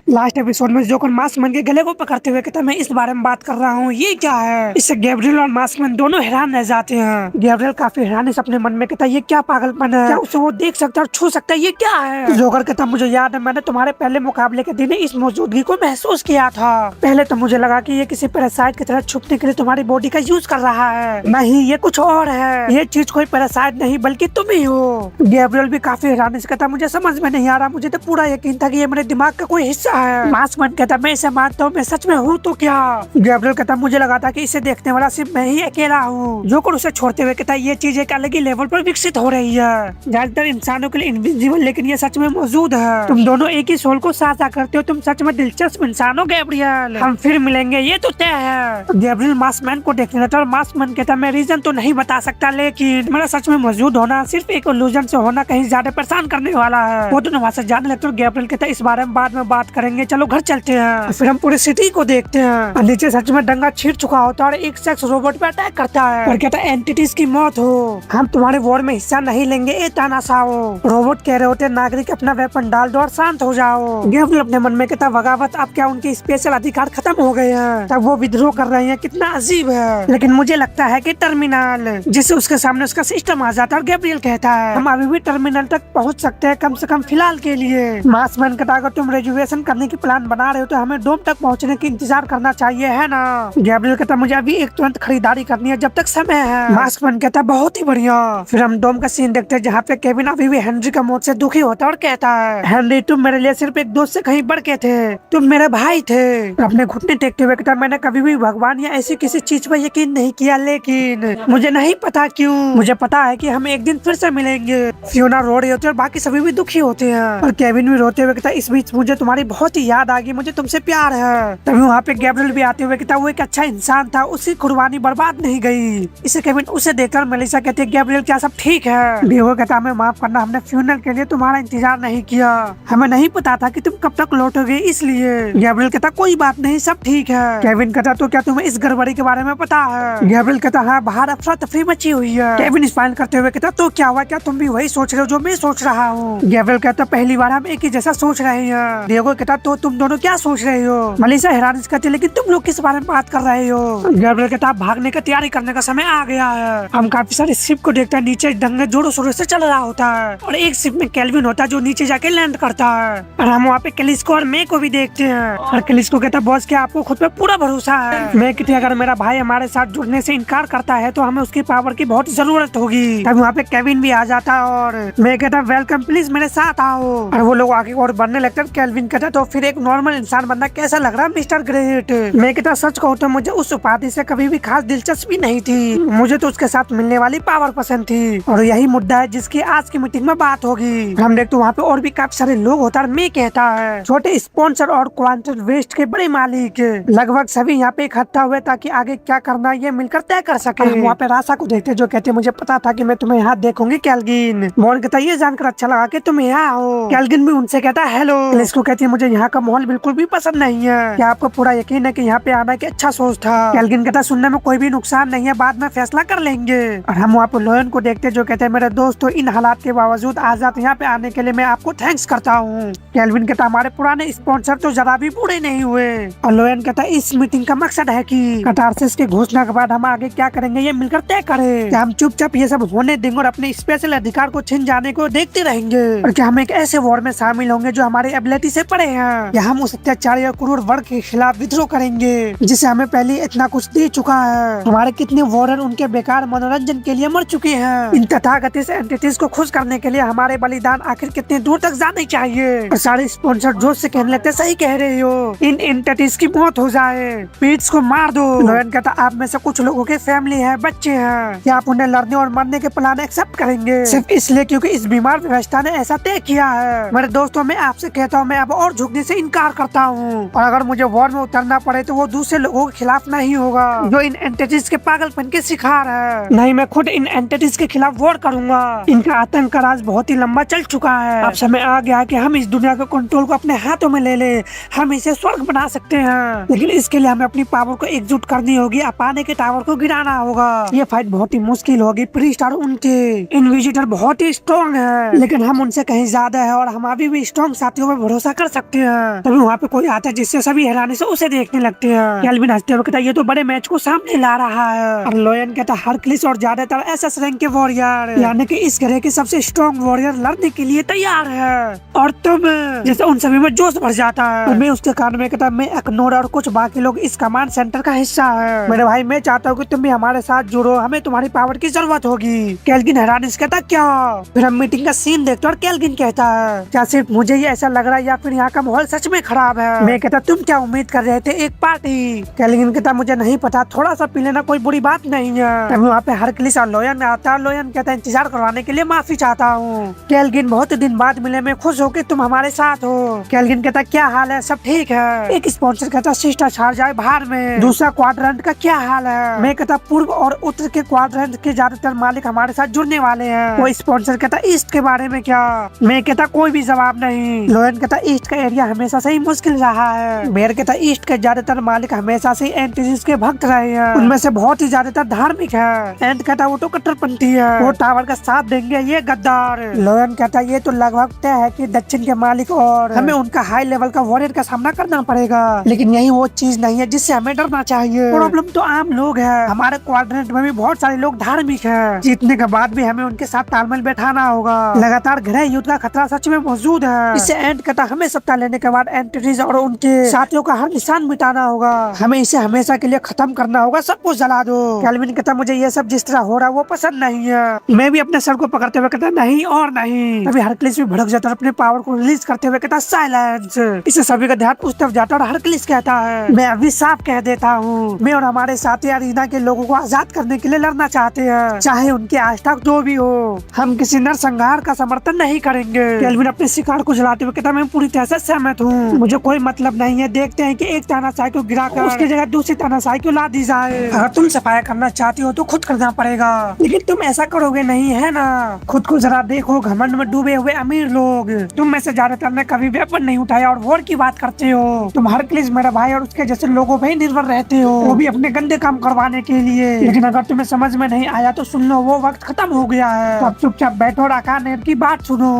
Last episode में joker maskman के गले को पकड़ते हुए कहता मैं इस बारे में बात कर रहा हूँ, ये क्या है। इससे गैब्रियल और मास्कमैन दोनों हैरान रह जाते हैं। गैब्रियल काफी हैरान इस अपने मन में कहता ये क्या पागलपन है, क्या उसे वो देख सकता है और छू सकता है, ये क्या है। जोकर कहता मुझे याद है, मैंने तुम्हारे पहले मुकाबले के दिन इस मौजूदगी को महसूस किया था। पहले तो मुझे लगा कि ये किसी पैरासाइट की तरह छुपने के लिए तुम्हारी बॉडी का यूज कर रहा है, नहीं ये कुछ और है। ये चीज कोई पैरासाइट नहीं बल्कि तुम ही हो। गैब्रियल भी काफी हैरान से कहता मुझे समझ में नहीं आ रहा, मुझे तो पूरा यकीन था कि ये मेरे दिमाग का कोई हिस्सा है। मास्कमैन कहता मैं इसे मानता हूँ, मैं सच में हूँ तो क्या। गैब्रियल कहता मुझे लगा था कि इसे देखने वाला सिर्फ मैं ही अकेला हूँ। जोकर उसे छोड़ते हुए कहता ये चीज एक अलग ही लेवल पर विकसित हो रही है, ज्यादातर इंसानों के लिए इनविजिबल, लेकिन ये सच में मौजूद है। तुम दोनों एक ही सोल को साझा करते हो, तुम सच में दिलचस्प इंसान हो गैब्रियल। हम फिर मिलेंगे ये तो तय है। गैब्रियल मास्कमैन को देखने लगता है और मास्कमैन कहता मैं रीजन तो नहीं बता सकता, लेकिन मेरा सच में मौजूद होना सिर्फ एक इल्यूजन से होना कहीं ज्यादा परेशान करने वाला है। वो दोनों वहाँ से जाने लगते हैं। गैब्रियल कहता है इस बारे में बाद में बात करेंगे, चलो घर चलते हैं। फिर हम पूरी सिटी को देखते हैं और नीचे सच में दंगा छिड़ चुका होता है और एक शख्स रोबोट पे अटैक करता है और कहता है एंटिटीज की मौत हो, हम तुम्हारे वॉर में हिस्सा नहीं लेंगे ए तानाशाह। रोबोट कह रहे होते नागरिक अपना वेपन डाल दो और शांत हो जाओ। गैब्रियल अपने मन में कहता बगावत अब क्या उनके स्पेशल अधिकार खत्म हो गए हैं, तब वो विद्रोह कर रहे हैं, कितना अजीब है। लेकिन मुझे लगता है कि टर्मिनल जिससे उसके सामने उसका सिस्टम आ जाता है और गैब्रियल कहता है हम अभी भी टर्मिनल तक पहुंच सकते हैं, कम से कम फिलहाल के लिए। मास्कमैन कहता अगर तुम रिजर्वेशन करने की प्लान बना रहे हो तो हमें डोम तक पहुंचने की इंतजार करना चाहिए, है ना। गैब्रियल कहता मुझे अभी एक तुरंत खरीदारी करनी है जब तक समय है। मास्कमैन कहता बहुत ही बढ़िया। फिर हम डोम का सीन देखते हैं जहाँ पे केविन अभी भी हेनरी का मौत से दुखी होता है और कहता है हेनरी तुम मेरे लिए सिर्फ एक दोस्त से कहीं बढ़ के थे, तुम मेरे भाई थे। अपने घुटने टेकते हुए कहता मैंने कभी भी भगवान या ऐसी किसी चीज पर यकीन नहीं किया, लेकिन मुझे नहीं पता क्यों मुझे पता है कि हम एक दिन फिर से मिलेंगे। फियोना रो रही होती है और बाकी सभी भी दुखी होते हैं और केविन भी रोते हुए कहता इस बीच मुझे तुम्हारी बहुत ही याद आ गई, मुझे तुमसे प्यार है। तभी वहाँ पे गैब्रियल भी आते हुए कहता वो एक अच्छा इंसान था, उसकी कुर्बानी बर्बाद नहीं गई। इसे केविन उसे देखकर मेलिसा कहती है गैब्रियल क्या सब ठीक है। डिगो कहता हमें माफ करना, हमने फ्यूनरल के लिए तुम्हारा इंतजार नहीं किया, हमें नहीं पता था कि तुम कब तक लौटोगे इसलिए। गैब्रियल कहता कोई बात नहीं सब ठीक है। केविन कहता तो क्या तुम्हें इस गड़बड़ी के बारे में पता है। गैब्रियल कहता हाँ बाहर अफरा तफरी मची हुई है। केविन स्माइल करते हुए कहता तो क्या हुआ, क्या तुम भी वही सोच रहे हो जो मैं सोच रहा हूँ। गैब्रियल कहता पहली बार हम एक ही जैसा सोच रहे हैं। डिगो कहता तो तुम दोनों क्या सोच रहे हो। मेलिसा हैरान कहती लेकिन तुम लोग किस बारे में बात कर रहे हो। गैब्रियल कहता भागने का तैयारी करने का समय आ गया है। हम काफी सारे शिप को देखते हैं, नीचे दंगे जोरों शोरों से चल रहा होता है और एक शिप में केल्विन होता है जो नीचे जाके लैंड करता है और हम वहाँ पे कैलिस्को और मे को भी देखते हैं और कैलिस्को कहता बॉस क्या आपको खुद पे पूरा भरोसा है। मैं कहती अगर मेरा भाई हमारे साथ जुड़ने से इनकार करता है तो हमें उसकी पावर की बहुत जरूरत होगी। तब वहाँ पे केविन भी आ जाता है और मैं कहता वेलकम प्लीज मेरे साथ आओ और वो लोग आगे और बढ़ने लगते हैं। केल्विन कहता तो फिर एक नॉर्मल इंसान बनना कैसा लग रहा है मिस्टर ग्रेट। मैं कहता सच कहूँ तो मुझे उस उपाधि से कभी भी खास दिलचस्पी नहीं थी, मुझे तो उसके साथ मिलने वाली पावर पसंद थी और यही मुद्दा है जिसकी आज की मीटिंग में बात होगी। हम देखते वहाँ पे और भी काफी सारे लोग होता है। मैं कहता है छोटे स्पॉन्सर और क्वांटम वेस्ट के बड़े मालिक लगभग सभी यहाँ पे इकट्ठा हुए ताकि आगे क्या करना ये मिलकर तय कर सके। वहाँ पे रासा को देखते जो कहते मुझे पता था कि मैं तुम्हें यहाँ देखूंगी कैल्गिन। मोहन कहता ये जानकर अच्छा लगा कि तुम यहाँ हो। कैल्गिन भी उनसे कहता है हेलो। इसको कहती है मुझे यहाँ का माहौल बिल्कुल भी पसंद नहीं है, क्या आपको पूरा यकीन है कि यहाँ पे आना की अच्छा सोच था। कैल्गिन कहता सुनने में कोई भी नुकसान नहीं है, बाद में फैसला कर लेंगे। और हम वहाँ पे लोयन को देखते जो कहते हैं मेरे दोस्तों इन हालात के बावजूद आजाद यहाँ पे आने के लिए मैं आपको थैंक्स करता हूँ। कैल्विन कहता हमारे पुराने स्पॉन्सर तो जरा भी पूरे नहीं हुए और लोयन कहता इस मीटिंग का मकसद है कि कैटारसिस की घोषणा के बाद हम आगे क्या करेंगे ये मिलकर तय करें। क्या हम चुपचाप ये सब होने देंगे और अपने स्पेशल अधिकार को छिन जाने को देखते रहेंगे और क्या हम एक ऐसे वॉर में शामिल होंगे जो हमारी एबिलिटी से परे हैं, या हम उस अत्याचारी और क्रूर वर्ग के खिलाफ विद्रोह करेंगे जिसे हमें पहले इतना कुछ दे चुका है। हमारे कितने वॉरर उनके बेकार मनोरंजन के लिए मर चुके हैं। इन तथाकथित एंटिटीज को खुश करने के लिए हमारे बलिदान आखिर कितने दूर तक जाने चाहिए। और सारे स्पॉन्सर जोश से कहने लगते सही कह रहे हो, इन एंटिटीज की मौत हो जाए, पीट्स को मार दो। लोयन कहता आप में से कुछ लोगों के फैमिली है, बच्चे हैं, क्या आप उन्हें लड़ने और मरने के प्लान एक्सेप्ट करेंगे सिर्फ इसलिए क्योंकि इस बीमार व्यवस्था ने ऐसा तय किया है। मेरे दोस्तों मैं आपसे कहता हूँ मैं अब और झुकने से इनकार करता हूँ और अगर मुझे वॉर में उतरना पड़े तो वो दूसरे लोगों के खिलाफ नहीं होगा जो इन एंटिटीज के पागलपन के शिकार है। नहीं मैं खुद इन एंटिटीज के खिलाफ वॉर करूंगा। इनका आतंक का राज बहुत ही लंबा चल चुका है, अब समय आ गया कि हम इस दुनिया के कंट्रोल को अपने हाथों में ले ले, हम इसे स्वर्ग बना सकते हैं, लेकिन इसके लिए हमें अपनी पावर को एकजुट करनी होगी, अपाने के टावर को गिराना होगा। ये फाइट बहुत ही मुश्किल होगी, प्रीस्ट और उनके इनविजिटर बहुत ही स्ट्रॉन्ग है लेकिन हम उनसे कहीं ज्यादा है और हम अभी भी स्ट्रॉन्ग साथियों पर भरोसा कर सकते होते हैं। तभी वहाँ पे कोई आता है जिससे सभी हैरानी से उसे देखने लगते हैं। केल्विन हंसते हुए कहता है ये तो बड़े मैच को सामने ला रहा है। और लोयन कहता है हरक्लिस और ज्यादातर एसएस रैंक के वॉरियर यानी कि इस ग्रह के सबसे स्ट्रॉन्ग वॉरियर लड़ने के लिए तैयार है। और तुम जैसे उन सभी में जोश भर जाता है। और मैं उसके कान में कहता मैं एक्नोर और कुछ बाकी लोग इस कमांड सेंटर का हिस्सा है। मेरे भाई मैं चाहता हूँ कि तुम भी हमारे साथ जुड़ो, हमें तुम्हारी पावर की जरूरत होगी। केल्विन हैरानी से कहता क्या? फिर हम मीटिंग का सीन देखते हैं और केल्विन कहता है क्या सिर्फ मुझे ये ऐसा लग रहा है या फिर यहाँ का माहौल सच में खराब है? मैं कहता तुम क्या उम्मीद कर रहे थे, एक पार्टी? केल्विन कहता मुझे नहीं पता, थोड़ा सा पी लेना कोई बुरी बात नहीं है। तभी वहाँ पे हरक्लिस और लोयन आता है। लोयन कहता है इंतजार करवाने के लिए माफी चाहता हूँ। केल्विन बहुत दिन बाद मिले, मैं खुश हूँ कि तुम हमारे साथ हो। केल्विन कहता क्या हाल है, सब ठीक है? एक स्पॉन्सर कहता सिस्टर छाड़ जाए बाहर में। दूसरा क्वाड्रेंट का क्या हाल है? मैं कहता पूर्व और उत्तर के क्वाड्रेंट के ज्यादातर मालिक हमारे साथ जुड़ने वाले हैं। वो स्पॉन्सर कहता ईस्ट के बारे में क्या? मैं कहता कोई भी जवाब नहीं। लोयन कहता ईस्ट का एरिया हमेशा से ही मुश्किल रहा है। मेयर कहता ईस्ट के ज्यादातर मालिक हमेशा से एंटीजीज के भक्त रहे हैं, उनमें से बहुत ही ज्यादातर धार्मिक है। एंड कहता वो तो कट्टरपंथी है, वो टावर का साथ देंगे ये गद्दार। लोयन कहता ये तो लगभग तय है कि दक्षिण के मालिक और हमें उनका हाई लेवल का वॉरियर का सामना करना पड़ेगा, लेकिन यही वो चीज नहीं है जिससे हमें डरना चाहिए। प्रॉब्लम तो आम लोग है, हमारे क्वाड्रेंट में भी बहुत सारे लोग धार्मिक है। जीतने के बाद भी हमें उनके साथ तालमेल बैठाना होगा। लगातार गृह युद्ध का खतरा सच में मौजूद है। इससे एंड कहता हमें सत्ता लेने के बाद एंटिटीज और उनके साथियों का हर निशान मिटाना होगा। हमें इसे हमेशा के लिए खत्म करना होगा, सब कुछ जला दो। केल्विन कहता मुझे ये सब जिस तरह हो रहा है वो पसंद नहीं है। मैं भी अपने सर को पकड़ते हुए कहता नहीं और नहीं। अभी हरक्लिस भी भड़क जाता है, अपने पावर को रिलीज करते हुए कहता साइलेंस। इससे सभी का ध्यान उस तरफ जाता है और हरक्लिस कहता है मैं अभी साफ कह देता हूँ, मैं और हमारे साथी अरीना के लोगों को आजाद करने के लिए लड़ना चाहते हैं, चाहे उनकी आस्था जो भी हो। हम किसी नरसंहार का समर्थन नहीं करेंगे। केल्विन अपने शिकार को जलाते हुए कहता मैं पूरी तरह से सहमत हूँ, मुझे कोई मतलब नहीं है। देखते हैं कि एक तानाशाही को गिराकर उसकी जगह दूसरी तानाशाही को ला दी जाए। अगर तुम सफाया करना चाहती हो तो खुद करना पड़ेगा, लेकिन तुम ऐसा करोगे नहीं है ना? खुद को जरा देखो, घमंड में डूबे हुए अमीर लोग। तुम में से ज्यादातर ने कभी वेपन नहीं उठाया और वॉर की बात करते हो। तुम हरक्लिस मेरा भाई और उसके जैसे लोगों पे ही निर्भर रहते हो, वो भी अपने गंदे काम करवाने के लिए। लेकिन अगर तुम्हें समझ में नहीं आया तो सुन लो, वो वक्त खत्म हो गया है। अब चुपचाप बैठो और आकानेर की बात सुनो।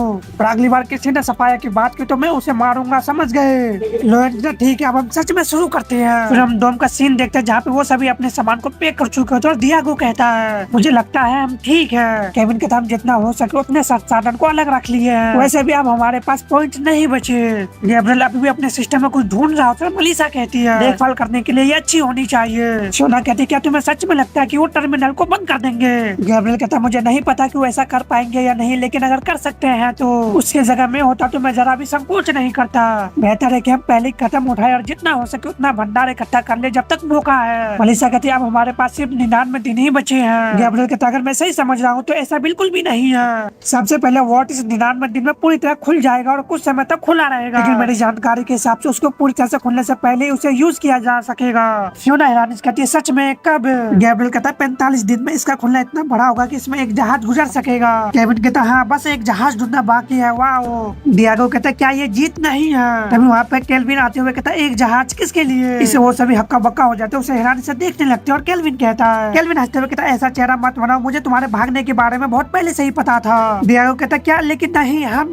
और अगली बार किसी ने सफाया की बात की तो मैं उसे मारूंगा, समझ गए? लोयन ठीक है, अब हम सच में शुरू करते हैं। फिर हम डोम का सीन देखते हैं जहाँ पे वो सभी अपने सामान को पैक कर चुके होते हैं और डियागो कहता है मुझे लगता है हम ठीक है। केविन कहता हम जितना हो सके उतने संसाधन को अलग रख लिए हैं, वैसे भी अब हमारे पास पॉइंट नहीं बचे। गैब्रियल अभी भी अपने सिस्टम में कुछ ढूंढ रहा होता है। मलिसा कहती है देखभाल करने के लिए ये अच्छी होनी चाहिए। सोना कहती है क्या तुम्हें सच में लगता है कि वो टर्मिनल को बंद कर देंगे? गैब्रियल कहता मुझे नहीं पता कि वो ऐसा कर पाएंगे या नहीं, लेकिन अगर कर सकते हैं तो उसके जगह में होता तो मैं जरा भी संकोच नहीं करता। बेहतर है कि हम पहले कदम उठाए और जितना हो सके उतना भंडार इकट्ठा कर ले जब तक मौका है। मलिसा कहती है अब हमारे पास सिर्फ 99 दिन ही बचे हैं। गैब्रियल कहता अगर मैं सही समझ रहा हूँ तो ऐसा बिल्कुल भी नहीं है। सबसे पहले वॉट इस 99 दिन में पूरी तरह खुल जाएगा और कुछ समय तक खुला रहेगा, लेकिन मेरी जानकारी के हिसाब से उसको पूरी तरह से खुलने से पहले उसे यूज किया जा सकेगा। फियोना हैरानी कहती है सच में कब? गैब्रियल कहता है 45 दिन में इसका खुलना इतना बड़ा होगा कि इसमें एक जहाज गुजर सकेगा। केविन कहता हाँ बस एक जहाज ढूंढना बाकी है। वाओ। डियागो कहता क्या ये जीत नहीं है? तभी वहाँ पे केल्विन आते हुए कहता एक जहाज किसके लिए? इसे वो सभी हक्का बक्का हो जाते हैं, उसे हैरानी से देखने लगते हैं। और केल्विन कहता है, केल्विन हंसते हुए कहता ऐसा चेहरा मत बनाओ, मुझे तुम्हारे भागने के बारे में बहुत पहले से ही पता था। डियागो कहता क्या लेकिन नहीं हम?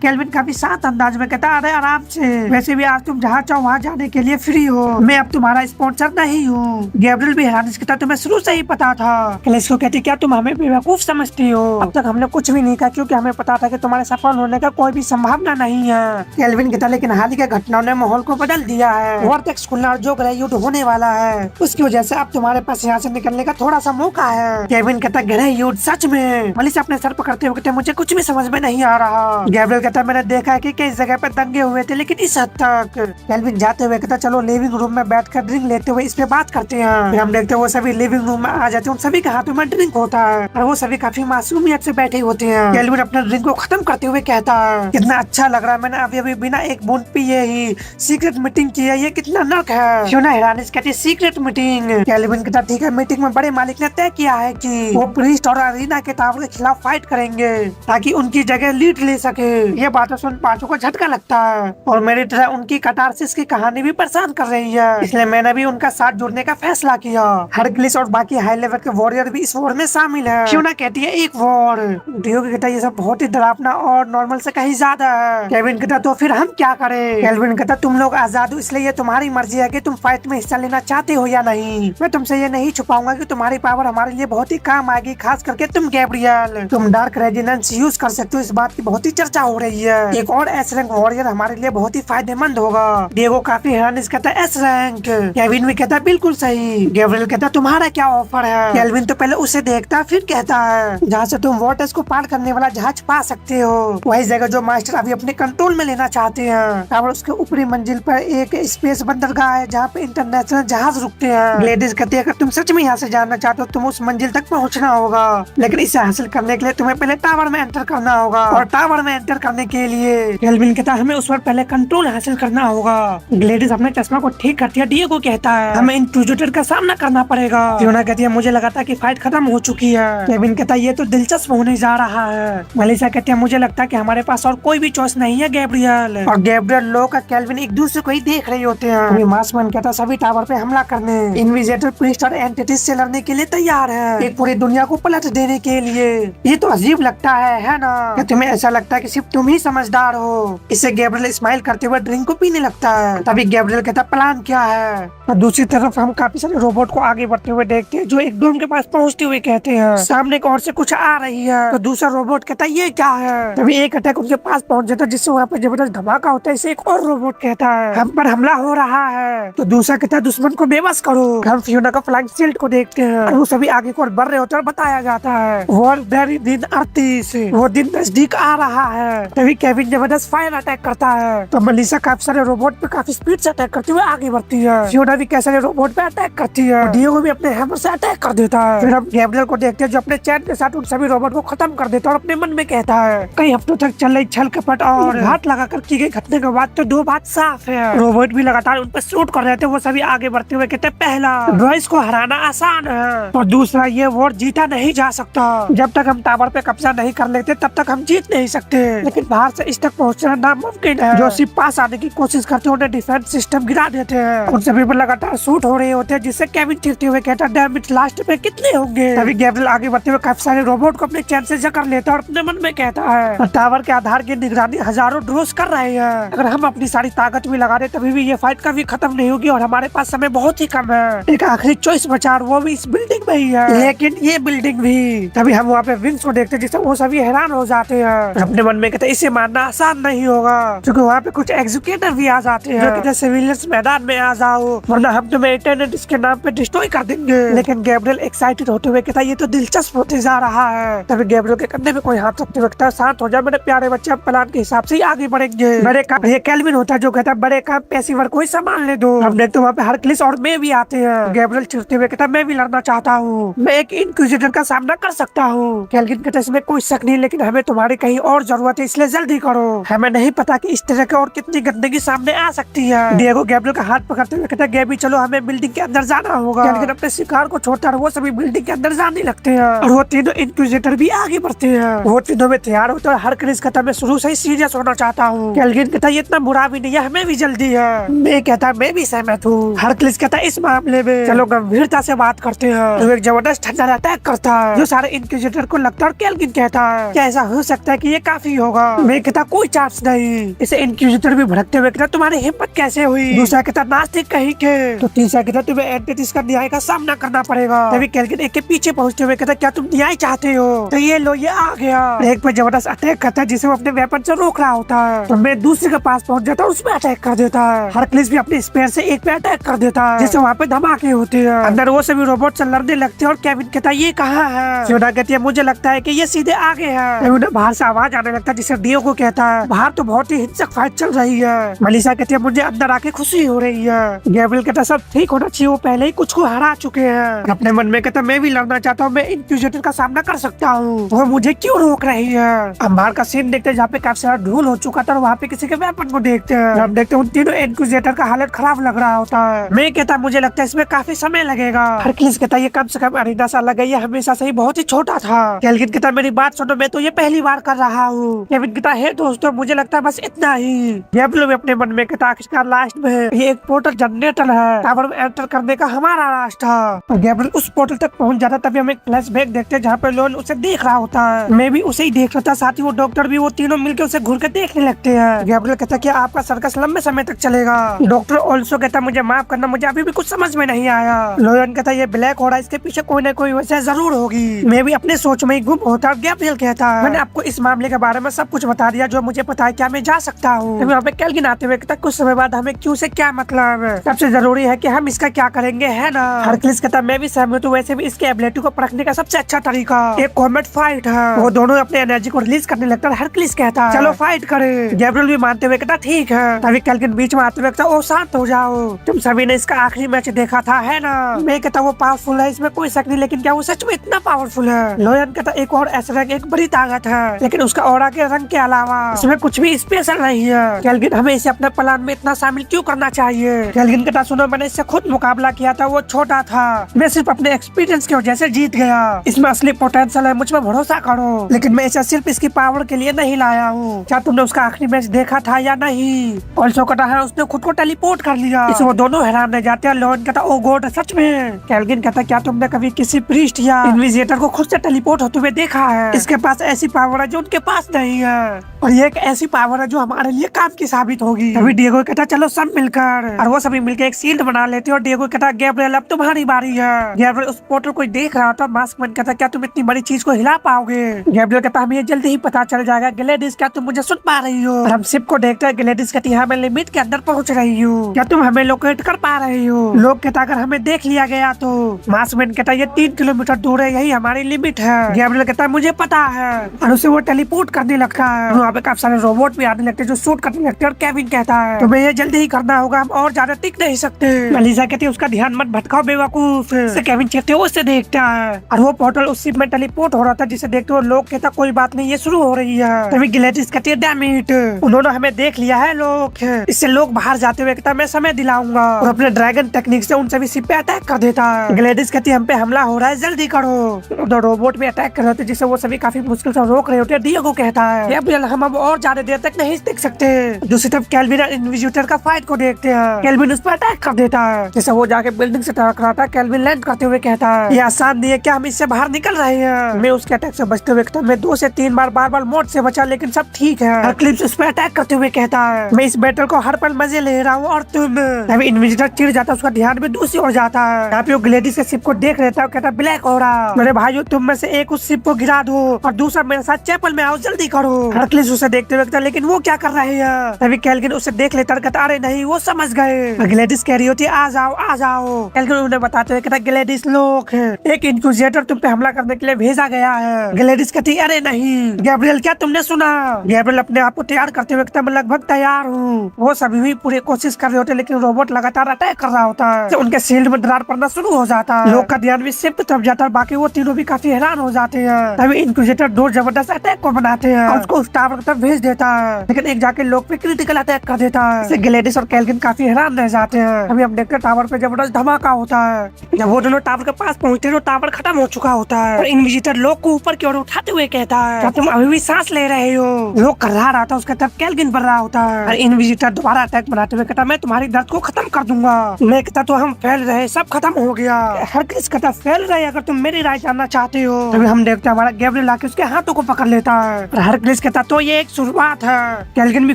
केल्विन काफी शांत अंदाज में कहता अरे आराम से, वैसे भी आज तुम जहाँ चाहो वहाँ जाने के लिए फ्री हो, मैं अब तुम्हारा स्पॉन्सर नहीं हूँ। गैब्रियल भी हैरानी से कहता तुम्हें शुरू से ही पता था। क्लेस को कहती क्या तुम हमें बेवकूफ समझती हो? अब तक हमने कुछ भी नहीं कहा क्योंकि हमें पता था कि तुम्हारे सफल होने का कोई भी संभावना नहीं है। केल्विन कहता लेकिन हाल ही के घटनाओं ने माहौल को बदल दिया है। वॉर्टेक्स खुलना और जो ग्रह युद्ध होने वाला है उसकी वजह से अब तुम्हारे पास यहाँ से निकलने का थोड़ा सा मौका है। केविन कहता ग्रह युद्ध सच में? मलिसा अपने सर पकड़ते हुए कहते मुझे कुछ भी समझ में नहीं आ रहा। गैब्रियल कहता मैंने देखा है कि कई जगह पे दंगे हुए थे लेकिन इस हद तक। केल्विन जाते हुए कहता चलो लिविंग रूम में बैठकर ड्रिंक लेते हुए इस पे बात करते हैं। फिर हम देखते हैं वो सभी लिविंग रूम में आ जाते हैं, उन सभी के हाथों में ड्रिंक होता है और वो सभी काफी मासूमियत से बैठे होते हैं। केल्विन अपने ड्रिंक को खत्म करते हुए कहता है कितना अच्छा लग रहा है, मैंने अभी अभी बिना एक बूंद पिए ही सीक्रेट मीटिंग की है, ये कितना नर्क है। फियोना हैरानी से कहती सीक्रेट मीटिंग? केल्विन कहता ठीक है, मीटिंग में बड़े मालिक ने तय किया है कि वो प्रीस्ट और अरीना के टावर के खिलाफ फाइट करेंगे ताकि उनकी जगह लीड ले सके। ये बातें सुन पांचों को झटका लगता है और मेरी तरह उनकी कटारसिस की कहानी भी परेशान कर रही है, इसलिए मैंने भी उनका साथ जुड़ने का फैसला किया। हरक्लिस और बाकी हाई लेवल के वॉरियर भी इस वॉर में शामिल है। फियोना कहती है एक वॉर? डियो कहता ये सब बहुत ही डरावना और नॉर्मल से कहीं ज्यादा है। केविन कहता तो फिर हम हम क्या करें। केल्विन कहता तुम लोग आजाद हो इसलिए ये तुम्हारी मर्जी है कि तुम फाइट में हिस्सा लेना चाहते हो या नहीं। मैं तुमसे ये नहीं छुपाऊंगा कि तुम्हारी पावर हमारे लिए बहुत ही काम आएगी, खास करके तुम गैब्रियल। तुम डार्क रेजिडेंस यूज कर सकते हो, इस बात की बहुत ही चर्चा हो रही है। एक और एस रैंक वॉरियर हमारे लिए बहुत ही फायदेमंद होगा। डिएगो काफी हैरानिश कहता है एस रैंक। केविन भी कहता है बिल्कुल सही। गैब्रियल कहता तुम्हारा क्या ऑफर है। केल्विन तो पहले उसे देखता फिर कहता है जहाँ से तुम वाटर्स को पार करने वाला जहाज पा सकते हो, वही जगह जो मास्टर अभी अपने कंट्रोल में लेना चाहते हैं। और उसके ऊपरी मंजिल पर एक स्पेस बंदरगाह है जहाँ पे इंटरनेशनल जहाज रुकते हैं। ग्लेडिस कहती है अगर तुम सच में यहाँ से जाना चाहते हो तुम उस मंजिल तक पहुँचना होगा, लेकिन इसे हासिल करने के लिए तुम्हें पहले टावर में एंटर करना होगा। और टावर में एंटर करने के लिए केल्विन कहता है हमें उस पर पहले कंट्रोल हासिल करना होगा। ग्लेडिस अपने चश्मा को ठीक करती है। डिएगो कहता है हमें इंट्रूजर का सामना करना पड़ेगा। फियोना कहती है मुझे लगा था कि फाइट खत्म हो चुकी है। केविन कहता है ये तो दिलचस्प होने जा रहा है। मेलिसा कहती है मुझे लगता है कि हमारे पास और कोई भी चॉइस नहीं है गैब्रियल। और गैब्रियल लोग का केल्विन एक दूसरे को ही देख रहे होते हैं। मार्समैन कहता है सभी टावर पे हमला करने। इनविजिलेटर प्रीस्ट और एंटिटीज से लड़ने के लिए तैयार है, एक पूरी दुनिया को पलट देने के लिए। ये तो अजीब लगता है ना। क्या तुम्हें ऐसा लगता है कि सिर्फ तुम ही समझदार हो। इससे गैब्रियल स्माइल करते हुए ड्रिंक को पीने लगता है। तभी गैब्रियल कहता प्लान क्या है। और दूसरी तरफ हम काफी सारे रोबोट को आगे बढ़ते हुए देखते हैं जो एक डोम के पास पहुंचते हुए कहते हैं सामने एक और से कुछ आ रही है। तो दूसरा रोबोट कहता है ये क्या है। तभी एक अटैक उनके पास पहुंच जाता है जिससे वहाँ पे जबरदस्त धमाका होता है। इसे एक और रोबोट कहता है हम पर हमला हो रहा है। तो दूसरा कहता है दुश्मन को बेबस करो। हम फियोना का फ्लाइंग शील्ड को देखते हैं और वो सभी आगे को बढ़ रहे होते हैं और बताया जाता है दिन 38 वो दिन नजदीक आ रहा है। तभी केविन जबरदस्त फायर अटैक करता है। तो मलिसा काफी सारे रोबोट पे काफी स्पीड से अटैक करते हुए आगे बढ़ती है। फियोना भी कैसे सारे रोबोट पे अटैक करती है। डिएगो भी अपने हैमर से अटैक कर देता है। फिर हम गैब्रियल को देखते हैं जो अपने चैन के साथ उन सभी रोबोट को खत्म कर देता है और अपने मन में कहता है कई हफ्तों तक चल रही छल कपट और घात लगाकर की गई घटने के बाद तो दो बात साफ है। रोबोट भी लगातार उन पर शूट कर रहे थे। वो सभी आगे बढ़ते हुए कहते पहला रॉयस को हराना आसान है और दूसरा ये वॉर जीता नहीं जा सकता। जब तक हम टावर पे कब्जा नहीं कर लेते तब तक हम जीत नहीं सकते, लेकिन बाहर से इस तक पहुंचना नामुमकिन है। जो सिर्फ पास आने की कोशिश करते हैं उन्हें डिफेंस सिस्टम गिरा देते हैं। उन सभी पर लगातार शूट हो रहे होते हैं जिससे केविन चिढ़ते हुए कहता है डैमेज लास्ट में कितने होंगे। तभी गैब्रियल आगे बढ़ते हुए काफी सारे रोबोट को अपने चैन से जकड़ लेता है और अपने मन में कहता है टावर के आधार की निगरानी हजारों ड्रोस कर रहे हैं। अगर हम अपनी सारी ताकत भी लगा दे तभी भी ये फाइट कभी खत्म नहीं होगी और हमारे पास समय बहुत ही कम है। एक आखिरी चॉइस बचा और वो भी इस बिल्डिंग में ही है, लेकिन ये बिल्डिंग भी। तभी हम वहाँ पे विंग्स को देखते हैं जिससे वो सभी हैरान हो जाते हैं। अपने मन में कहते हैं इसे मारना आसान नहीं होगा क्योंकि वहाँ पे कुछ एग्जीक्यूटिव भी आ जाते हैं जो कहते हैं सिविलियंस मैदान में आ जाओ वरना हम तुम्हें इंटरनेट इसके नाम पे डिस्ट्रॉय कर देंगे। लेकिन गैब्रियल एक्साइटेड होते हुए कहता है ये तो दिलचस्प होते जा रहा है। तभी गैब्रियल के कंधे में कोई हाथ रखते हुए कहता है शांत हो जाए मेरे प्यारे बच्चे, हम प्लान के हिसाब से ही आगे बढ़ेंगे। बड़े काम ये केल्विन होता है जो कहता है बड़े काम पेशेवर को ही संभालने दो। हम देखते वहाँ पे हरक्लिस और मैं भी आते हैं। गैब्रियल चिढ़ते हुए कहता है मैं भी लड़ना चाहता हूँ, मैं एक इंक्विजिटर का सामना कर सकता हूँ। केल्विन कहता है इसमें कोई शक नहीं, लेकिन हमें तुम्हारी कहीं और जरूरत है इसलिए जल्दी करो। हमें नहीं पता कि इस तरह की और कितनी गंदगी सामने आ सकती है। डिएगो गैब्रियल का हाथ पकड़ते हुए कहता है गैबी चलो हमें बिल्डिंग के अंदर जाना होगा। केल्विन अपने शिकार को छोड़ता है वो सभी बिल्डिंग के अंदर जाने लगते हैं और वो तीनों इंक्विजिटर भी आगे बढ़ते हैं। वो तीनों में तैयार होते हैं। हरक्लिस कहता मैं शुरू से ही सीरियस होना चाहता हूँ। केल्विन कहता ये इतना बुरा भी नहीं है, हमें भी जल्दी है। मैं कहता मैं भी सहमत हूँ। हरक्लिस कहता इस मामले में चलो गंभीरता से बात करते हैं। तो एक जबरदस्त ठंडा अटैक करता है जो सारे इंक्विजिटर को लगता है। और केल्विन कहता है क्या ऐसा हो सकता है कि ये काफी होगा। मैं कहता कोई चांस नहीं। इसे इंक्विजिटर भी भड़कते हुए कहता तुम्हारी हिम्मत कैसे हुई। दूसरा कहता नास्तिक कहीं के। तो तीसरा कहता तुम्हें एंटिटीज का न्याय का सामना करना पड़ेगा। तभी केल्विन एक के पीछे पहुंचते हुए कहता क्या तुम न्याय चाहते हो। तो ये लो ये आ गया। एक पर जबरदस्त अटैक करता है जिसे वो अपने वेपन से रोक रहा होता है। तो मैं दूसरे के पास पहुंच जाता हूँ उसमें अटैक कर देता है। हरक्लिस भी अपने स्पेयर से एक पे अटैक कर देता है जिससे वहाँ पे धमाके होते हैं। अंदर वो सभी रोबोट से लड़ने लगते हैं और केविन कहता ये कहाँ है। फियोना कहती है मुझे लगता है कि ये सीधे आगे है। उन्हें बाहर से आवाज आने लगता है जिससे डिएगो कहता है बाहर तो बहुत ही हिंसक फाइट चल रही है। मलिसा कहती है मुझे अंदर आके खुशी हो रही है। गैब्रियल कहता सब ठीक होना चाहिए, वो पहले ही कुछ को हरा चुके हैं। अपने मन में कहता मैं भी लड़ना चाहता हूँ, मैं इंक्विजिटर का सामना कर सकता हूँ, वो मुझे क्यों रोक रही है। हम बाहर का सीन देखते हैं जहाँ पे काफी सारा धूल हो चुका था और वहाँ पे किसी के वेपन को देखते हैं। हम देखते हैं उन तीनों इंक्विजिटर का हालत खराब लग रहा होता है। मैं कहता मुझे लगता है इसमें काफी समय लगेगा। हरक्लिस कहता ये कम से कम अरीना सा लगा, ये हमेशा से ही बहुत ही छोटा था। केल्विन कहता मेरी बात सुनो, मैं तो ये पहली बार कर रहा हूँ। केविन कहता है दोस्तों मुझे लगता है बस इतना ही। गैब्रियल भी अपने मन में कहता आखिरकार लास्ट में ये एक पोर्टल जनरेटर पोर्टल है, टावर में एंटर करने का हमारा रास्ता। और गैब्रियल उस पोर्टल तक पहुंच जाता, तभी हम एक फ्लैशबैक देखते हैं जहाँ पे लोन उसे देख रहा होता है। मैं भी उसे ही देख रहा था, साथ ही वो डॉक्टर भी, वो तीनों मिलकर उसे घूर के देखने लगते हैं। गैब्रियल कहता है कि आपका सर्कस लंबे समय तक चलेगा। डॉक्टर ऑल्सो कहता मुझे माफ करना, मुझे अभी भी कुछ समझ में नहीं आया। लोयन कहता ये ब्लैक हो रहा है, इसके पीछे कोई ना कोई वजह जरूर होगी। मैं भी अपने सोच में ही गुम होता। गैब्रियल कहता है मैंने आपको इस मामले के बारे में सब कुछ बता दिया जो मुझे पता है, क्या मैं जा सकता हूँ? वहाँ पे केल्विन आते हुए कहता कुछ समय बाद हमें क्यों से क्या मतलब, सबसे जरूरी है कि हम इसका क्या करेंगे, है ना? हरक्लिस कहता मैं भी सहमत हूँ, वैसे भी इसके एबिलिटी को परखने का सबसे अच्छा तरीका एक कॉमेट फाइट है। वो दोनों अपने एनर्जी को रिलीज करने लगता है। हरक्लिस कहता है चलो फाइट करे। गैब्रियल भी मानते हुए कहता ठीक है। तभी केल्विन बीच में आते हुए कहता ओ शांत हो जाओ, तुम सभी ने इसका आखिरी मैच देखा था, है ना? मैं कहता वो पावरफुल है, इसमें कोई शक नहीं, लेकिन क्या वो सच में इतना पावरफुल है? लोयन कहता एक और ऐसा रंग एक बड़ी ताकत है, लेकिन उसका ऑरा के रंग के अलावा इसमें कुछ भी स्पेशल नहीं है। केल्विन हमें इसे अपने प्लान में इतना शामिल क्यों करना चाहिए? केल्विन कहता सुनो मैंने इससे खुद मुकाबला किया था, वो छोटा था, मैं सिर्फ अपने एक्सपीरियंस की वजह से जीत गया। इसमें असली पोटेंशियल है, मुझ पर भरोसा करो, लेकिन मैं इसे सिर्फ इसकी पावर के लिए नहीं लाया हूँ। क्या तुमने उसका आखिरी मैच देखा था या नहीं? ऑल्सो कहता है उसने खुद को टेलीपोर्ट कर लिया। इसे वो दोनों हैरान रह जाते हैं। लोयन कहता ओ गॉड सच में? केल्विन कहता क्या तुमने कभी किसी प्रीस्ट या इन्विजिलेटर को खुद से टेलीपोर्ट होते हुए देखा है? इसके पास ऐसी पावर है जो उनके पास नहीं है, और ये एक ऐसी पावर है जो हमारे लिए काम की साबित होगी। तभी डिएगो कहता चलो सब मिलकर, और वो सभी मिलकर एक शील्ड बना लेते हैं। और डिएगो कहता गैब्रियल अब तुम्हारी बारी है। गैब्रियल उस पोर्टल को देख रहा था। मास्कमैन कहता क्या तुम इतनी बड़ी चीज को हिला पाओगे? गैब्रियल कहता हमें जल्दी ही पता चल जाएगा। ग्लेडिस क्या तुम मुझे सुन पा रही हो? और हम शिप को देखते हैं। ग्लेडिस कहती है मैं लिमिट के अंदर पहुंच रही हूँ, क्या तुम हमें लोकेट कर पा रही हो? लोग कहता अगर हमें देख लिया गया तो? मास्कमैन कहता ये 3 किलोमीटर दूर है, यही हमारी लिमिट है। गैब्रियल कहता मुझे पता है, और उसे वो टेलीपोर्ट करने लगता है। वहाँ पे काफी सारे रोबोट भी आने लगते हैं जो शूट करने लगते हैं। और केविन कहता है तुम्हें ये जल्दी ही करना होगा, हम और ज्यादा टिक नहीं सकते। मेलिसा कहती है उसका ध्यान मत भटकाओ बेवकूफ। केविन चेते उससे देखता है, और वो पोर्टल उस शिप में टेलीपोर्ट हो रहा था, जिसे देखते हुए लोग कहता कोई बात नहीं ये शुरू हो रही है। तभी ग्लेडिस कहती है डैम इट, उन्होंने हमें देख लिया है लोग। इससे लोग बाहर जाते हुए कहता मैं समय दिलाऊंगा, और अपने ड्रैगन टेक्निक से उन सभी शिप पे अटैक कर देता है। ग्लेडिस कहती है हम पे हमला हो रहा है, जल्दी करो। दो रोबोट भी अटैक कर रहे थे, जिसे वो सभी काफी मुश्किल से रोक रहे होते। डिएगो कहता है हम अब और ज्यादा देर तक नहीं टिक सकते। दूसरी तरफ केल्विन और इन्विजिलेटर का फाइट को देखते हैं। केल्विन उस पर अटैक कर देता है, जैसे वो जाके बिल्डिंग से टकराता था। केल्विन लैंड करते हुए कहता है ये आसान नहीं है, क्या हम इससे बाहर निकल रहे हैं? मैं उसके अटैक से बचते हुए कहता मैं 2 से 3 बार बार मौत से बचा, लेकिन सब ठीक है। हरक्लिस उस पर अटैक करते हुए कहता है मैं इस बैटल को हर पल मजे ले रहा हूँ, और तुम? इन्विजिलेटर चिढ़ जाता है, उसका ध्यान भी दूसरी ओर जाता है। यहाँ पे वो ग्लेडिस के शिप को देख लेता है, कहता ब्लैक हो रहा मेरे भाइयों, तुम में से एक उस शिप को गिरा दो और दूसरा मेरे साथ चैपल में आओ, जल्दी करो। हरक्लिस उसे देखते हुए कहता लेकिन वो क्या कर रहे हैं? तभी केल्विन उसे देख लेता है, कहता अरे नहीं वो समझ गए। ग्लेडिस कह रही होती आ जाओ आ जाओ। केल्विन उन्हें बताते हुए कहता ग्लेडिस लोग एक इंक्विजिटर तुम पे हमला करने के लिए भेजा गया है। ग्लेडिस कहती अरे नहीं। गैब्रियल क्या तुमने सुना? गैब्रियल अपने आप को तैयार करते हुए कहता मैं लगभग तैयार हूँ। वो सभी भी पूरी कोशिश कर रहे होते, लेकिन रोबोट लगातार अटैक कर रहा होता है। तो उनके शील्ड में दरार पड़ना शुरू हो जाता है। लोग का ध्यान भी शिप तरफ जाता है, बाकी वो तीनों भी काफी हैरान हो जाते हैं। तभी इंक्विजिटर दो जबरदस्त अटैक को बनाते हैं और उसको उस टावर की तरफ भेज देता है, लेकिन एक जाके लोग पे क्रिटिकल अटैक कर देता है। इससे ग्लेडिस और केल्विन काफी हैरान रह जाते हैं। अभी हम देखते हैं टावर पे जबरदस्त धमाका होता है। जब वो दोनों टावर के पास पहुंचते हैं तो टावर खत्म हो चुका होता है, और इन्विजिटर लोग को ऊपर की ओर उठाते हुए कहता है क्या तुम अभी भी सांस ले रहे हो? लोग कर रहा था, उसके तरफ केल्विन बढ़ रहा होता है, और इन्विजिटर दोबारा अटैक बनाते हुए कहता मैं तुम्हारी दर्द को खत्म कर दूंगा। मैं कहता तो हम फैल रहे, सब खत्म हो गया। हरक्लिस कहता फैल रहे, अगर तुम मेरी राय जानना चाहते हो। तभी हम देखते हैं हमारा गैब्रियल आके उसके हाथों को पकड़ लेता है, और हरक्लिस कहता तो ये एक शुरुआत है। केल्विन भी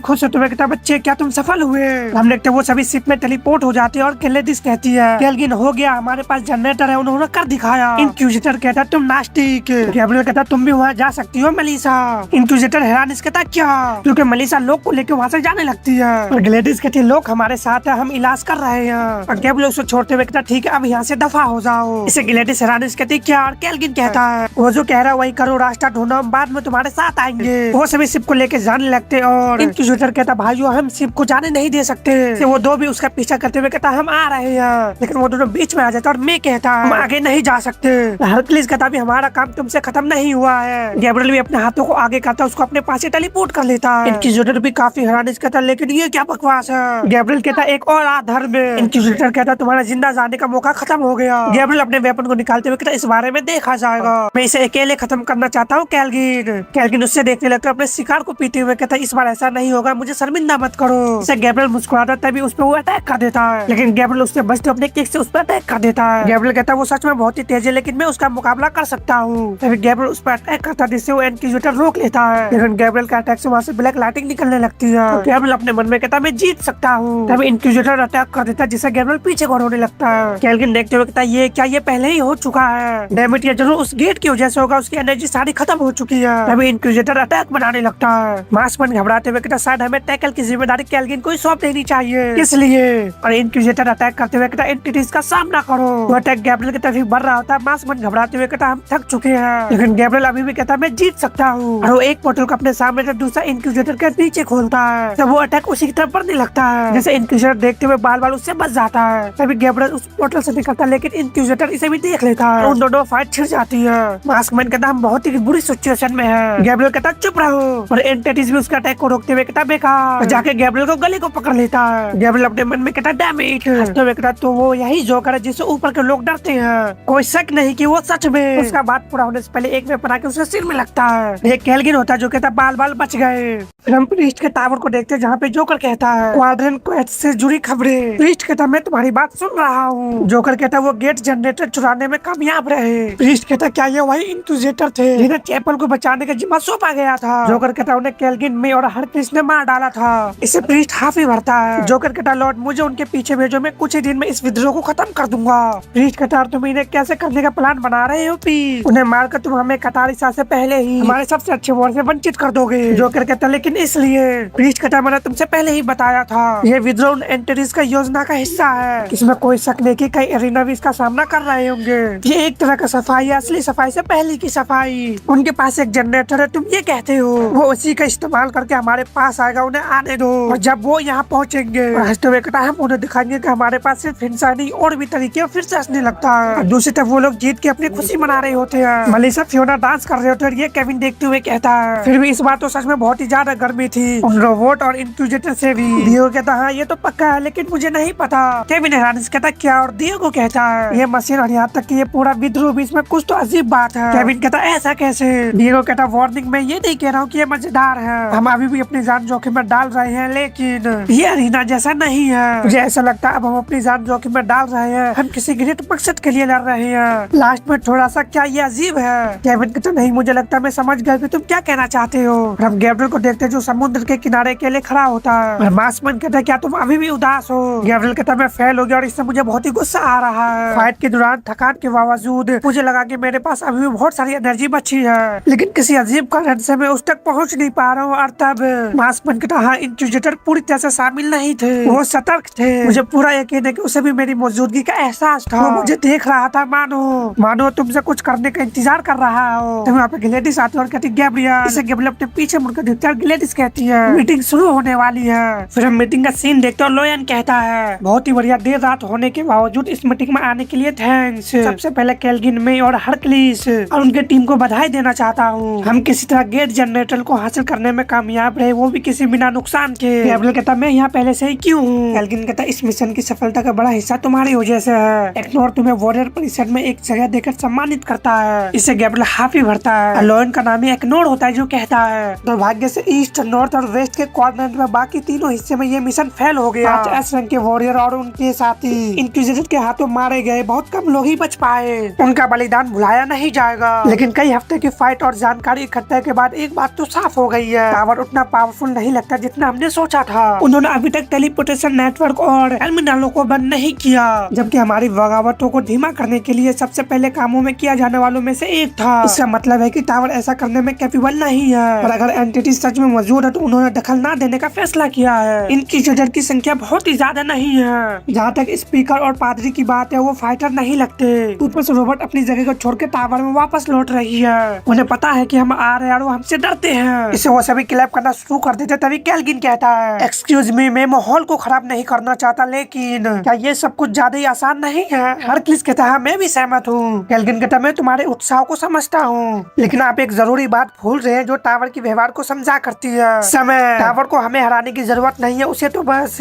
खुश होते हुए कहता बच्चे क्या तुम सफल हुए? हम देखते हैं वो सभी शिप में टेलीपोर्ट हो जाते हैं, और ग्लेडिस कहती है केल्विन हो गया, हमारे पास जनरेटर है, उन्होंने कर दिखाया। इंक्विजिटर कहता तुम नास्तिक। गैब्रियल कहता तुम भी वहाँ जा सकती हो मेलिसा। इंक्विजिटर हैरान कहता क्या? क्योंकि मेलिसा लोग को लेकर वहाँ से जाने लगती है, और ग्लेडिस कहती है लोग हमारे साथ है, हम इलाज कर रहे हैं। और गैब्रियल उसको छोड़ते हुए कहता ठीक है अब यहाँ से दफा हो जाओ। इसे ग्लेडिस हैरान कहती क्या? और केल्विन कहता है वो जो कह रहा है वही करो, रास्ता ढूंढो, हम बाद में तुम्हारे साथ आएंगे। वो सभी शिप को लेके जाने लगते, और इंक्विजिटर कहता भाइयों हम शिप को जाने नहीं दे सकते। वो दो भी उसका पीछा करते हुए कहता हम आ रहे हैं, लेकिन वो दोनों बीच में आ जाता, और मैं कहता हम आगे नहीं जा सकते। हरक्लिस कहता भी हमारा काम तुमसे खत्म नहीं हुआ है। गैब्रियल भी अपने हाथों को आगे करता, उसको अपने पास टेलीपोर्ट कर लेता है। इंक्विजिटर भी काफी हैरान कहता लेकिन ये क्या बकवास है? गैब्रियल कहता एक और आधर्म। इंक्विजिटर कहता तुम्हारा जिंदा जाने का मौका खत्म हो गया। गैब्रियल अपने वेपन को निकालते हुए कहता इस बारे में देखा जाएगा, मैं इसे अकेले खत्म करना चाहता हूँ। केल्विन उससे देखने लगता है, अपने शिकार को पीते हुए कहता इस बार ऐसा नहीं होगा, मुझे शर्मिंदा मत करो। इसे गैब्रियल मुस्कुराता, तभी उस पर वो अटैक कर देता लगता है, लेकिन गैब्रियल उससे बचते अपने किक से उस पर अटैक कर देता है। गैब्रियल कहता है वो सच में बहुत ही तेज है, लेकिन मैं उसका मुकाबला कर सकता हूँ। तभी गैब्रियल उस पर अटैक करता है, जिससे वो इनक्विजिटर रोक लेता है, लेकिन गैब्रियल का अटैक से वहाँ से ब्लैक लाइटिंग निकलने लगती है। तो गैब्रियल अपने मन में कहता है मैं जीत सकता हूँ। तभी इनक्विजिटर अटैक कर देता है, जिससे गैब्रियल पीछे को होने लगता है। कैल्विन देखते हुए कहता है ये क्या, ये पहले ही हो चुका है, डैमेज ये जरूर उस गेट की वजह से होगा, उसकी एनर्जी सारी खत्म हो चुकी है। तभी इनक्विजिटर अटैक बनाने लगता है। मास्कमैन घबराते हुए कहता शायद हमें टैकल की जिम्मेदारी कैल्विन को ही सौंप देनी चाहिए, इसलिए। और इनक्विजिटर अटैक करते हुए कहता एंटिटीज का सामना करो। वो अटैक गैब्रियल की तरफ ही बढ़ रहा होता है। मास्कमैन घबराते हुए कहता हम थक चुके हैं, लेकिन गैब्रियल अभी भी कहता मैं जीत सकता हूँ। और वो एक पोर्टल को अपने सामने से दूसरा इनक्विजिटर के नीचे खोलता है, तब वो अटैक उसी की तरफ बढ़ने लगता है। जैसे इनक्विजिटर देखते हुए बाल बाल उससे बच जाता है। तभी गैब्रियल उस पोर्टल से निकलता है, लेकिन इनक्विजिटर इसे भी देख लेता है। उन दोनों फाइट छिड़ जाती है। मास्कमैन कहता हम बहुत ही बुरी सिचुएशन में है। गैब्रियल कहता चुप रहो, और एंटिटीज भी उसका अटैक को रोकते हुए कहता बेकार, जाके गैब्रियल को गले को पकड़ लेता है। गैब्रियल अपने मन में कहता डैमेज, हंसते हुए कहता तो वो यही जोकर है जिससे ऊपर के लोग डरते हैं, कोई शक नहीं कि वो सच में। उसका बात पूरा होने से पहले एक वेपन आके उसे सिर में लगता है। एक कैल्विन होता है जो कहता बाल बाल बच गए। फिर हम प्रीस्ट के टावर को देखते हैं, जहाँ पे जोकर कहता है क्वाड्रेंट क्वेस्ट से जुड़ी खबरें। प्रीस्ट कहता मैं तुम्हारी बात सुन रहा हूँ। जोकर कहता वो गेट जनरेटर चुराने में कामयाब रहे। प्रीस्ट कहता क्या ये वही इनक्विजिटर थे जिन्हें चैपल को बचाने का जिम्मा सौंपा गया था। जोकर कहता उन्हें कैल्विन में और हरक्रिस ने मार डाला था। इसे प्रीस्ट हाफी भरता है। जोकर कहता लॉर्ड मुझे उनके पीछे भेजो, मैं कुछ ही दिन में इस विद्रोह को खत्म कर दूंगा। प्रीस्ट कहता तुम इन्हें कैसे करने का प्लान बना रहे हो प्रीस्ट? उन्हें मारकर तुम हमें कतारिसा से पहले ही हमारे सबसे अच्छे वॉर से वंचित कर दोगे। जोकर कहता लेकिन इसलिए। प्रीस्ट कहता मैंने तुमसे पहले ही बताया था ये विद्रोह एंटिटीज का योजना का हिस्सा है, इसमें कोई शक नहीं कि कई एरिना भी इसका सामना कर रहे होंगे। ये एक तरह का सफाई है, असली सफाई से पहले की सफाई। उनके पास एक जनरेटर है, तुम ये कहते हो, वो उसी का इस्तेमाल करके हमारे पास आएगा, उन्हें आने दो। और जब वो यहाँ पहुँचेंगे हंसते हुए कहता हम उन्हें दिखाएंगे कि हमारे पास सिर्फ हिंसा नहीं और भी तरीके फिर से हंसने लगता है। दूसरी तरफ वो लोग जीत के अपनी खुशी मना रहे होते हैं। मलिसा फियोना डांस कर रहे होते हैं, ये केविन देखते हुए कहता है फिर भी इस बार तो सच में बहुत ही ज्यादा गर्मी थी उन रोबोट और इनक्विजिटर से भी। डियो कहता हाँ ये तो पक्का है, लेकिन मुझे नहीं पता। केविन हैरानी से कहता क्या, और डियो को कहता है ये मशीन और यहाँ तक कि ये पूरा विद्रोह भी, इसमें कुछ तो अजीब बात है। केविन कहता ऐसा कैसे? डियो कहता वार्निंग मैं ये नहीं कह रहा हूँ कि ये मजेदार है, हम अभी भी अपनी जान जोखिम में डाल रहे हैं, लेकिन ये अरीना जैसा नहीं है। मुझे ऐसा लगता है अब हम अपनी जान जोखिम में डाल रहे हैं, हम किसी ग्रेट मकसद के लिए लड़ रहे हैं। लास्ट में थोड़ा सा क्या ये अजीब है? केविन कहता नहीं मुझे लगता है मैं समझ गया कि तुम क्या कहना चाहते हो। हम गैब्रियल को देखते जो समुद्र के किनारे के लिए खड़ा होता है। और मास्कमैन कहता है क्या तुम अभी भी उदास हो? गैब्रियल कहता मैं फेल हो गया और इससे मुझे बहुत ही गुस्सा आ रहा है। फाइट के दौरान थकान के बावजूद मुझे लगा कि मेरे पास अभी भी बहुत सारी एनर्जी बची है, लेकिन किसी अजीब कारण से मैं उस तक पहुंच नहीं पा रहा हूँ। और तब मास्कमैन कहता हाँ इनक्विजिटर पूरी तरह से शामिल नहीं थे, वो सतर्क थे। मुझे पूरा यकीन है कि उसे भी मेरी मौजूदगी का एहसास था। वो मुझे देख रहा था, मानो तुमसे कुछ करने का इंतजार कर रहा हो। तुम यहाँ पे ग्लेडिस आती है और कहती गैब्रियल। इसे गैब्रियल अपने पीछे मुड़कर देखता है, ग्लेडिस कहती है मीटिंग शुरू होने वाली है। फिर हम मीटिंग का सीन देखते हैं और लोयन कहता है बहुत ही बढ़िया, देर रात होने के बावजूद इस मीटिंग में आने के लिए थैंक्स। सबसे पहले कैल्विन में और हरक्लिस और उनके टीम को बधाई देना चाहता हूँ। हम किसी तरह गेट जनरेटर को हासिल करने में कामयाब रहे, वो भी किसी बिना नुकसान के। गैब्रियल कहता मैं यहाँ पहले से ही क्यों हूँ? कैल्विन कहता इस मिशन की सफलता का बड़ा हिस्सा तुम्हारी वजह से है। एक्नोर तुम्हें वॉरियर परिषद में एक जगह देकर सम्मानित करता है, इससे गैब्रियल हाफी भरता है। लोयन का नाम ही एक्नोर होता है जो कहता है दुर्भाग्य से ईस्ट, नॉर्थ और वेस्ट के क्वाड्रेंट में बाकी तीनों हिस्से में ये मिशन फेल हो गया। 5 एस रैंक के वॉरियर और उनके साथी इनक्विजिटर के हाथों मारे गए, बहुत कम लोग ही बच पाए। उनका बलिदान भुलाया नहीं जाएगा। लेकिन कई हफ्ते की फाइट और जानकारी इकट्ठा के बाद एक बात तो साफ हो गई है, टावर उतना पावरफुल नहीं लगता जितना हमने सोचा था। उन्होंने अभी तक टेलीपोर्टेशन नेटवर्क और टर्मिनलों को बंद नहीं किया, जबकि हमारी बगावतों को धीमा करने के लिए सबसे पहले कामों में किया जाने वालों में से एक था। इसका मतलब है कि टावर ऐसा करने में कैपेबल नहीं है, और अगर एंटिटी सच में मौजूद है तो उन्होंने दखल न देने का फैसला किया है। इनक्विजिटर की संख्या बहुत ही ज्यादा नहीं है। जहाँ तक स्पीकर और पादरी की बात है, वो फाइटर नहीं लगते। ऊपर से रोबोट अपनी जगह को छोड़ के टावर में वापस लौट रही है। उन्हें पता है कि हम आ रहे हैं और वो हमसे डरते हैं। इसे वो सभी क्लैप करना शुरू कर देते। तभी कैल्विन कहता है एक्सक्यूज मी, मैं माहौल को खराब नहीं करना चाहता, लेकिन क्या ये सब कुछ ज्यादा ही आसान नहीं है? हरक्लिस कहता है मैं भी सहमत हूँ। कैल्विन कहता मैं तुम्हारे उत्साह को समझता हूँ, लेकिन आप एक जरूरी बात भूल रहे हैं जो टावर की व्यवहार को समझा करती है। समय टावर को हमें हराने की जरूरत नहीं है, उसे तो बस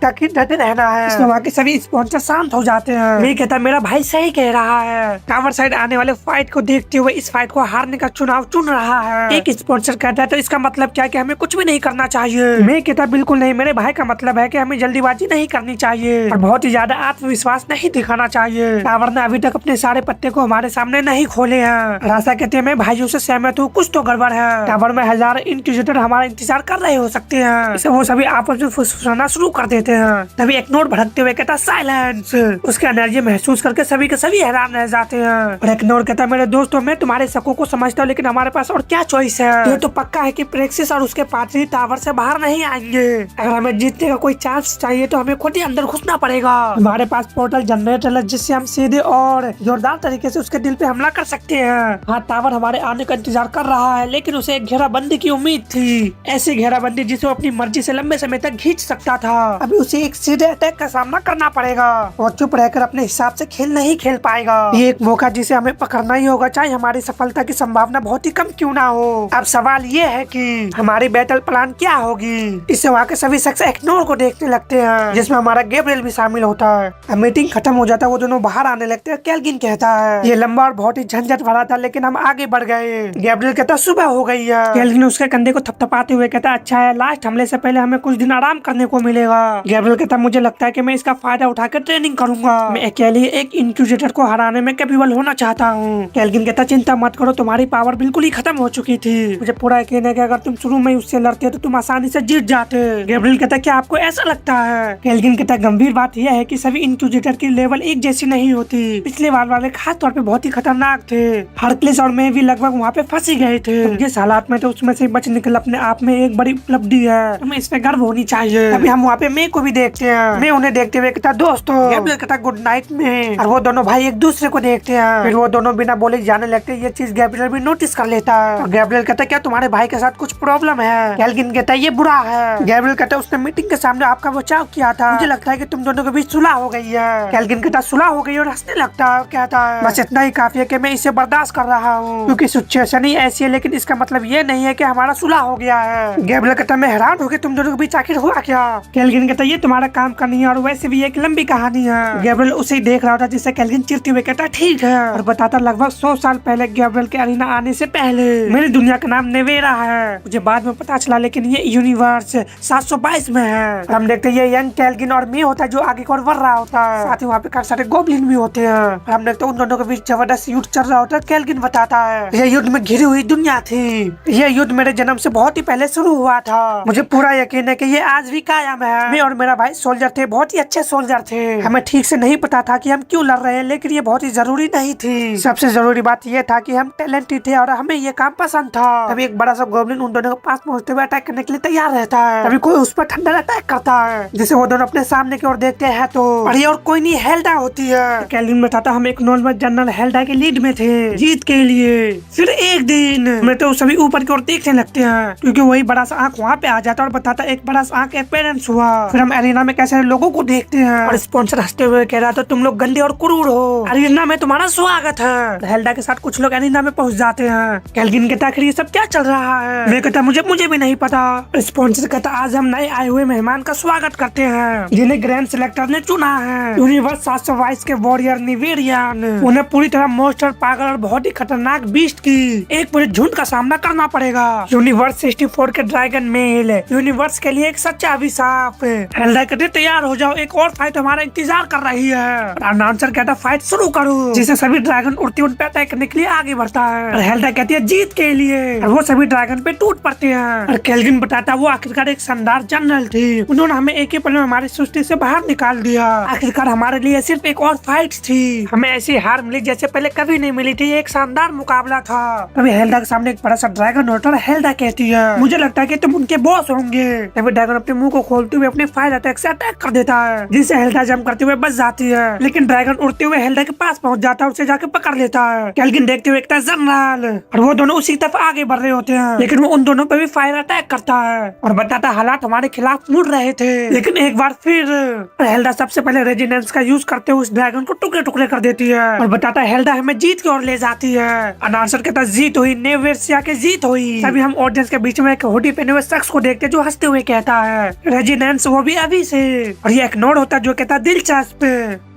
तक ही डटे रहना है। इसमें वहाँ के सभी स्पॉन्सर शांत हो जाते हैं। मैं कहता मेरा भाई सही कह रहा है। टावर साइड आने वाले फाइट को देखते हुए इस फाइट को हारने का चुनाव चुन रहा है। एक स्पॉन्सर कहता है तो इसका मतलब क्या है कि हमें कुछ भी नहीं करना चाहिए। मैं कहता बिल्कुल नहीं, मेरे भाई का मतलब है कि हमें जल्दीबाजी जल्दबाजी नहीं करनी चाहिए और बहुत ही ज्यादा आत्मविश्वास नहीं दिखाना चाहिए। टावर ने अभी तक अपने सारे पत्ते को हमारे सामने नहीं खोले हैं। राशा कहते हैं मैं भाइयों से सहमत हूँ, कुछ तो गड़बड़ है। टावर में हजार इंक्विजिटर हमारा इंतजार कर रहे हो सकते हैं। इसे वो सभी आपस में फुसफुसाना शुरू कर देते हैं। तभी एक नोट भड़कते हुए कहता साइलेंस। उसकी एनर्जी महसूस करके सभी के सभी हैरान रह जाते हैं। और एक नोट कहता मेरे दोस्तों मैं तुम्हारे शकों को समझता हूँ, लेकिन हमारे पास और क्या चॉइस है। ये तो पक्का है कि प्रेक्सिस और उसके पार्टनर टावर से बाहर नहीं आएंगे। अगर हमें जीतने का कोई चांस चाहिए तो हमें खुद ही अंदर घुसना पड़ेगा। हमारे पास पोर्टल जनरेटर है जिससे हम सीधे और जोरदार तरीके से उसके दिल पे हमला कर सकते हैं। हाँ, टावर हमारे आने का इंतजार कर रहा है, लेकिन उसे एक घेराबंदी की उम्मीद थी। ऐसी घेराबंदी जिसे वो अपनी मर्जी से लंबे समय तक खींच सकता था। अभी उसे एक सीधे अटैक का सामना करना पड़ेगा और चुप रहकर अपने हिसाब से खेल नहीं खेल पाएगा। ये एक मौका जिसे हमें पकड़ना ही होगा, चाहे हमारी सफलता की संभावना बहुत ही कम क्यों ना हो। अब सवाल ये है कि हमारी बैटल प्लान क्या होगी। इससे वहाँ के सभी शख्स एक्नोर को देखने लगते हैं, जिसमें हमारा गैब्रियल भी शामिल होता है। अब मीटिंग खत्म हो जाता है, वो दोनों बाहर आने लगते हैं। केल्विन कहता है ये लंबा और बहुत ही झंझट भरा था, लेकिन हम आगे बढ़ गए। गैब्रियल कहता सुबह हो गई है। केल्विन उसके कंधे को थपथपाते हुए कहता अच्छा है, लास्ट हमले से पहले हमें कुछ दिन आराम करने को मिलेगा। गैब्रियल कहता मुझे लगता है कि मैं इसका फायदा उठाकर ट्रेनिंग करूंगा। मैं अकेले एक इंक्विजिटर को हराने में कैपेबल होना चाहता हूँ। केल्विन कहता चिंता मत करो, तुम्हारी पावर बिल्कुल ही खत्म हो चुकी थी। मुझे पूरा यकीन है कि अगर तुम शुरू में उससे लड़ते तो तुम आसानी से जीत जाते। गैब्रियल कहता क्या आपको ऐसा लगता है। केल्विन कहता गंभीर बात यह है कि सभी इंक्विजिटर की लेवल एक जैसी नहीं होती। पिछले बार वाले खास तौर पे बहुत ही खतरनाक थे। हरक्लिस और मैं भी लगभग वहाँ पे फंसी गए थे। जिस हालात में तो उसमें से बच निकल अपने आप में एक बड़ी उपलब्धि है, हमें इस पे गर्व होनी चाहिए। अभी हम वहाँ पे मैं को भी देखते हैं। मैं उन्हें देखते हुए कहता दोस्तों। गैब्रियल कहता गुड नाइट में। और वो दोनों भाई एक दूसरे को देखते हैं। फिर वो दोनों बिना बोले जाने लगते हैं। ये चीज गैब्रियल भी नोटिस कर लेता है। गैब्रियल कहता क्या तुम्हारे भाई के साथ कुछ प्रॉब्लम है। केल्विन कहता ये बुरा है। गैब्रियल कहता उसने मीटिंग के सामने आपका बचाव किया था, मुझे लगता है कि तुम दोनों के बीच सुलह हो गई है। केल्विन कहता सुलह हो गई और हंसने लगता है। कहता है बस इतना ही काफी है कि मैं इसे बर्दाश्त कर रहा हूँ, क्योंकि सिचुएशन ही ऐसी है, लेकिन इसका मतलब ये नहीं है कि हमारा सुलह हो गया है। गैब्रियल कहता मैं हैरान हो गया, तुम दोनों के बीच आखिर हुआ क्या। केल्विन कहता ये तुम्हारा काम का नहीं है और वैसे भी एक लंबी कहानी है। गैब्रियल उसे ही देख रहा था, जिससे केल्विन चिढ़ते हुए कहता ठीक है और बताता लगभग 100 साल पहले गैब्रियल के अरीना आने से पहले मेरी दुनिया का नाम नेवेरा है। मुझे बाद में पता चला, लेकिन ये यूनिवर्स 722 में है। हम देखते हैं ये यंग केल्विन और मी होता है जो आगे की ओर बढ़ रहा होता है। साथ ही वहाँ पे काफी सारे गोब्लिन भी होते हैं। हम देखते हैं उन दोनों के बीच जबरदस्त युद्ध चल रहा होता है। केल्विन बताता है यह युद्ध में घिरी हुई दुनिया थी। यह युद्ध मेरे जन्म से बहुत ही पहले शुरू हुआ था। मुझे पूरा यकीन है कि ये आज भी कायम है। मैं और मेरा भाई सोल्जर थे, बहुत ही अच्छे सोल्जर थे। हमें ठीक से नहीं पता था कि हम क्यों लड़ रहे हैं, लेकिन ये बहुत ही जरूरी नहीं थी। सबसे जरूरी बात यह था कि हम टैलेंटेड थे और हमें ये काम पसंद था। तभी एक बड़ा सा गोब्लिन उन दोनों के पास पहुंचते हुए अटैक करने के लिए तैयार रहता है। तभी कोई उस पर ठंडा अटैक करता है, जिसे वो दोनों अपने सामने की ओर देखते हैं तो अरे और कोई नहीं हेल्डा होती है। केल्विन बताता हम एक नॉर्मल जनरल हेल्डा के लीड में थे जीत के लिए। फिर एक दिन में तो सभी ऊपर की ओर देखने लगते हैं, क्योंकि वही बड़ा सा आंख वहाँ पे आ जाता है और बताता एक बड़ा सा आंख पेरेंट्स हुआ। फिर हम एरिना में कैसे लोगों को देखते हैं और स्पॉन्सर हंसते हुए कह रहा था तुम लोग गंदे और क्रूर हो, एरिना में तुम्हारा स्वागत है। हेल्डा के साथ कुछ लोग एरिना में पहुंच जाते हैं। केल्विन कहता आखिर ये सब क्या चल रहा है। मैं कहता मुझे भी नहीं पता। स्पॉन्सर कहता आज हम नए आए हुए मेहमान का स्वागत करते हैं, जिन्हें ग्रैंड सिलेक्टर ने चुना है। यूनिवर्स 722 के वॉरियर निवेरियन। उन्हें पूरी तरह मोस्टर, पागल और बहुत ही खतरनाक बीस्ट की एक पूरे झुंड का सामना करना पड़ेगा। यूनिवर्स 64 के ड्रैगन मेल यूनिवर्स के लिए एक सच्चा अभिशाप। हेल्डा कहते तैयार हो जाओ, एक और फाइट हमारा इंतजार कर रही है। अनाउंसर कहता फाइट शुरू करो, जिसे सभी ड्रैगन उड़ती उन पे अटैक करने के लिए आगे बढ़ता है। और हेल्डा कहती है जीत के लिए, और वो सभी ड्रैगन पे टूट पड़ते हैं। और केल्विन बताता वो आखिरकार एक शानदार जनरल थी, उन्होंने हमें एक ही पल में हमारी सृष्टि से बाहर निकाल दिया। आखिरकार हमारे लिए सिर्फ एक और फाइट थी, हमें ऐसी हार मिली जैसे पहले कभी नहीं मिली थी। एक शानदार मुकाबला था। तभी हेल्डा के सामने एक बड़ा सा ड्रैगन होता है। हेल्डा कहती है मुझे लगता है कि तुम उनके बॉस होंगे। तभी ड्रैगन अपने मुंह को खोलते हुए अपने फायर अटैक से अटैक कर देता है, जिससे हेल्डा जंप करते हुए बच जाती है। लेकिन ड्रैगन उड़ते हुए हेल्डा के पास पहुंच जाता है, उसे जाके पकड़ लेता है। केल्विन देखते हुए कहता है जनरल, और वो दोनों उसी तरफ आगे बढ़ रहे होते हैं, लेकिन वो उन दोनों पे भी फायर अटैक करता है और बताता हालात हमारे खिलाफ मुड़ रहे थे। लेकिन एक बार फिर हेल्डा सबसे पहले रेजिडेंस का यूज करते हुए उस ड्रैगन को टुकड़े टुकड़े कर देती है और बताता हेल्डा हमें जीत की ओर ले जाती है। अनाउंसर कहता जीत हुई, नेवेरिया के जीत हुई। तभी हम ऑडियंस के बीच में एक हुडी पहने हुए शख्स को देखते जो हंसते हुए कहता है रेजिडेंस वो भी अभी से। और ये एक नोड होता है जो कहता दिलचस्प।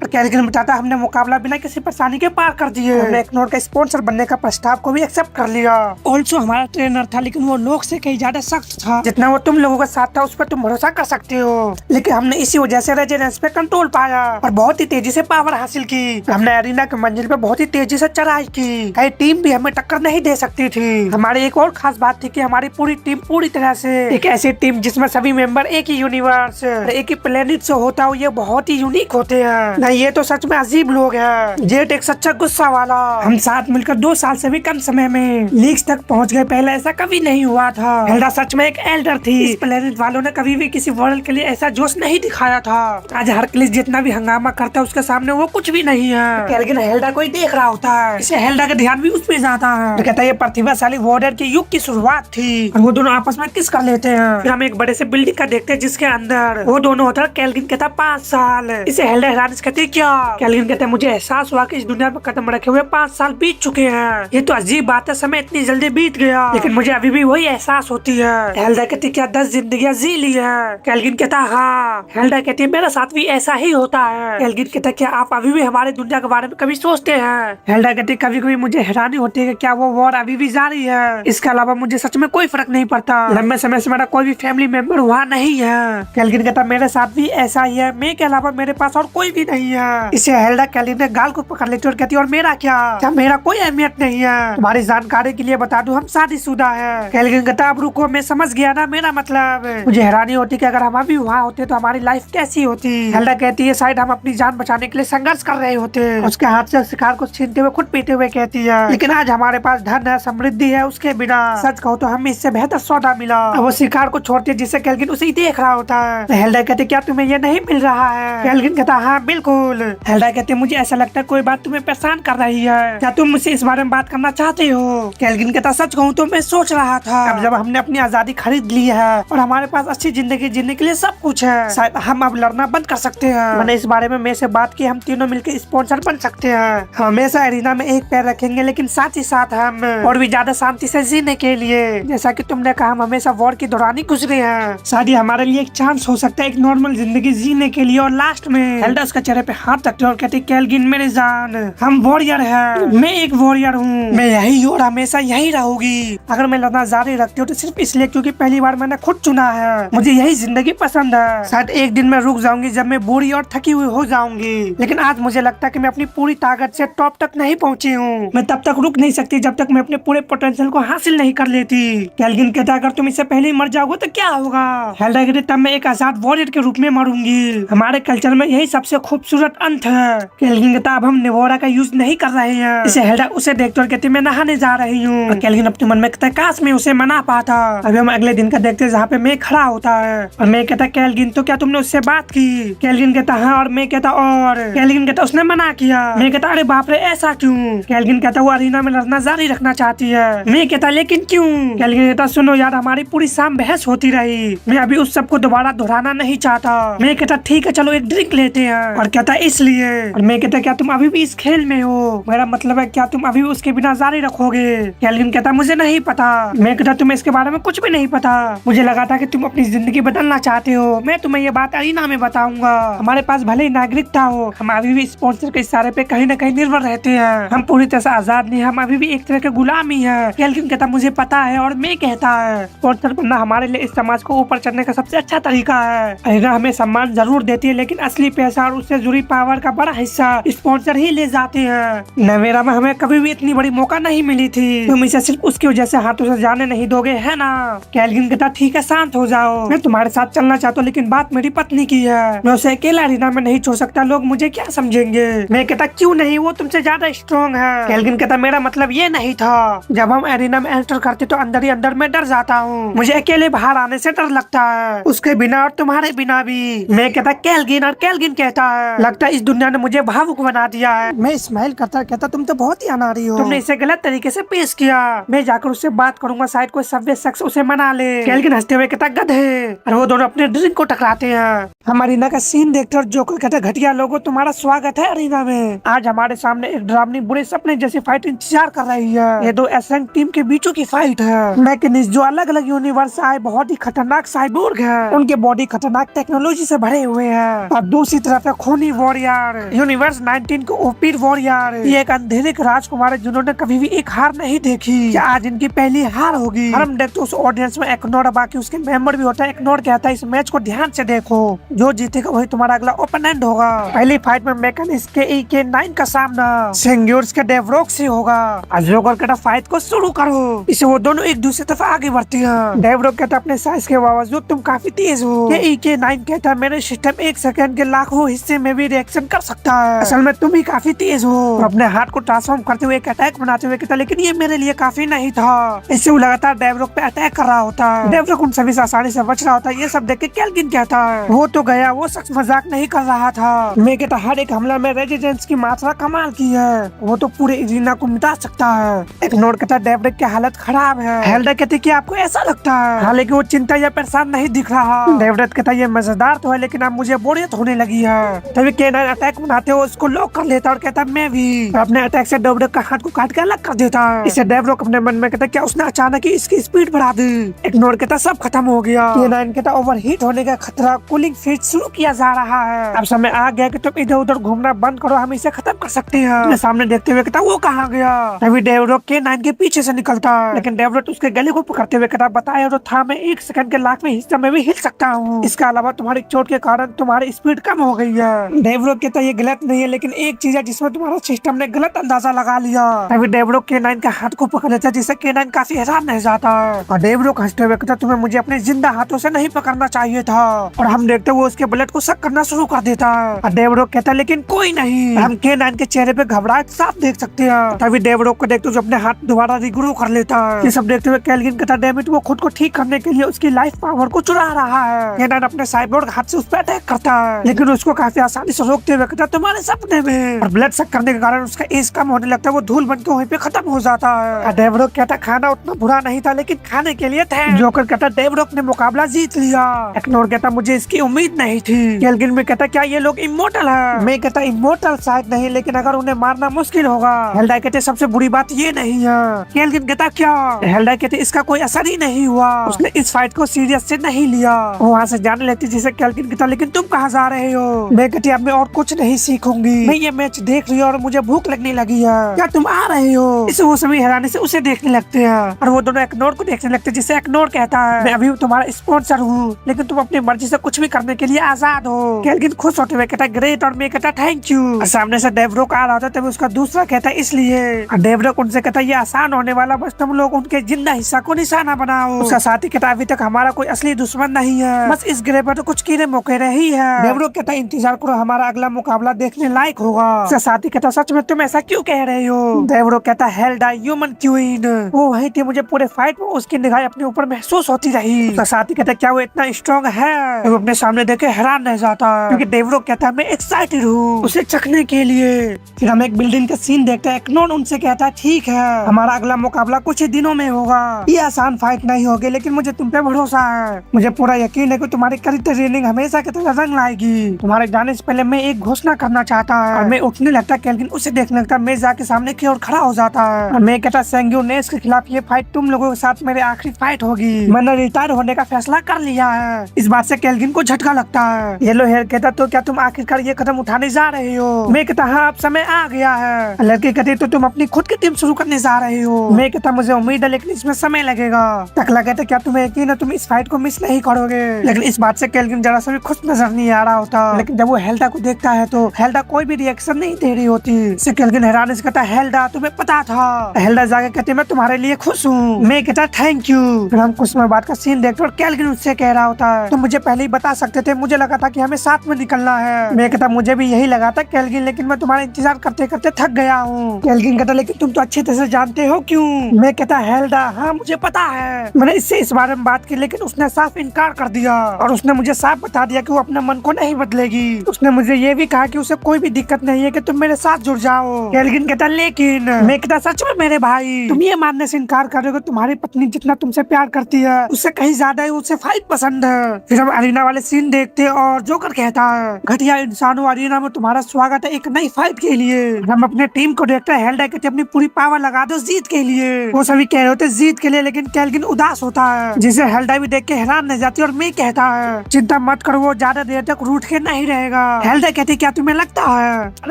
और कैलगिन बताता हमने मुकाबला बिना किसी परेशानी के पार कर दिए। हमने एक नोट का स्पॉन्सर बनने का प्रस्ताव को भी एक्सेप्ट कर लिया। ऑल्सो हमारा ट्रेनर था लेकिन वो लोग से कहीं ज्यादा सख्त था। जितना वो तुम लोगों का साथ था उस पर तुम भरोसा कर सकते हो, लेकिन हमने इसी वजह से रेजिडेंस पे कंट्रोल पाया और बहुत ही तेजी से पावर हासिल की। हमने एरिना की मंजिल पे बहुत ही तेजी से चढ़ाई की। कई टीम भी हमें टक्कर नहीं दे सकती थी। हमारी एक और खास बात थी कि हमारी पूरी टीम पूरी तरह से एक ऐसी टीम जिसमें सभी मेंबर एक ही यूनिवर्स एक ही प्लेनेट से होता हो, ये बहुत ही यूनिक होते हैं। नहीं ये तो सच में अजीब लोग हैं। जेट एक सच्चा गुस्सा वाला। हम साथ मिलकर 2 साल से भी कम समय में लीग्स तक पहुंच गए, पहले ऐसा कभी नहीं हुआ था। हेल्डा सच में एक एल्डर थी। इस प्लेनेट वालों ने कभी भी किसी वर्ल्ड के लिए ऐसा जोश नहीं दिखाया था। आज हरक्लिस जितना भी हंगामा करता है उसके सामने वो कुछ भी नहीं है। कैलगिन हेल्डा को ही देख रहा होता है, इसे हेल्डा का ध्यान भी उस पे जाता है। कहता है ये प्रतिभाशाली वॉरियर के युग की शुरुआत थी और वो दोनों आपस में किस कर लेते हैं। फिर हम एक बड़े से बिल्डिंग का देखते हैं जिसके अंदर वो दोनों होता है। कैलगिन कहता 5 साल। इसे हेल्डा हैरान कहते हैं क्या? कैलगिन कहते हैं मुझे एहसास हुआ कि इस दुनिया में कदम रखे हुए 5 साल बीत चुके हैं। ये तो अजीब बात है, समय इतनी जल्दी बीत गया, लेकिन मुझे अभी भी वही एहसास होती है। हेल्डा कहती क्या 10 जिंदगियां जी ली है? कैलगिन कहता हाँ। हेल्डा कहती है मेरे साथ भी ऐसा ही होता है। कैलगिन कहता क्या आप अभी भी हमारे दुनिया के बारे में कभी सोचते हैं? हेल्डा कहती कभी कभी मुझे हैरानी होती है कि क्या वो वॉर अभी भी जारी है। इसके अलावा मुझे सच में कोई फर्क नहीं पड़ता। लंबे समय से मेरा कोई भी फैमिली मेंबर वहाँ नहीं है। कैलगिन कहता मेरे साथ भी ऐसा ही है, मैं के अलावा मेरे पास और कोई भी नहीं है। इसे हेल्डा कैलगिन ने गाल को पकड़ लेती और कहती और मेरा क्या मेरा कोई अहमियत नहीं है। तुम्हारी जानकारी के लिए बता दूं हम शादीशुदा है। कैलगिन कहता अब रुको, मैं समझ गया ना, मेरा मतलब मुझे हैरानी होती कि अगर हम अभी वहाँ होते तो हमारी लाइफ कैसी होती। हेल्डा कहती है शायद हम अपनी जान बचाने के लिए संघर्ष कर रहे होते। उसके हाथ से शिकार को छीनते हुए खुद पीते हुए कहती है लेकिन आज हमारे पास धन है, समृद्धि है, उसके बिना सच कहो तो हमें इससे बेहतर सौदा मिला। अब वो शिकार को छोड़ती है जिससे कैलगिन उसे ही देख रहा होता है। हेल्डा कहती क्या तुम्हें ये नहीं मिल रहा है? कैलगिन कहता हाँ बिल्कुल। हेल्डा कहती मुझे ऐसा लगता है कोई बात तुम्हें परेशान कर रही है, क्या तुम मुझसे इस बारे में बात करना चाहते हो? कैलगिन कहता सच कहूँ तो मैं सोच रहा था अब जब हमने अपनी आजादी खरीद ली है और हमारे पास अच्छी जिंदगी जीने के लिए सब कुछ है, शायद हम अब लड़ना बंद कर सकते हैं। मैंने इस बारे में मैं से बात की, हम तीनों मिलकर स्पॉन्सर बन सकते हैं। हमेशा एरिना में एक पैर रखेंगे लेकिन साथ ही साथ हम और भी ज्यादा शांति से जीने के लिए, जैसा कि तुमने कहा हम हमेशा वॉर की दौरान ही गुजरे हैं, शायद ये हमारे लिए एक चांस हो सकता है एक नॉर्मल जिंदगी जीने के लिए। और लास्ट में हेल्डा उसके चेहरे पे हाथ रखते और कहती कैलगिन मेरे जान हम वॉरियर है, मैं एक वॉरियर हूँ, मैं यही हूँ और हमेशा यही रहूंगी। अगर मैं लड़ना जारी रखती हूँ तो सिर्फ इसलिए क्योंकि पहली बार मैंने खुद चुना है, मुझे यही जिंदगी पसंद है। शायद एक दिन मैं रुक जाऊंगी जब मैं बूढ़ी और थकी हुई हो जाऊंगी, लेकिन आज मुझे लगता है कि मैं अपनी पूरी ताकत से टॉप तक नहीं पहुंची हूँ। मैं तब तक रुक नहीं सकती जब तक मैं अपने पूरे पोटेंशियल को हासिल नहीं कर लेती। कैलगिन कहता अगर तुम इससे पहले ही मर जाओगे तो क्या होगा? हेल्डा कहती तब मैं एक आजाद वॉरियर के रूप में मरूंगी, हमारे कल्चर में यही सबसे खूबसूरत अंत है। कैलगिन कहता अब हम नेवोरा का यूज नहीं कर रहे हैं। इसे हेल्डा उसे देखते और कहती मैं नहाने जा रही हूँ। कैलगिन अपने मन में कहता काश मैं उसे मना पाता। अभी हम अगले दिन का देखते जहाँ पे मैं खड़ा होता है और मैं कहता कैलगिन तो क्या तुमने उससे बात की? कैलगिन कहता हाँ और मैं कहता और कैलगिन कहता उसने मना किया। मैं कहता अरे बाप रे ऐसा क्यों? कैलगिन कहता वो अरीना में लड़ना जारी रखना चाहती है। मैं कहता लेकिन क्यों? कैलगिन कहता सुनो यार हमारी पूरी शाम बहस होती रही, मैं अभी उस सब को दोबारा दोहराना नहीं चाहता। मैं कहता ठीक है चलो एक ड्रिंक लेते हैं। और कहता इसलिए। और मैं कहता क्या तुम अभी भी इस खेल में हो? मेरा मतलब है क्या तुम अभी भी उसके बिना जारी रखोगे? कैलगिन कहता मुझे नहीं पता। मैं कहता तुम्हें इसके बारे में कुछ भी नहीं पता, मुझे लगा था कि तुम अपनी जिंदगी बदलना चाहते हो। मैं तुम्हें ये बात अरीना में बताऊंगा। हमारे पास भले ही नागरिकता हो, हम अभी भी स्पॉन्सर के इशारे पे कहीं न कहीं निर्भर रहते हैं। हम पूरी तरह से आजाद नहीं, हम अभी भी एक तरह के गुलाम ही है। कैलगिन कहता मुझे पता है और मैं कहता है स्पॉन्सर बनना हमारे लिए इस समाज को ऊपर चढ़ने का सबसे अच्छा तरीका है। अरीना हमें सम्मान जरूर देती है लेकिन असली पैसा और उससे जुड़ी पावर का बड़ा हिस्सा स्पॉन्सर ही ले जाते हैं। नवेरा में हमें कभी भी इतनी बड़ी मौका नहीं मिली थी, तुम इसे सिर्फ उसकी वजह से हाथों से जाने नहीं दोगे है ना? कैलगिन कहता ठीक है शांत हो जाओ, मैं तुम्हारे साथ चलना चाहता हूँ लेकिन बात मेरी पत्नी की है, मैं उसे अकेला अरीना में नहीं छोड़ सकता, लोग मुझे क्या समझेंगे? मैं कहता क्यों नहीं, वो तुमसे ज्यादा स्ट्रॉन्ग है। कैलगिन कहता मेरा मतलब ये नहीं था, जब हम अरीना में एंटर करते तो अंदर ही अंदर मैं डर जाता हूँ, मुझे अकेले बाहर आने से डर लगता है, उसके बिना और तुम्हारे बिना भी। मैं कहता कैलगिन, और कैलगिन कहता है लगता है इस दुनिया ने मुझे भावुक बना दिया है। मैं स्माइल करता कहता तुम तो बहुत ही अनाड़ी हो, तुमने इसे गलत तरीके से पेश किया, मैं जाकर उससे बात करूंगा, शायद कोई सभ्य शख्स उसे मना ले। कैलगिन हंसते हुए कहता गधे, और वो दोनों अपने ड्रिंक को टकराते हैं। हम अरीना का सीन देखते और जोकर कहता घटिया लोगों तुम्हारा स्वागत है अरीना में, आज हमारे सामने एक डरावनी बुरे सपने जैसी फाइट इंतजार कर रही है। ये दो एसएन टीम के बीचों की फाइट है। मैकेनिस्ट जो अलग अलग यूनिवर्स आए बहुत ही खतरनाक साइबोर्ग है, उनके बॉडी खतरनाक टेक्नोलॉजी से भरे हुए हैं और दूसरी तरफ खूनी अग्नि वॉरियर, यूनिवर्स 19 को ओपीड वॉरियर। ये एक अंधेरे के राजकुमार है जिन्होंने कभी भी एक हार नहीं देखी। क्या आज इनकी पहली हार होगी? और हम देखते उस ऑडियंस में एक्नोर, बाकी उसके मेंबर भी होता है। एक्नोर कहता है इस मैच को ध्यान से देखो, जो जीतेगा वही तुम्हारा अगला ओपोनेंट होगा। पहली फाइट में मैकेनिक्स के EK9 का सामना सिंग्यूर्स के डेवरोक से होगा। जोकर कहता फाइट को शुरू करो। इसे वो दोनों एक दूसरे तरफ आगे बढ़ते हैं। डेवरोक कहता अपने साइज के बावजूद तुम काफी तेज हो। EK9 कहता मेरे सिस्टम 1 सेकंड के लाखों हिस्से में भी रिएक्शन कर सकता है। असल में तुम ही काफी तेज हो। अपने हाथ को ट्रांसफॉर्म करते हुए एक अटैक बनाते हुए कहता लेकिन ये मेरे लिए काफी नहीं था। इससे वो लगातार डेवरोक पे अटैक कर रहा होता है। डेवरोक उन सभी से आसानी से बच रहा होता है। ये सब देख के केल्विन कहता है वो तो गया, वो शख्स मजाक नहीं कर रहा था। मैं कहता हर एक हमला में रेजिडेंस की मात्रा कमाल की है, वो तो पूरे इरीना को मिटा सकता है। एक्नोर कहता डेवरोक की हालत खराब है। हेल्डा कहती कि आपको ऐसा लगता है, हालांकि वो चिंता या परेशान नहीं दिख रहा। डेवरोक कहता ये मजेदार तो है लेकिन अब मुझे बोरियत होने लगी है। तभी K9 अटैक बनाते हुए उसको लॉक कर लेता और कहता मैं भी। अपने अटैक से डेवरोक का हाथ को काट के अलग कर देता है। इसे डेवरोक अपने मन में कहता क्या उसने अचानक ही इसकी स्पीड बढ़ा दी। एक्नोर कहता सब खत्म हो गया। K9 कहता ओवरहीट होने का खतरा, कूलिंग फेज शुरू किया जा रहा है। अब समय आ गया कि तुम इधर उधर घूमना बंद करो, हम इसे खत्म कर सकते हैं। सामने देखते हुए कहता वो कहाँ गया। तभी डेवरोक K9 के पीछे से निकलता है, लेकिन डेवरोक उसके गले को पकड़ते हुए कहता बताया तो था मैं 1 सेकंड के लाख में हिस्से में भी हिल सकता हूँ। इसके अलावा तुम्हारी चोट के कारण तुम्हारी स्पीड कम हो गई है। डेवरोक कहता ये गलत नहीं है, लेकिन एक चीज है जिसमें तुम्हारा सिस्टम ने गलत अंदाजा लगा लिया। तभी डेवरोक K9 के हाथ को पकड़ लेता है, जिससे K9 काफी हैरान रह जाता है। और डेवरोक हंसते हुए कहता तुम्हें मुझे अपने जिंदा हाथों से नहीं पकड़ना चाहिए था। और हम देखते हुए उसके बुलेट को शक करना शुरू कर देता है। और डेवरोक कहता है लेकिन कोई नहीं, हम K9 के चेहरे पे घबराहट साफ देख सकते हैं। तभी डेवरोक को देखते हुए अपने हाथ दोबारा रिग्रो कर लेता है। ये सब देखते हुए केल्विन कहता डेमिट वो खुद को ठीक करने के लिए उसकी लाइफ पावर को चुरा रहा है। K9 अपने साइबोर्ग हाथ से उस पर अटैक करता है, लेकिन उसको काफी आसानी से रोकते हुए कहता तुम्हारे सपने में। और ब्लड शक करने के कारण उसका एज कम होने लगता है, वो धूल बन के वहीं पे खत्म हो जाता है। डेवरोक कहता खाना उतना बुरा नहीं था, लेकिन खाने के लिए था। जोकर कहता डेवरोक ने मुकाबला जीत लिया। एक्नोर कहता मुझे इसकी उम्मीद नहीं थी। केल्विन भी कहता क्या ये लोग इमोर्टल है। मैं कहता इमोर्टल शायद नहीं, लेकिन अगर उन्हें मारना मुश्किल होगा। हेल्डा कहते सबसे बुरी बात ये नहीं है। केल्विन कहता क्या। हेल्डा कहते इसका कोई असर ही नहीं हुआ, उसने इस फाइट को सीरियस से नहीं लिया। वो वहाँ से जाने लगती, जिसे केल्विन कहता लेकिन तुम कहाँ जा रहे हो। मैं कहती अब मैं और कुछ नहीं सीखूंगी, मैं ये मैच देख रही हूँ और मुझे भूख लगने लगी है, क्या तुम आ रहे हो। इसे वो सभी हैरानी से उसे देखने लगते हैं और वो दोनों एक्नोर को देखने लगते हैं, जिसे एक्नोर कहता है मैं अभी तुम्हारा स्पॉन्सर हूँ, लेकिन तुम अपनी मर्जी से कुछ भी करने के लिए आजाद हो। केल्विन खुश होते हुए कहता ग्रेट, और मैं कहता थैंक यू। सामने से डेवरोक आ रहा था, तभी उसका दूसरा कहता इसलिए। डेवरोक उनसे कहता ये आसान होने वाला, बस तुम लोग उनके जिंदा हिस्सा को निशाना बनाओ। उसका साथी कहता अभी तक हमारा कोई असली दुश्मन नहीं है, बस इस ग्रह पर तो कुछ कीड़े मकोड़े ही है। डेवरोक कहता इंतजार करो, हमारा अगला मुकाबला देखने लायक होगा। उसका साथी कहता सच में तुम ऐसा क्यों कह रहे हो। डेवरोक कहता हेल्डा ह्यूमन क्वीन, वो वही थी, मुझे पूरे फाइट में उसकी निगाह अपने ऊपर महसूस होती रही। उसका साथी कहता क्या वो इतना स्ट्रॉन्ग है। वो अपने सामने देखे हैरान रह जाता है, क्योंकि डेवरोक कहता है मैं एक्साइटेड हूँ उसे चखने के लिए। फिर हम एक बिल्डिंग का सीन देखते हैं। एक्नोर उनसे कहता है ठीक है, हमारा अगला मुकाबला कुछ ही दिनों में होगा। ये आसान फाइट नहीं होगी, लेकिन मुझे तुम पे भरोसा है। मुझे पूरा यकीन है कि तुम्हारी कड़ी ट्रेनिंग हमेशा की तरह रंग लाएगी। तुम्हारे जाने से पहले मैं एक घोषणा करना चाहता है। और मैं उठने लगता, केल्विन उसे देखने लगता, मैं जाके सामने की ओर खड़ा हो जाता है। और मैं कहता सैंग्यूनेस के खिलाफ ये फाइट तुम लोगों के साथ मेरी आखिरी फाइट होगी। मैंने रिटायर होने का फैसला कर लिया है। इस बात से केल्विन को झटका लगता है। येलो हेयर कहता तो क्या तुम आखिरकार ये कदम उठाने जा रहे हो। मैं कहता हाँ अब समय आ गया है। लड़की कहती तो तुम अपनी खुद की टीम शुरू करने जा रहे हो। मैं कहता मुझे उम्मीद है, लेकिन इसमें समय लगेगा। टकला कहता क्या तुम्हें यकीन है तुम इस फाइट को मिस नहीं करोगे। लेकिन इस बात से केल्विन जरा सा भी खुश नजर नहीं आ रहा होता। लेकिन जब वो हेल्डा को देखता है तो हेल्डा कोई भी रिएक्शन नहीं दे रही होती। इससे केल्विन हैरानी से कहता हेल्डा तुम्हें पता था। हेल्डा जाके कहती मैं तुम्हारे लिए खुश हूँ। मैं कहता थैंक यू। फिर हम कुछ समय बाद का सीन देखते और केल्विन उससे कह रहा होता है तुम मुझे पहले ही बता सकते थे, मुझे लगा था कि हमें साथ में निकलना है। मैं कहता मुझे भी यही लगा था केल्विन, लेकिन मैं तुम्हारा इंतजार करते करते थक गया हूँ। केल्विन कहता लेकिन तुम तो अच्छी तरह से जानते हो क्यों। मैं कहता हेल्डा हाँ मुझे पता है, मैंने इससे इस बारे में बात की, लेकिन उसने साफ इनकार कर दिया और उसने मुझे साफ बता दिया कि वो अपने मन को नहीं बदलेगी। उसने मुझे ये भी कहा कि उसे कोई भी दिक्कत नहीं है कि तुम मेरे साथ जुड़ जाओ। केल्विन कहता लेकिन। मैं कहता सच में मेरे भाई तुम ये मानने से इनकार कर रहे हो, तुम्हारी पत्नी जितना तुमसे प्यार करती है उससे कहीं ज्यादा ही उसे फाइट पसंद है। फिर हम अरीना वाले सीन देखते और जोकर कहता है घटिया इंसानों, अरीना में तुम्हारा स्वागत है एक नई फाइट फाइट के लिए। हम अपने टीम को देखते हैं हेल्डा कहती है अपनी पूरी पावर लगा दो जीत के लिए। वो सभी कह रहे होते जीत के लिए, लेकिन कैल्विन उदास होता है जिसे हेल्डा भी देख के हैरान रह जाती है। और मैं कहता है चिंता मत करो, वो ज्यादा देर तक रूठ के नहीं रहेगा। हेल्डा कहती क्या तुम्हें लगता है?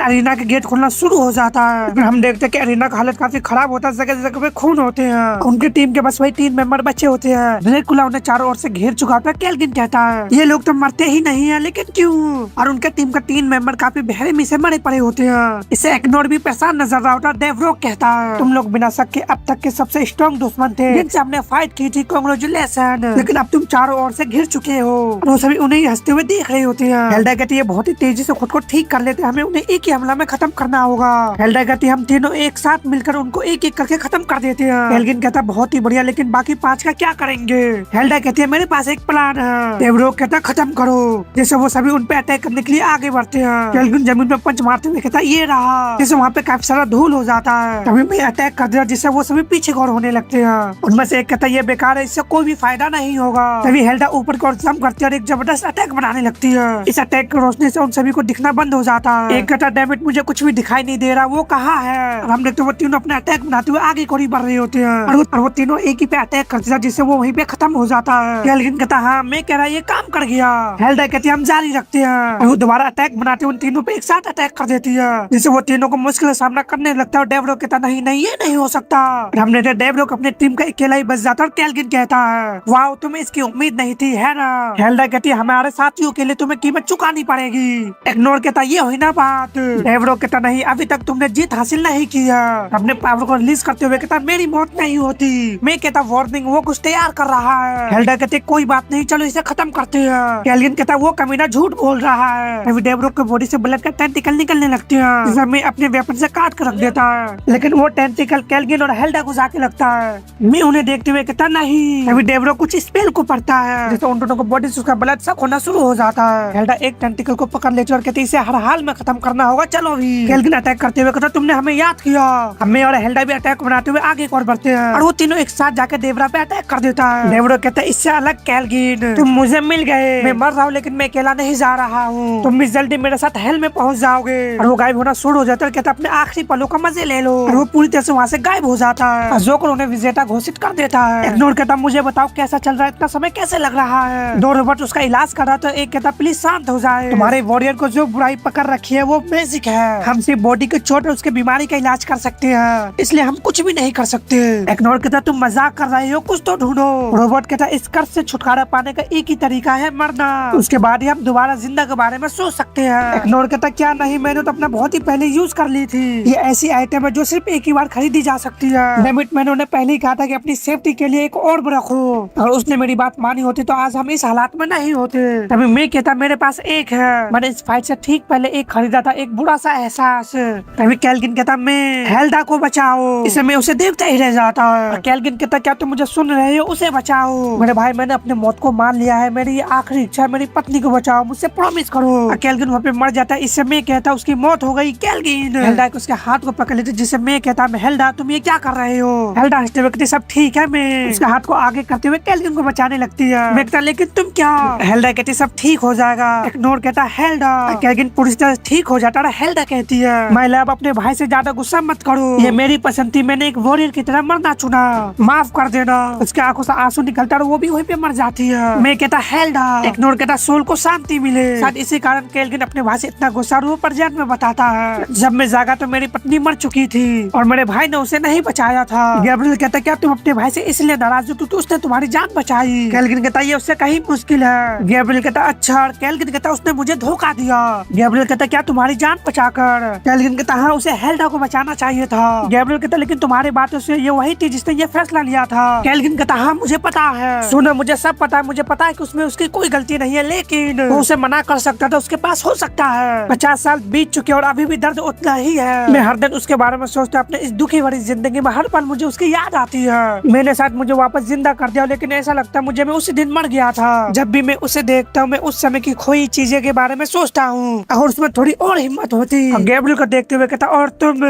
अरीना के गेट खुलना शुरू हो जाता है। फिर हम देखते हैं कि अरीना का हालत काफी खराब होता है, जगह जगह पे खून होते हैं। उनकी टीम के बस वही 3 मेंबर बचे होते हैं। ड्रेकुला उन्हें चारों ओर से घेर चुका होता है। कैल्विन कहता है ये लोग तो मरते ही नहीं है, लेकिन क्यों? और उनके टीम का 3 मेंबर काफी बेरहमी से मरे पड़े होते हैं। इसे इग्नोर भी परेशान नजर रहा होता है। डेवरोक कहता है तुम लोग बिना शक के अब तक के सबसे स्ट्रॉन्ग दुश्मन थे जिनसे हमने फाइट की थी, कांग्रेचुलेशन। लेकिन अब तुम चारों ओर से घिर चुके हो। और वो सभी उन्हें हंसते हुए देख रहे होते हैं। हेल्डा कहती है बहुत ही तेजी से खुद को ठीक कर लेते हैं, हमें उन्हें एक ही हमला में खत्म करना होगा। हेल्डा कहती है हम तीनों एक साथ मिलकर उनको एक एक करके खत्म कर देते हैं। कैल्विन कहता है बहुत ही बढ़िया, लेकिन बाकी 5 का क्या करेंगे? हेल्डा कहती है मेरे पास एक प्लान है। डेवरोक कहता है खत्म करो। जैसे वो सभी उन पे अटैक करने के लिए आगे बढ़ते हैं। कैल्विन जमीन पे पंच मारते हुए कहता है ये रहा। जैसे वहाँ पे काफी सारा धूल हो जाता है। तभी मैं अटैक कर दिया, जिससे वो सभी पीछे गौर होने लगते हैं। उनमें से एक कहता है ये बेकार है, इससे कोई भी फायदा नहीं होगा। तभी हेल्डा ऊपर की ओर जंप करती है और एक जबरदस्त अटैक बनाने लगती है। इस अटैक की रोशनी से उन सभी को दिखना बंद हो जाता है। एक कहता डैम इट मुझे कुछ भी दिखाई नहीं दे रहा, वो कहाँ है? और हम देखते वो तीनों अपने अटैक बनाते हुए आगे को बढ़ रहे होते हैं। और वो तीनों एक ही पे अटैक करते हैं, जिससे वो वहीं पे खत्म हो जाता है। कैल्विन कहता हाँ मैं कह रहा ये काम कर गया। हेल्डा कहती है हम जारी रखते हैं। और वो दोबारा अटैक बनाते उन तीनों पे एक साथ अटैक कर देती है, जिससे वो तीनों को मुश्किल का सामना करने लगता है। डेवरोक कहता नहीं नहीं ये नहीं हो सकता। हमने डेवरोक अपने टीम का अकेला ही बच जाता है। और कैल्विन कहता है वाह तुम्हें इसकी उम्मीद नहीं थी है ना? हेल्डा कहती है हमारे साथियों के लिए तुम्हें कीमत चुकानी पड़ेगी। इग्नोर कहता ये हुई ना बात। डेवरोक कहता नहीं अभी तक तुमने जीत हासिल नहीं की है। अपने पावर को रिलीज करते हुए कहता मेरी मौत नहीं होती। मैं कहता वार्निंग वो कुछ तैयार कर रहा है। हेल्डा कहते कोई बात नहीं चलो इसे खत्म करते हैं। कैल्विन कहता वो कमीना झूठ बोल रहा है। अभी डेवरोक की बॉडी से ब्लड का टेंटिकल निकलने लगती है, जिसे मैं अपने वेपन से काट कर रख देता है। लेकिन वो टेंटिकल कैल्विन और हेल्डा को जाके लगता है। मैं उन्हें देखते हुए कहता नहीं। अभी डेवरोक कुछ स्पेल को पढ़ता है, जिससे उन दोनों को बॉडी से उसका ब्लड सब होना शुरू हो जाता है। हेल्डा एक टेंटिकल को पकड़ लेती है और कहती इसे हर हाल में खत्म करना होगा चलो भी। कैल्विन अटैक करते हुए कहता तुमने हमें याद किया। हमें और हेल्डा भी अटैक बनाते हुए आगे और बढ़ते हैं। और वो तीनों एक साथ जाके देवरा पे अटैक कर देता है। डेवरोक कहता है इससे अलग कैल्विन तुम मुझे मिल गए। मैं मर रहा हूँ लेकिन मैं अकेला नहीं जा रहा हूँ, तुम भी जल्दी मेरे साथ हेल में पहुँच जाओगे। और वो गायब होना शुरू हो जाता है। कहता अपने आखिरी पलों का मजे ले लो। और वो पूरी तरह से वहाँ से गायब हो जाता है। जोकर उन्हें विजेता घोषित कर देता है। इग्नोर कहता मुझे बताओ कैसा चल रहा है, इतना समय कैसे लग रहा है? 2 रोबोट उसका इलाज कर रहा था। एक कहता प्लीज शांत हो जाए, तुम्हारे वॉरियर को जो बुराई पकड़ रखी है वो बेसिक है। हम सिर्फ बॉडी की चोट उसके बीमारी का इलाज कर सकते हैं, इसलिए हम कुछ भी नहीं कर सकते। इग्नोर कहता तुम मजाक कर रहे हो, कुछ तो ढूंढो। रोबोट कहता इस कर्ज से छुटकारा पाने का एक ही तरीका है मरना, उसके बाद ही हम दोबारा जिंदा के बारे में सोच सकते हैं। इग्नोर कहता क्या नहीं, मैंने तो अपना बहुत ही पहले यूज कर ली थी। ये ऐसी आइटम है जो सिर्फ एक ही बार खरीदी जा सकती है। डेमिट मैंने उन्हें पहले ही कहा था कि अपनी सेफ्टी के लिए एक और रखो, और उसने मेरी बात मानी होती तो आज हम इस हालात में नहीं होते। तभी मैं कहता मेरे पास एक है, मैंने इस फाइट से ठीक पहले एक खरीदा था, एक बुरा सा एहसास। तभी कैल्विन कहता मैं हेल्डा को बचाओ, इसे मैं उसे देखता ही रह जाता है। कैल्विन कहता क्या तुम मुझे सुन रहे हो, उसे बचाओ। मेरे भाई मैंने अपने मौत को मान लिया है, मेरी आखिरी इच्छा मेरी पत्नी को बचाओ, मुझसे प्रॉमिस करो। कैल्विन वहाँ पे मर जाता है। इससे मैं कहता उसकी मौत हो गई। कैल्विन हेल्डा उसके हाथ को पकड़ लेती, जिससे मैं कहता हेल्डा तुम ये क्या कर रहे हो? हेल्डा हंसते हुए कहती सब ठीक है। मैं उसके हाथ को आगे करते हुए कैल्विन को बचाने लगती है। मैं कहता लेकिन तुम क्या? हेल्डा कहती सब ठीक हो जाएगा। इग्नोर कहता हेल्डा। कैल्विन पूरी तरह ठीक हो जाता है। हेल्डा कहती है मैं अब अपने भाई से ज्यादा गुस्सा मत करो, ये मेरी पसंद थी, मैंने एक वॉरियर की तरह मरना चुना, माफ कर देना। उसके आंखों से आंसू निकलता है, वो भी वहीं पे मर जाती है। मैं कहता हेल्डा। इग्नोर कहता सोल को शांति मिले। शायद इसी कारण कैल्विन अपने भाई से इतना गुस्सा वो प्रजेंट में बताता है जब मैं जागा तो मेरी पत्नी मर चुकी थी और मेरे भाई ने उसे नहीं बचाया था। गैब्रियल कहता क्या तुम अपने भाई से इसलिए नाराज हो क्योंकि उसने तुम्हारी जान बचाई? कैल्विन कहता ये उससे कहीं मुश्किल है। गैब्रियल कहता अच्छा। कैल्विन कहता उसने मुझे धोखा दिया। गैब्रियल कहता क्या तुम्हारी जान बचाकर? कैल्विन कहता हाँ उसे हेल्डा को बचाना चाहिए था। गैब्रियल कहता लेकिन तुम्हारी बातों से ये वही थी जिसने ये फैसला लिया था। कैल्विन कहता हाँ मुझे पता है, सुनो मुझे सब पता है, मुझे पता है कि उसमें उसकी कोई गलती नहीं है, लेकिन वो उसे मना कर सकता था, उसके पास हो सकता है। 50 साल बीत चुके और अभी भी दर्द उतना ही है। मैं हर दिन उसके बारे में सोचता अपने इस दुखी भरी जिंदगी में हर पल मुझे उसकी याद आती है। मैंने शायद मुझे वापस जिंदा कर दिया, लेकिन ऐसा लगता है मुझे मैं उसी दिन मर गया था। जब भी मैं उसे देखता हूँ मैं उस समय की खोई चीजें के बारे में सोचता हूँ और उसमें थोड़ी और हिम्मत होती। गैब्रियल को देखते हुए कहता और तुम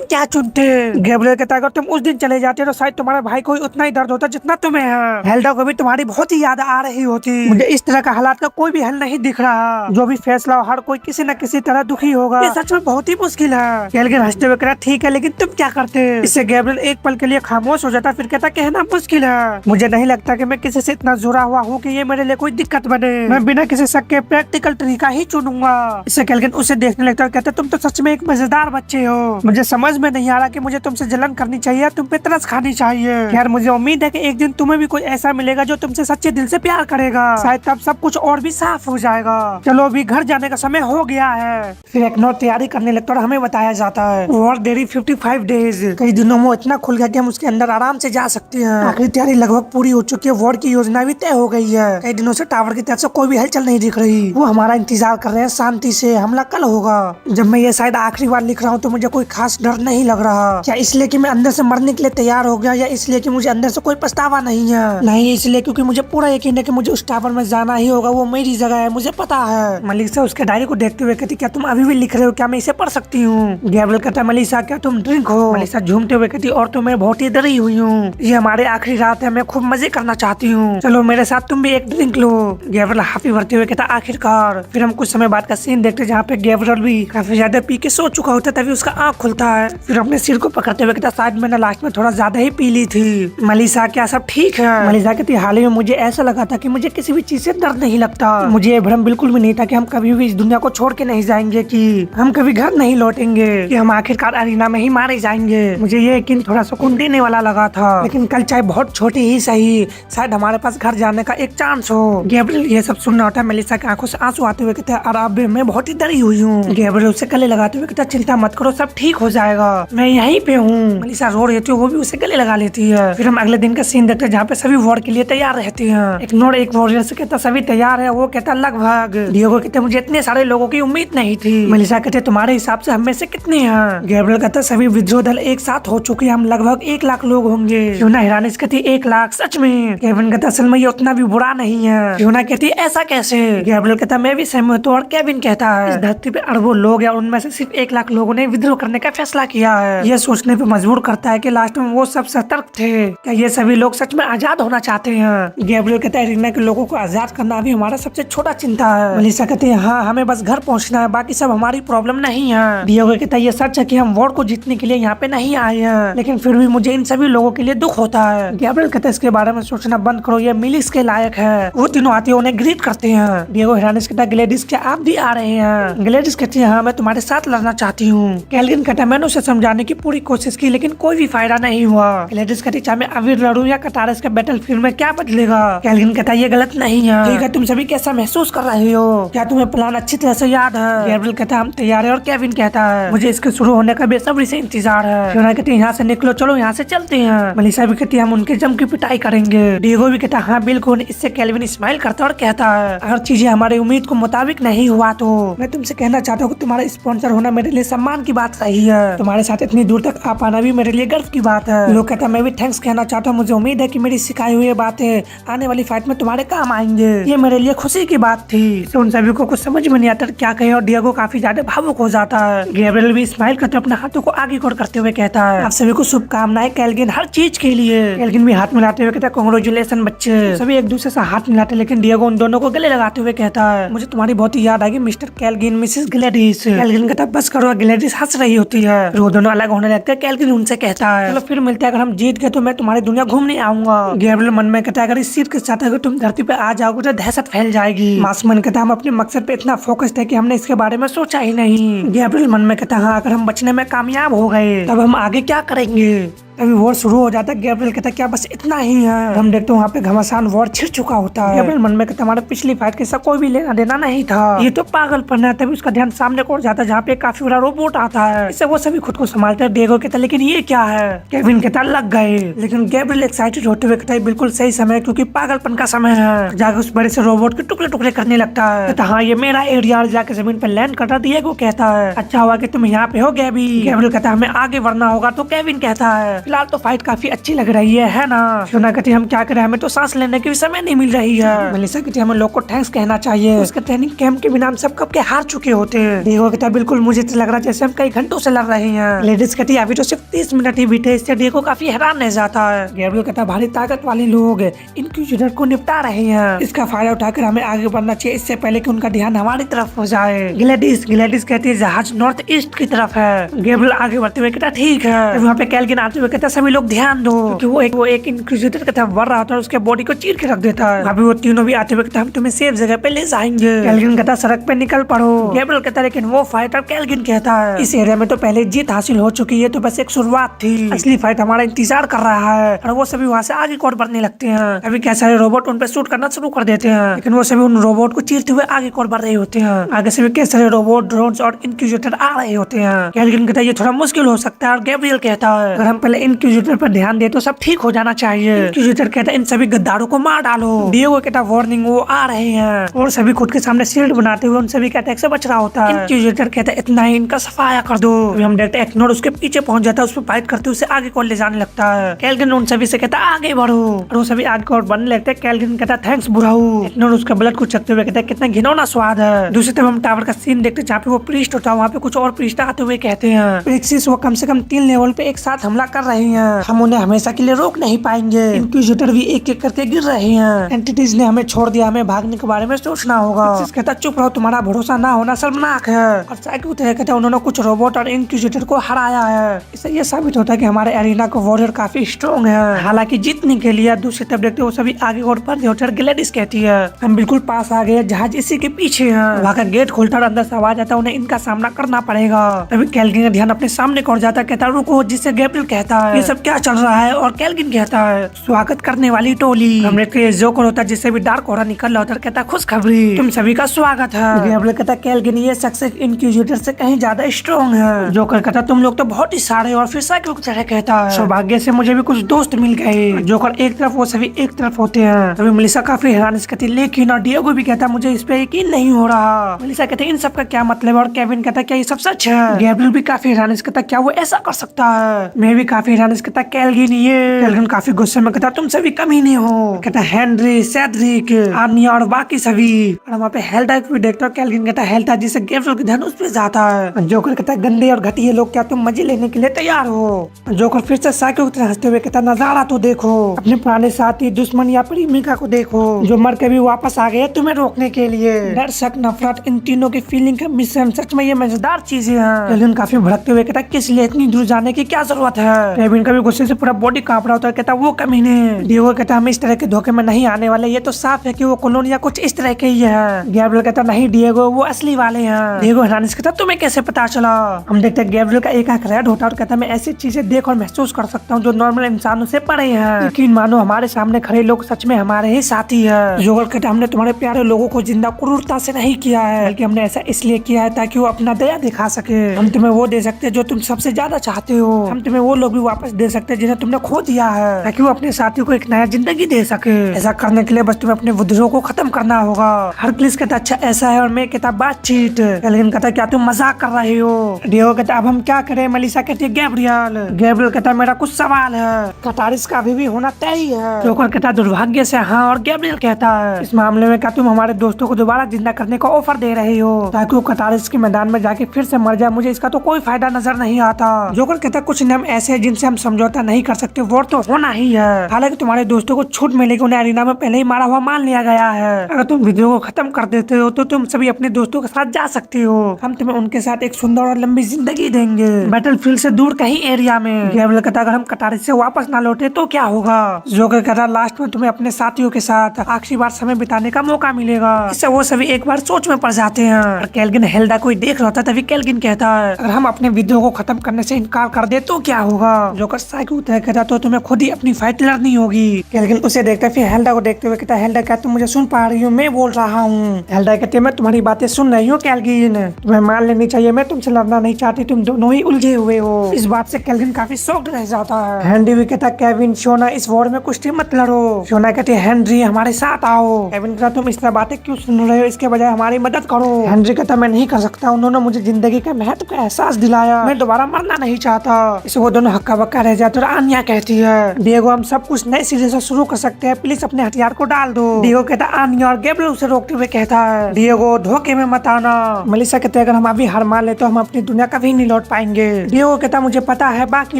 क्या चुनते? गैब्रियल कहता अगर तुम उस दिन चले जाते तो शायद तुम्हारे भाई को उतना ही दर्द होता जितना तुम्हें है। हेल्डा को भी तुम्हारी बहुत ही याद आ रही होती। मुझे इस तरह का हालात का कोई भी हल नहीं दिख रहा। जो भी फैसला हो हर कोई किसी न किसी तरह दुखी होगा, सच में बहुत ही मुश्किल है। गैब्रियल हंसते हुए कहा ठीक है, लेकिन तुम क्या करते? इससे गैब्रियल एक पल के लिए खामोश हो जाता, फिर कहता कहना मुश्किल है। मुझे नहीं लगता कि मैं किसी से इतना जुड़ा हुआ हूँ कि ये मेरे लिए कोई दिक्कत बने। मैं बिना किसी शक के प्रैक्टिकल तरीका ही चुनूंगा। इससे कैल्विन उसे देखने लगता है, कहता तुम तो सच में एक मजेदार बच्चे हो। मुझे समझ में नहीं आ रहा कि मुझे तुमसे जलन करनी चाहिए, तुम पे तरस खानी चाहिए। यार मुझे उम्मीद है कि एक दिन तुम्हें भी कोई ऐसा मिलेगा जो तुमसे सच्चे दिल से प्यार करेगा। शायद तब सब कुछ और भी साफ हो जाएगा। चलो अभी घर जाने का समय हो गया है। फिर एक नौ तैयारी करने लगता है और हमें बताया जाता है वॉर देरी 55 डेज। कई दिनों में इतना खुल गया कि हम उसके अंदर आराम से जा सकते हैं। आखिरी तैयारी लगभग पूरी हो चुकी है। वॉर की योजना भी तय हो गई है। कई दिनों से टावर की तरफ से कोई भी हलचल नहीं दिख रही। वो हमारा इंतजार कर रहे हैं शांति से। हमला कल होगा। जब मैं ये शायद आखिरी बार लिख रहा हूँ तो मुझे कोई खास डर नहीं लग रहा। क्या इसलिए कि मैं अंदर से मरने के लिए तैयार हो गया, या इसलिए कि मुझे अंदर से कोई पछतावा नहीं है? नहीं, इसलिए क्योंकि मुझे पूरा यकीन है कि मुझे उस टावर में जाना ही होगा। वो मेरी जगह है, मुझे पता है। मलिसा उसके डायरी को देखते हुए कहती क्या तुम अभी भी लिख रहे हो? क्या मैं इसे पढ़ सकती हूँ? गैब्रियल कहता मलिसा क्या तुम ड्रिंक हो? मलिसा झूमते हुए कहती और तो मैं बहुत ही डरी हुई हूँ। ये हमारे आखिरी रात है, मैं खूब मजे करना चाहती हूँ। चलो मेरे साथ तुम भी एक ड्रिंक लो। गैब्रियल हाफी भरते हुए कहता आखिरकार। फिर हम कुछ समय बाद का सीन देखते जहाँ पे गैब्रियल भी काफी ज्यादा पी के सो चुका होता है, तभी उसका आँख खुलता है। फिर अपने सिर को पकड़ते हुए कहता शायद मैंने लास्ट में थोड़ा ज्यादा ही पी ली थी। मलिसा क्या सब ठीक है? मलिसा कहती हाल ही में मुझे ऐसा लगा था कि मुझे किसी भी चीज से डर नहीं लगता। मुझे ये भ्रम बिल्कुल भी नहीं था कि हम कभी भी इस दुनिया को छोड़ के नहीं जाएंगे, कि हम कभी घर नहीं लौटेंगे, कि हम आखिरकार अरीना में ही मारे जाएंगे। मुझे ये यकीन थोड़ा सुकून देने वाला लगा था। लेकिन कल चाहे बहुत छोटी ही सही, शायद हमारे पास घर जाने का एक चांस हो। गैब्रियल ये सब सुनना होता है। मलिसा की आंखों से आंसू आते हुए कहते हैं अब मैं बहुत ही डरी हुई हूँ। गैब्रियल उसे गले लगाते हुए कहता चिंता मत करो, सब ठीक हो जाएगा, मैं यहीं पे हूँ। मलिसा रो रही थी, वो भी उसे गले लगा लेती है। फिर हम अगले दिन का सीन देखते हैं जहाँ पे सभी वॉर के लिए तैयार रहते हैं। एक वॉरियर से कहता सभी तैयार है? वो कहता लगभग। डिएगो कहते मुझे इतने सारे लोगों की उम्मीद नहीं थी। मलिसा कहते तुम्हारे हिसाब से हम में से कितने हैं? गैब्रियल कहता सभी विद्रोह दल एक साथ हो चुके हैं, हम लगभग 1 लाख लोग होंगे। फियोना हिरानिस कहती 1 लाख? सच में? केविन कहता असल में ये उतना भी बुरा नहीं है। फियोना कहती ऐसा कैसे? गैब्रियल कहता मैं भी सहमत हूँ। और केविन कहता है इस धरती पे अरबों लोग हैं, उनमें से सिर्फ 1 लाख लोगों ने विद्रोह करने का फैसला किया है। ये सोचने पे मजबूर करता है कि लास्ट में वो सब सतर्क थे। क्या ये सभी लोग सच में आजाद होना चाहते हैं? गैब्रियल कहता है एरिना के लोगों को आजाद करना अभी हमारा सबसे छोटा चिंता है। मलिसा कहती है हाँ, हमें बस घर पहुंचना है, बाकी सब हमारी प्रॉब्लम नहीं है। डिएगो कहता है ये सच है कि हम वॉर को जीतने के लिए यहाँ पे नहीं आए हैं, लेकिन फिर भी मुझे इन सभी लोगों के लिए दुख होता है। गैब्रियल कहता है इसके बारे में सोचना बंद करो, ये मिलिस के लायक है। वो तीनों आते हैं, उन्हें ग्रीट करते हैं। डिएगो हिरानिस कहता है ग्लेडिस क्या आप भी आ रहे हैं? ग्लेडिस कहती है हाँ, मैं तुम्हारे साथ लड़ना चाहती हूँ। कैल्विन कहता है मैंने उसे समझाने की पूरी कोशिश की, लेकिन कोई भी फायदा नहीं हुआ। ग्लेडिस कहती चाहे मैं अभी लड़ूं या कटारस के बैटलफील्ड में क्या बदलेगा? कैल्विन कहता है ये गलत नहीं है। ठीक है, तुम सभी कैसा महसूस कर रहे हो? क्या तुम्हें प्लान अच्छी तरह से याद है? गैब्रियल कहता है हम तैयार है। और केविन कहता है मुझे इसके शुरू होने का बेसब्री से इंतजार है। फियोना कहती है यहाँ से निकलो, चलो यहाँ से चलते हैं। मलिसा भी कहती है हम उनके जम की पिटाई करेंगे। डिएगो भी कहता है हाँ बिल्कुल। इससे केल्विन स्माइल करता है और कहता है अगर चीजें हमारी उम्मीद को मुताबिक नहीं हुआ तो मैं तुमसे कहना चाहता हूँ कि तुम्हारा स्पॉन्सर होना मेरे लिए सम्मान की बात सही है। तुम्हारे साथ इतनी दूर तक आ पाना भी मेरे लिए गर्व की बात है। लोग कहता है मैं भी थैंक्स कहना चाहता हूँ। मुझे उम्मीद है कि मेरी सिखाई हुई बातें आने वाली फाइट में तुम्हारे काम आएंगे। ये मेरे लिए खुशी की बात थी। तो उन सभी को कुछ समझ में नहीं आता क्या कहे, और डिएगो काफी ज्यादा भावुक हो जाता है। गैब्रियल भी स्माइल करते अपने हाथों को आगे कोर करते हुए कहता है आप सभी को शुभकामनाएं कैल्विन हर चीज के लिए। कैल्विन भी हाथ मिलाते हुए कहता है कांग्रेचुलेशन बच्चे। सभी एक दूसरे से हाथ मिलाते, लेकिन डिएगो उन दोनों को गले लगाते हुए कहता है मुझे तुम्हारी बहुत ही याद आ गई Mr Calvin, Mrs Gladys. Calvin कहता है बस करो। ग्लेडिस हंस रही होती है। फिर वो दोनों अलग होने लगते हैं। कैल्विन उनसे कहता है चलो फिर मिलते हैं, अगर हम जीत गए तो मैं तुम्हारी दुनिया घूमने आऊंगा। गैब्रियल मन में कहता है अगर इस सीट के साथ अगर तुम धरती पे आ जाओगे तो दहशत फैल जाएगी। मास्कमैन कहता है हम अपने मकसद पे इतना फोकस्ड है कि हमने इसके बारे में सोचा ही नहीं। गैब्रियल मन में कहता है हाँ, अगर हम बचने में कामयाब हो गए तब हम आगे क्या करेंगे? तभी वॉर शुरू हो जाता है। गैब्रियल कहता है क्या बस इतना ही है? हम देखते हैं वहाँ पे घमासान वॉर छिड़ चुका होता है। गैब्रियल मन में कहता हमारे पिछली फाइट के साथ कोई भी लेना देना नहीं था, ये तो पागलपन है। तभी उसका ध्यान सामने को जाता है जहाँ पे काफी बड़ा रोबोट आता है। इससे वो सभी खुद को संभालते हैं। डिएगो कहता लेकिन ये क्या है? केविन कहता लग गए। लेकिन गैब्रियल एक्साइटेड होते हुए कहता है बिल्कुल सही समय, क्योंकि पागलपन का समय है। जाकर उस बड़े से रोबोट के टुकड़े टुकड़े करने लगता है। कहता हाँ ये मेरा एरिया। जाके जमीन पर लैंड करता। डिएगो कहता है अच्छा हुआ कि तुम यहाँ पे हो गैबी। गैब्रियल कहता है हमें आगे बढ़ना होगा। तो केविन कहता है फिलहाल तो फाइट काफी अच्छी लग रही है ना। फियोना कहती है हम क्या करें, हमें तो सांस लेने की भी समय नहीं मिल रही है। मेलिसा कहती है हमें लोग को थैंक्स कहना चाहिए, उसके ट्रेनिंग कैंप के बिना हम सब कब के हार चुके होते हैं। डिएगो कहता है बिल्कुल मुझे तो लग रहा है जैसे हम कई घंटों से लड़ रहे हैं। लेडीज कहती है अभी तो सिर्फ 30 मिनट ही बीते, इससे डिएगो काफी हैरान रह जाता है। गैब्रियल कहता है भारी ताकत वाले लोग इनक्यूजिटर को निपटा रहे हैं, इसका फायदा उठाकर हमें आगे बढ़ना चाहिए इससे पहले कि उनका ध्यान हमारी तरफ हो जाए। ग्लैडिस कहती है जहाज नॉर्थ ईस्ट की तरफ है। गैब्रियल आगे बढ़ते हुए कहता ठीक है। वहाँ पे कैल्गिन आते हुए कहता सभी लोग ध्यान दो, क्योंकि वो एक इंक्विजिटर की तरफ बढ़ रहा होता है और उसके बॉडी को चीर के रख देता है। अभी वो तीनों भी आते हुए कहता हम तुम्हें सेफ जगह पे ले जाएंगे। कैल्गिन कहता सड़क पे निकल पड़ो। गैब्रियल कहता लेकिन वो फाइटर कैल्गिन कहता है इस एरिया में तो पहले जीत हासिल हो चुकी है, तो बस एक शुरुआत थी, असली फाइट हमारा इंतजार कर रहा है। और वो सभी वहाँ से आगे कोर बढ़ने लगते हैं। अभी क्या सारे रोबोट उन पे शूट करना शुरू कर देते हैं, लेकिन वो सभी उन रोबोट को चीरते हुए आगे कोर बढ़ रहे होते हैं। आगे से भी क्या सारे रोबोट, ड्रोन्स और इंक्विजिटर आ रहे होते हैं। कैल्गिन कहता है ये थोड़ा मुश्किल हो सकता है और गैब्रियल कहता है अगर हम पहले इंक्विजिटर पर ध्यान दे तो सब ठीक हो जाना चाहिए। इंक्विजिटर कहता है इन सभी गद्दारों को मार डालो। डिएगो कहता वार्निंग वो आ रहे हैं, और सभी खुद के सामने शील्ड बनाते हुए उन सभी के अटैक से बच रहा होता है। इंक्विजिटर कहता है इतना ही इनका सफाया कर दो। अभी हम देखते हैं एक्नोर उसके पीछे पहुंच जाता है, उस पर फाइट करते हुए उसे आगे को ले जाने लगता है। कैल्गिन उन सभी से कहता है आगे बढ़ो, और वो सभी आगे को बढ़ने लगते हैं। कैल्गिन कहता है थैंक्स बुढ़ाऊ। एक्नोर उसका ब्लड को चखते हुए कहता है कितना घिनौना स्वाद है। दूसरी तरफ हम टावर का सीन देखते हैं जहाँ पे वो प्रीस्ट होता है, वहाँ पे कुछ और प्रीस्ट आते हुए कहते हैं प्रिक्सिस वो कम से कम 3 लेवल पे एक साथ हमला कर रहे हैं, हम उन्हें हमेशा के लिए रोक नहीं पाएंगे। इंक्विजिटर भी एक एक करके गिर रहे हैं। एंटिटीज ने हमें छोड़ दिया, हमें भागने के बारे में सोचना होगा। प्रिक्सिस कहता चुप रहो, तुम्हारा भरोसा ना होना शर्मनाक है। और साइको कहता उन्होंने कुछ रोबोट और इंक्विजिटर को हराया है, इससे ये साबित होता है कि हमारे एरिना का वॉरियर काफी स्ट्रॉन्ग है। हालांकि जीतने के लिए दूसरी तरफ देखते वो सभी आगे और बढ़ रहे होते हैं। ग्लैडिस कहती है हम बिल्कुल पास आ गए, जहाज इसी के पीछे है। वहाँ का गेट खोलता और अंदर से आवाज आता है उन्हें इनका सामना करना पड़ेगा। तभी कैल्गिन का ध्यान अपने सामने को जाता है, कहता रुको, जिससे गैब्रियल कहता है ये सब क्या चल रहा है, और कैल्गिन कहता है स्वागत करने वाली टोली। हमने तो जोकर होता है जिससे भी डार्क हो रहा निकल रहा, कहता खुशखबरी तुम सभी का स्वागत है। गैब्रियल कहता कैल्गिन ये शख्स इंक्विजिटर से कहीं ज्यादा स्ट्रॉन्ग है। जोकर कहता तुम लोग तो बहुत ही सारे, और फिर साइको की तरह कहता है सौभाग्य से मुझे भी कुछ दोस्त मिल गए। जोकर एक तरफ वो सभी एक तरफ होते हैं। तभी मेलिसा काफी हैरान कहती लेकिन, और डिएगो भी कहता मुझे इस पे यकीन नहीं हो रहा। मेलिसा कहती इन सब का क्या मतलब है, और केविन कहता क्या ये सब सच है। गैब्रियल भी काफी हैरान कहता क्या वो ऐसा कर सकता है। मैं भी काफी हैरान कहता कैल्गिन काफी गुस्से में कहता तुम सभी कमीने हो। कहता हेनरी, सेड्रिक, आर्निया और बाकी सभी। और वहाँ पे हेल्डा भी देखता है। कैल्गिन कहता हेल्डा जिसे गैब्रियल के ध्यान उस पे जाता है। जोकर कहता गंदे और घटिया लोग, क्या तुम मजे लेने के लिए तैयार हो। जोकर फिर से साइको की तरह हंसते हुए कहता नजारा तो देखो, अपने पुराने साथी, दुश्मन या प्रेमिका को देखो जो मर के भी वापस आ गए तुम्हें रोकने के लिए। डर, शक, नफरत, इन तीनों की फीलिंग का मिश्रण, सच में ये मजेदार चीजें हैं। कैल्विन काफी भड़कते हुए कहता किस लिए इतनी दूर जाने की क्या जरूरत है। कैल्विन का भी गुस्से से पूरा बॉडी कांप रहा होता है। कहता वो कमीने। डिएगो कहता हम इस तरह के धोखे में नहीं आने वाले, ये तो साफ है कि वो कॉलोनिया कुछ इस तरह के ही है। गैब्रियल कहता नहीं डिएगो वो असली वाले हैं। डिएगो हैरानी से कहता तुम्हें कैसे पता चला। हम देखते हैं गैब्रियल का एक आंख रेड होता है और कहता मैं ऐसी चीजें देख और महसूस कर सकता हूँ जो नॉर्मल इंसानों से परे हैं। यकीन मानो हमारे सामने खड़े लोग सच में हमारे ही साथी है। जोकर कहता हमने तुम्हारे प्यारे लोगों को जिंदा क्रूरता से नहीं किया है, बल्कि हमने ऐसा इसलिए किया है ताकि वो अपना दया दिखा सके। हम तुम्हें वो दे सकते हैं जो तुम सबसे ज्यादा चाहते हो। हम तुम्हें वो लोग भी वापस दे सकते हैं जिन्हें तुमने खो दिया है, ताकि वो अपने साथियों को एक नया जिंदगी दे सके। ऐसा करने के लिए बस तुम्हें अपने विद्रोह को खत्म करना होगा। हरक्लिस कहता अच्छा ऐसा है, और मैं कहता बातचीत। कैल्विन कहता क्या तुम मजाक कर रहे हो। डिएगो कहता अब हम क्या करें। मेलिसा कहती है गैब्रियल कहता मेरा कुछ सवाल है। कटारिस का अभी भी होना तय है। जोकर कहता दुर्भाग्य से हाँ, और गैब्रियल कहता है इस मामले में क्या तुम हमारे दोस्तों को दोबारा जिंदा करने का ऑफर दे रहे हो ताकि वो कटारिस के मैदान में जाके फिर से मर जाए। मुझे इसका तो कोई फायदा नजर नहीं आता। जोकर कहता कुछ नियम ऐसे हैं जिनसे हम समझौता नहीं कर सकते, वो तो होना ही है। हालांकि तुम्हारे दोस्तों को छूट मिलेगी, उन्हें अरीना में पहले ही मारा हुआ मान लिया गया है। अगर तुम वीडियो को खत्म कर देते हो तो तुम सभी अपने दोस्तों के साथ जा सकते हो। हम तुम्हें उनके साथ एक सुंदर और लंबी जिंदगी देंगे, बैटलफील्ड से दूर कहीं एरिया में। गैब्रियल कहता अगर हम कटारिस से वापस ना लौटे तो क्या होगा। जोकर कहता लास्ट में तुम्हें अपने साथियों के साथ आखिरी बार समय बिताने का मौका मिलेगा। इससे वो सभी एक बार सोच में पड़ जाते हैं। और कैल्विन हेल्डा कोई देख रहा था, तभी कैल्विन कहता है अगर हम अपने वीडियो को खत्म करने से इनकार कर दे तो क्या होगा। जोकर साइको कहता तो तुम्हें खुद ही अपनी फाइट लड़नी होगी। कैल्विन उसे देखता है, फिर हेल्डा को देखते हुए कहता हेल्डा क्या तुम मुझे सुन पा रही हो, मैं बोल रहा हूँ। हेल्डा कहती है मैं तुम्हारी बातें सुन रही हूँ कैल्विन, तुम्हें मान लेनी चाहिए, मैं तुमसे लड़ना नहीं चाहती, तुम दोनों ही उलझे हुए हो। इस बात से कैल्विन काफी शॉक्ड रह जाता है। हेनरी भी कहता केविन फियोना इस वॉर में कुछ मत लड़ो। फियोना कहती है हेनरी हमारे साथ आओ। केविन कहता तुम इस तरह बातें क्यों सुन रहे हो, इसके बजाय हमारी मदद करो। हेनरी कहता मैं नहीं कर सकता, उन्होंने मुझे जिंदगी के महत्व का एहसास दिलाया, मैं दोबारा मरना नहीं चाहता। इसे वो दोनों हक अक्का बक्का रह जाते और आन्या कहती है डिएगो हम सब कुछ नए सिरे से शुरू कर सकते हैं, प्लीज अपने हथियार को डाल दो। डिएगो कहता है आन्या और गैब्रियल उसे रोकते हुए कहता है डिएगो धोखे में मत आना। मेलिसा कहते हैं अगर हम अभी हार मान ले तो हम अपनी दुनिया कभी नहीं लौट पाएंगे। डिएगो कहता मुझे पता है बाकी